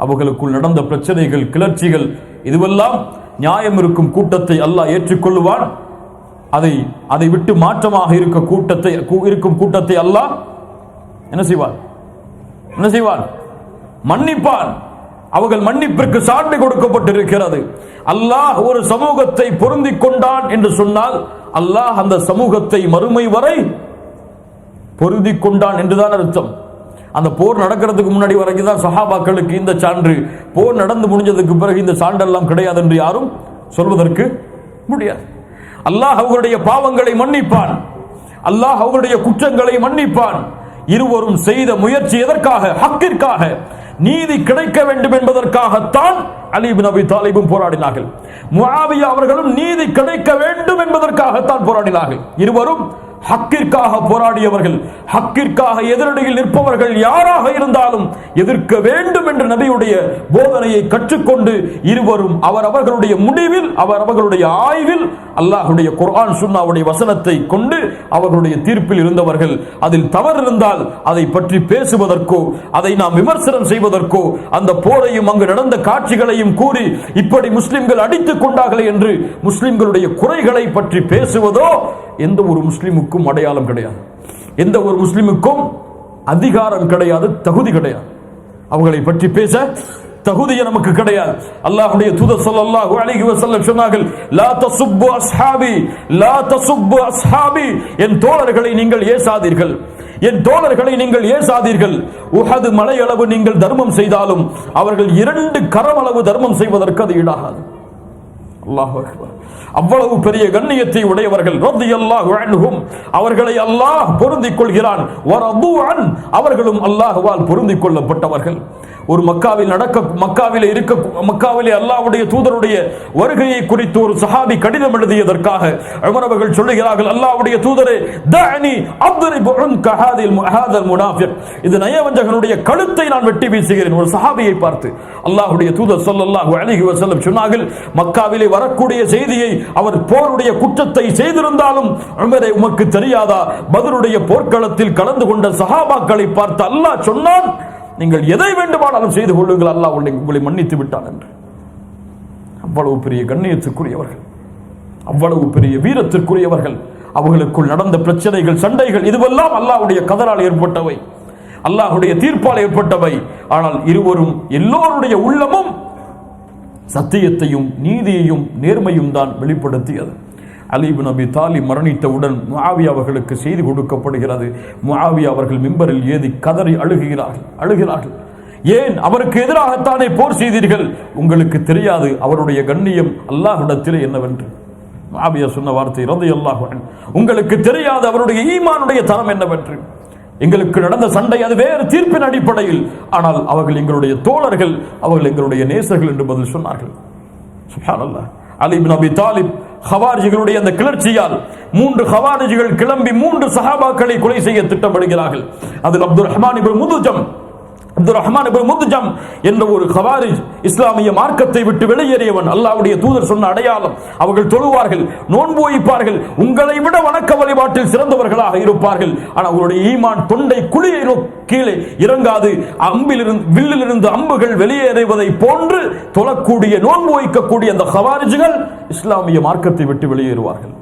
S1: அவர்களுக்குள் நடந்த பிரச்சனைகள், கிளர்ச்சிகள், இதுவெல்லாம் நியாயம் இருக்கும் கூட்டத்தை அல்லாஹ் ஏற்றுக்கொள்வான். அதை விட்டு மாற்றமாக இருக்கும் கூட்டத்தை அல்லாஹ் என்ன செய்வான்? மன்னிப்பான். அவர்கள் மன்னிப்பிற்கு சான்று கொடுக்கப்பட்டிருக்கிறது. அல்லாஹ் ஒரு சமூகத்தை பொருந்திக் கொண்டான் என்று சொன்னால் அல்லாஹ் அந்த சமூகத்தை மறுமை வரை பொருந்திக் கொண்டான் என்றுதான் அர்த்தம். அந்த போர் நடக்கிறதுக்கு முன்னாடி வரைக்கும் தான் சஹாபாக்களுக்கு இந்த சான்று, போர் நடந்து முடிஞ்சதுக்கு பிறகு இந்த சான்றெல்லாம் கிடையாது என்று யாரும் சொல்வதற்கு முடியாது. அல்லாஹ் அவர்களுடைய பாவங்களை மன்னிப்பான், அல்லாஹ் அவர்களுடைய குற்றங்களை மன்னிப்பான். இருவரும் செய்த முயற்சி எதற்காக? ஹக்கிற்காக, நீதி கிடைக்க வேண்டும் என்பதற்காகத்தான் அலி இப்னு அபி தாலிபும் போராடினார்கள். முஆவியா அவர்களும் நீதி கிடைக்க வேண்டும் என்பதற்காகத்தான் போராடினார்கள். இருவரும் ஹக்கிற்காக போராடியவர்கள், ஹக்கிற்காக எதிரடியில் நிற்பவர்கள் யாராக இருந்தாலும் எதிர்க்க வேண்டும் என்ற நபியுடைய போதனையை கற்றுக்கொண்டு இருவரும் அவர்களுடைய முடிவில் அவர்களுடைய ஆய்வில் அல்லாஹ்வுடைய குர்ஆன் சுன்னாவுடைய வசனத்தை கொண்டு அவர்களுடைய தீர்ப்பில் இருந்தவர்கள். அதில் தவறு இருந்தால் அதை பற்றி பேசுவதற்கோ அதை நாம் விமர்சனம் செய்வதற்கோ அந்த போரையும் அங்கு நடந்த காட்சிகளையும் கூறி இப்படி முஸ்லிம்கள் அடித்துக் கொண்டார்களே என்று முஸ்லிம்களுடைய குறைகளை பற்றி பேசுவதோ எந்த ஒரு முஸ்லிமுக்கும் அடையாளம் கிடையாது, எந்த ஒரு முஸ்லிமுக்கும் அதிகாரம் கிடையாது, தகுதி கிடையாது. அவங்களை பற்றி பேச தகுதியே நமக்கு கிடையாது. அல்லாஹ்வுடைய தூதர் ஸல்லல்லாஹு அலைஹி வஸல்லம் சொன்னார்கள், லா தசுப்பு அஸ்ஹாபி, லா தசுப்பு அஸ்ஹாபி, என் தோழர்களை நீங்கள் ஏசாதீர்கள், என் தோழர்களை நீங்கள் ஏசாதீர்கள். உஹது மலையளவு நீங்கள் தர்மம் செய்தாலும் அவர்கள் 2 கரமளவு தர்மம் செய்வதற்கு அது ஈடாகாது. அல்லாஹு அக்பர். அவ்வளவு பெரிய கண்ணியத்தை உடையவர்கள் ரலியல்லாஹு அன்ஹும், அவர்களை அல்லாஹ் பொருந்திக் கொள்கிறான். வரது அன், அவர்களும் அல்லாஹ்வால் பொருந்திக் கொள்ளப்பட்டவர்கள். ஒரு மக்காவிலே அல்லாஹ்வுடைய தூதருடைய வருகையை குறித்து ஒரு சஹாபி கடிதம் எழுதியதற்காக உமர் அவர்கள் சொல்லுகிறார்கள், அல்லாஹ்வுடைய தூதரே, தஅனி அத்ரிபு உன்க ஹாதல் முனாஃபிக், இந்த நயவஞ்சகனுடைய கழுத்தை நான் வெட்டி வீசுகிறேன். ஒரு சஹாபியை பார்த்து அல்லாஹ்வுடைய தூதர் ஸல்லல்லாஹு அலைஹி வஸல்லம் சொன்னார்கள், மக்காவிலே வரக்கூடிய செய்தியை அவர் போருடைய குற்றத்தை செய்திருந்தாலும் உமரே, உமக்கு தெரியாதா, பத்ருடைய போர்க்களத்தில் கலந்து கொண்ட சஹாபாக்களை பார்த்து அல்லாஹ் சொன்னான், நீங்கள் எதை வேண்டுமானாலும் செய்து கொள்ளுங்கள், அல்லாஹ் உங்களை மன்னித்து விட்டான் என்று. அவ்வளவு பெரிய கண்ணியத்திற்குரியவர்கள், அவ்வளவு பெரிய வீரத்திற்குரியவர்கள். அவர்களுக்குள் நடந்த பிரச்சனைகள், சண்டைகள், இதுவெல்லாம் அல்லாஹ்வுடைய கதரால் ஏற்பட்டவை, அல்லாஹ்வுடைய தீர்ப்பால் ஏற்பட்டவை. ஆனால் இருவரும் எல்லோருடைய உள்ளமும் சத்தியத்தையும் நீதியையும் நேர்மையும் தான் வெளிப்படுத்தியது. அலி இப்னு அபி தாலிப் மரணித்தவுடன் முஆவியா அவர்களுக்கு செய்தி கொடுக்கப்படுகிறது. முஆவியா அவர்கள் மிம்பரில் ஏறி கதறி அழுகிறார்கள். ஏன் அவருக்கு எதிராகத்தானே போர் செய்தீர்கள்? உங்களுக்கு தெரியாது அவருடைய கண்ணியம் அல்லாஹ்விடத்திலே என்னவென்று. முஆவியா சொன்ன வார்த்தை ரலியல்லாஹு அன்ஹு, உங்களுக்கு தெரியாது அவருடைய ஈமானுடைய தரம் என்னவென்று. எங்களுக்கு நடந்த சண்டை அது வேறு தீர்ப்பின் அடிப்படையில், ஆனால் அவர்கள் எங்களுடைய தோழர்கள், அவர்கள் எங்களுடைய நேசர்கள் என்று பதில் சொன்னார்கள். சுப்ஹானல்லாஹ். அலி இப்னு அபி தாலிப் ஹவாரிஜிகளுடைய அந்த கிளர்ச்சியால் 3 ஹவாரிஜிகள் கிளம்பி 3 சஹாபாக்களை கொலை செய்ய திட்டமிடுகிறார்கள். அதில் அப்துர் ரஹ்மான் இப்னு முத்ஜம் என்ற ஒரு ஹவாரிஜ் இஸ்லாமிய மார்க்கத்தை விட்டு வெளியேறியவன். அல்லாஹ்வுடைய தூதர் சொன்ன அடையாளம், அவர்கள் தொழுவார்கள், நோன்பு வைப்பார்கள், உங்களை விட வணக்க வழிபாட்டில் சிறந்தவர்களாக இருப்பார்கள். ஆனால் அவருடைய ஈமான் தொண்டை குழியை கீழே இறங்காது. வில்லிலிருந்து அம்புகள் வெளியேறுவதை போன்று தொழக்கூடிய, நோன்பு வைக்கக்கூடிய அந்த ஹவாரிஜிகள் இஸ்லாமிய மார்க்கத்தை விட்டு வெளியேறுவார்கள்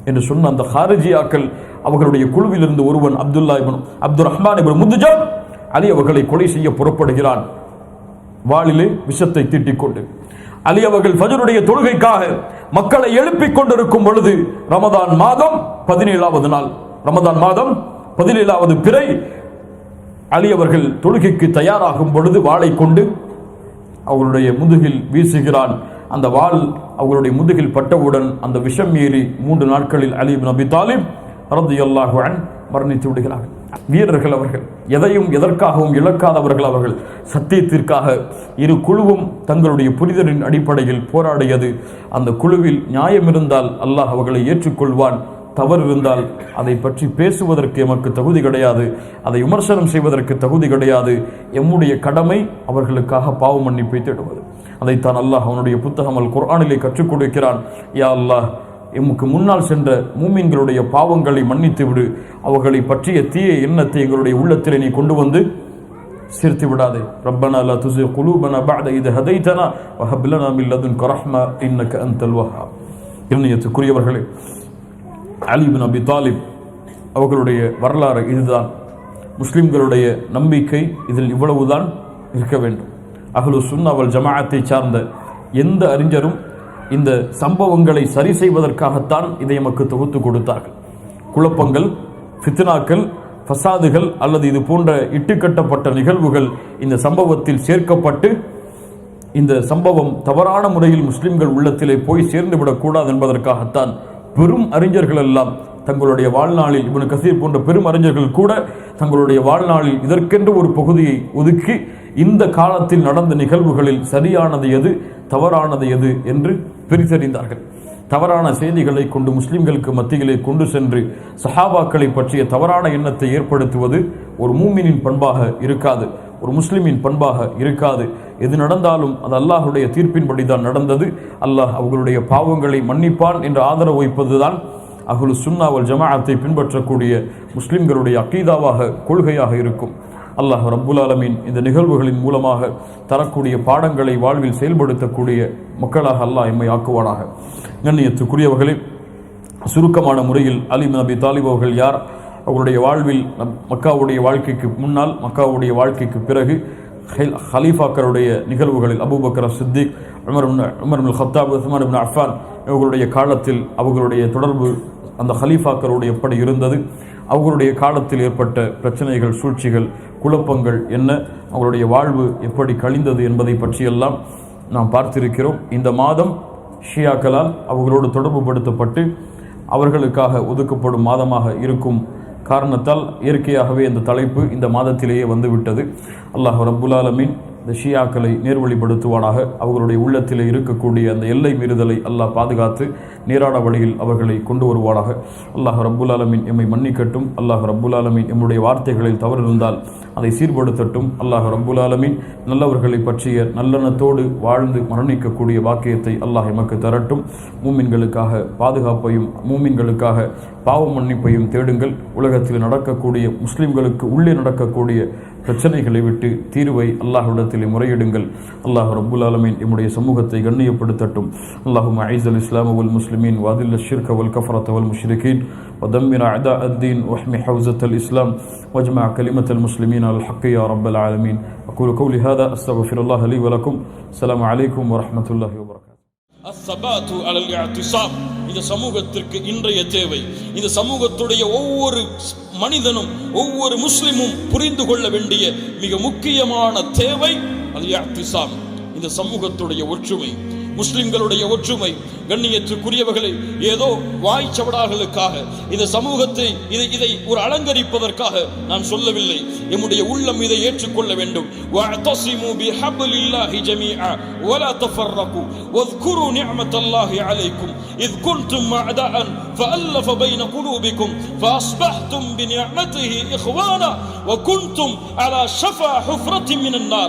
S1: என்று சொன்ன அந்த ஹாரிஜியாக்கள், அவர்களுடைய குழுவில் இருந்து ஒருவன் அப்துர் ரஹ்மான் இப்னு முத்ஜம் அலி அவர்களை கொலை செய்ய புறப்படுகிறான், வாளிலே விஷத்தை தீட்டிக் கொண்டு. அலி அவர்கள் ஃபஜ்ருடைய தொழுகைக்காக மக்களை எழுப்பிக் கொண்டிருக்கும் பொழுது ரமதான் மாதம் 17வது நாள், ரமதான் மாதம் 17வது பிறை, அலி அவர்கள் தொழுகைக்கு தயாராகும் பொழுது வாளை கொண்டு அவர்களுடைய முதுகில் வீசுகிறான். அந்த வாள் அவர்களுடைய முதுகில் பட்டவுடன் அந்த விஷம் ஏறி 3 நாட்களில் அலி இப்னு அபி தாலிப் ரலியல்லாஹு அன்ஹு மரணித்து விடுகிறார்கள். வீரர்கள் அவர்கள், எதையும் எதற்காகவும் இழக்காதவர்கள் அவர்கள். சத்தியத்திற்காக இரு குழுவும் தங்களுடைய புரிதலின் அடிப்படையில் போராடியது. அந்த குழுவில் நியாயம் இருந்தால் அல்லாஹ் அவர்களை ஏற்றுக்கொள்வான், தவறு இருந்தால் அதை பற்றி பேசுவதற்கு எமக்கு தகுதி கிடையாது, அதை விமர்சனம் செய்வதற்கு தகுதி கிடையாது. எம்முடைய கடமை அவர்களுக்காக பாவ மன்னிப்பை தேடுவது. அதைத்தான் அல்லாஹ் அவனுடைய புத்தகம் அல் குர்ஆனிலே கற்றுக் கொடுக்கிறான். யா அல்லாஹ், எமக்கு முன்னால் சென்ற மூமின்களுடைய பாவங்களை மன்னித்து விடு, அவர்களை பற்றிய தீய எண்ணத்தை எங்களுடைய உள்ளத்திலே நீ கொண்டு வந்து சேர்த்து விடாதே. ரப்பனா லா துஸிக் குலூபனா பஅத இத் ஹதைதனா வ ஹப் லனா மின் லதுன்க ரஹ்மா இன்னக அன்தல் வஹ்ஹாப். கண்ணியத்துக்குரியவர்களே, அலி இப்னு அபி தாலிப் அவர்களுடைய வரலாறு இதுதான். முஸ்லிம்களுடைய நம்பிக்கை இதில் இவ்வளவுதான் இருக்க வேண்டும். அஹ்லு சுன்னா வல் ஜமாஅத்தை சார்ந்த எந்த அறிஞரும் இந்த சம்பவங்களை சரி செய்வதற்காகத்தான் இதை எமக்கு தொகுத்து கொடுத்தார்கள். குழப்பங்கள், ஃபித்னாக்கள், ஃபசாதுகள் அல்லது இது போன்ற இட்டுக்கட்டப்பட்ட நிகழ்வுகள் இந்த சம்பவத்தில் சேர்க்கப்பட்டு இந்த சம்பவம் தவறான முறையில் முஸ்லிம்கள் உள்ளத்திலே போய் சேர்ந்துவிடக்கூடாது என்பதற்காகத்தான் பெரும் அறிஞர்கள் எல்லாம் தங்களுடைய வாழ்நாளில், இப்னு கசீர் போன்ற பெரும் அறிஞர்கள் கூட தங்களுடைய வாழ்நாளில் இதற்கென்று ஒரு பகுதியை ஒதுக்கி இந்த காலத்தில் நடந்த நிகழ்வுகளில் சரியானது எது, தவறானது எது என்று பிரித்தறிந்தார்கள். தவறான செய்திகளை கொண்டு முஸ்லிம்களுக்கு மத்தியிலே கொண்டு சென்று சஹாபாக்களை பற்றிய தவறான எண்ணத்தை ஏற்படுத்துவது ஒரு மூமினின் பண்பாக இருக்காது, ஒரு முஸ்லிமின் பண்பாக இருக்காது. எது நடந்தாலும் அது அல்லாஹுடைய தீர்ப்பின்படிதான் நடந்தது, அல்லாஹ் அவர்களுடைய பாவங்களை மன்னிப்பான் என்று ஆதரவு வைப்பதுதான் அஹ்லு சுன்னா வல் ஜமாஅத்தை பின்பற்றக்கூடிய முஸ்லிம்களுடைய அகீதாவாக, கொள்கையாக இருக்கும். அல்லாஹ் ரப்புல் ஆலமீன் இந்த நிகழ்வுகளின் மூலமாக தரக்கூடிய பாடங்களை வாழ்வில் செயல்படுத்தக்கூடிய மக்களாக அல்லாஹ் எம்மை ஆக்குவானாக. கண்ணியத்துக்குரியவர்களே, சுருக்கமான முறையில் அலி இப்னு அபி தாலிப் அவர்கள் யார், அவருடைய வாழ்வில் மக்காவுடைய வாழ்க்கைக்கு முன்னால், மக்காவுடைய வாழ்க்கைக்கு பிறகு ஹலீஃபாக்களுடைய நிகழ்வுகளில் Abu Bakr Siddique, Umar ibn Khattab, Usman இப்னு அஃபான் இவர்களுடைய காலத்தில் அவர்களுடைய தொடர்பு அந்த ஹலீஃபாக்களுடைய எப்படி இருந்தது, அவர்களுடைய காலத்தில் ஏற்பட்ட பிரச்சனைகள், சூழ்ச்சிகள், குழப்பங்கள் என்ன, அவர்களுடைய வாழ்வு எப்படி கழிந்தது என்பதை பற்றியெல்லாம் நாம் பார்த்திருக்கிறோம். இந்த மாதம் ஷியாக்களால் அவர்களோடு தொடர்பு படுத்தப்பட்டு அவர்களுக்காக ஒதுக்கப்படும் மாதமாக இருக்கும் காரணத்தால் இயற்கையாகவே இந்த தலைப்பு இந்த மாதத்திலேயே வந்துவிட்டது. அல்லாஹ் ரப்புல் ஆலமீன் இந்த ஷியாக்களை நேர்வழிப்படுத்துவானாக. அவர்களுடைய உள்ளத்திலே இருக்கக்கூடிய அந்த எல்லை மீறுதலை அல்லாஹ் பாதுகாத்து நேரான வழியில் அவர்களை கொண்டு வருவானாக. அல்லாஹ் ரப்புல் ஆலமீன் எம்மை மன்னிக்கட்டும். அல்லாஹ் ரப்புல் ஆலமீன் எம்முடைய வார்த்தைகளில் தவறு இருந்தால் அதை சீர்படுத்தட்டும். அல்லாஹ் ரப்புல் ஆலமீன் நல்லவர்களை பற்றிய நல்லெண்ணத்தோடு வாழ்ந்து மரணிக்கக்கூடிய வாக்கியத்தை அல்லாஹ் எமக்கு தரட்டும். மூமின்களுக்காக பாதுகாப்பையும் மூமின்களுக்காக பாவ மன்னிப்பையும் தேடுங்கள். உலகத்தில் நடக்கக்கூடிய முஸ்லிம்களுக்கு உள்ளே நடக்கக்கூடிய பிரச்சனைகளை விட்டு தீர்வை அல்லாஹ்விடத்திலே முறையிடுங்கள். அல்லாஹ் ரப்புல் ஆலமீன் நம்முடைய சமூகத்தை கண்ணியப்படுத்தட்டும். அல்லாஹும்ம அஇஸ்ஸல் இஸ்லாம வல் முஸ்லிமீன் வஅதில்ல ஷிர்க வல் கஃபரத வல் முஷ்ரிகீன் வதம்மிர் அஅதா அத்-தீன் வஹ்மி ஹௌஸத்தல் இஸ்லாம் வஜ்மஅ கலிமத்தல் முஸ்லிமீன் அலல் ஹக்கி யா ரப்பல் ஆலமீன். அகூலு கௌலி ஹாதா அஸ்தக்ஃபிருல்லாஹ லீ வ லக்கும். அஸ்ஸலாமு அலைக்கும் வ ரஹ்மத்துல்லாஹி வ பரகாத்துஹு.
S3: அஸ்ஸபாத்து அலல் இஅ்திஸாம் இந்த சமூகத்திற்கு இன்றைய தேவை. இந்த சமூகத்துடைய ஒவ்வொரு மனிதனும், ஒவ்வொரு முஸ்லிமும் புரிந்து கொள்ள வேண்டிய மிக முக்கியமான தேவை அல் இஅ்திஸாம், இந்த சமூகத்துடைய ஒற்றுமை, முஸ்லிம்களுடைய ஒற்றுமை. கண்ணியத்துக்குரியவர்களை, ஏதோ வாய்ச்சவடார்களுக்காக இந்த சமூகத்தை இதை ஒரு அலங்கரிப்பதற்காக நான் சொல்லவில்லை. நம்முடைய உள்ளம் இதை ஏற்றுக்கொள்ள வேண்டும். வஅதஸிமு பிஹப்லில்லாஹி ஜமீஆ வலா தஃபர்ரகு வذ்குரு நிஅமத்தல்லாஹி அலைக்கும் இத் குன்தும் அஅதாஅன் ஃபஅல்லஃப பைன குலூபிக்கும் ஃபஅஸ்பஹ்தும் பிநிஅமதிஹி இኽவானா வகுன்தும் அலா ஷஃபா ஹுஃப்ரத்தின் மினன் நார்.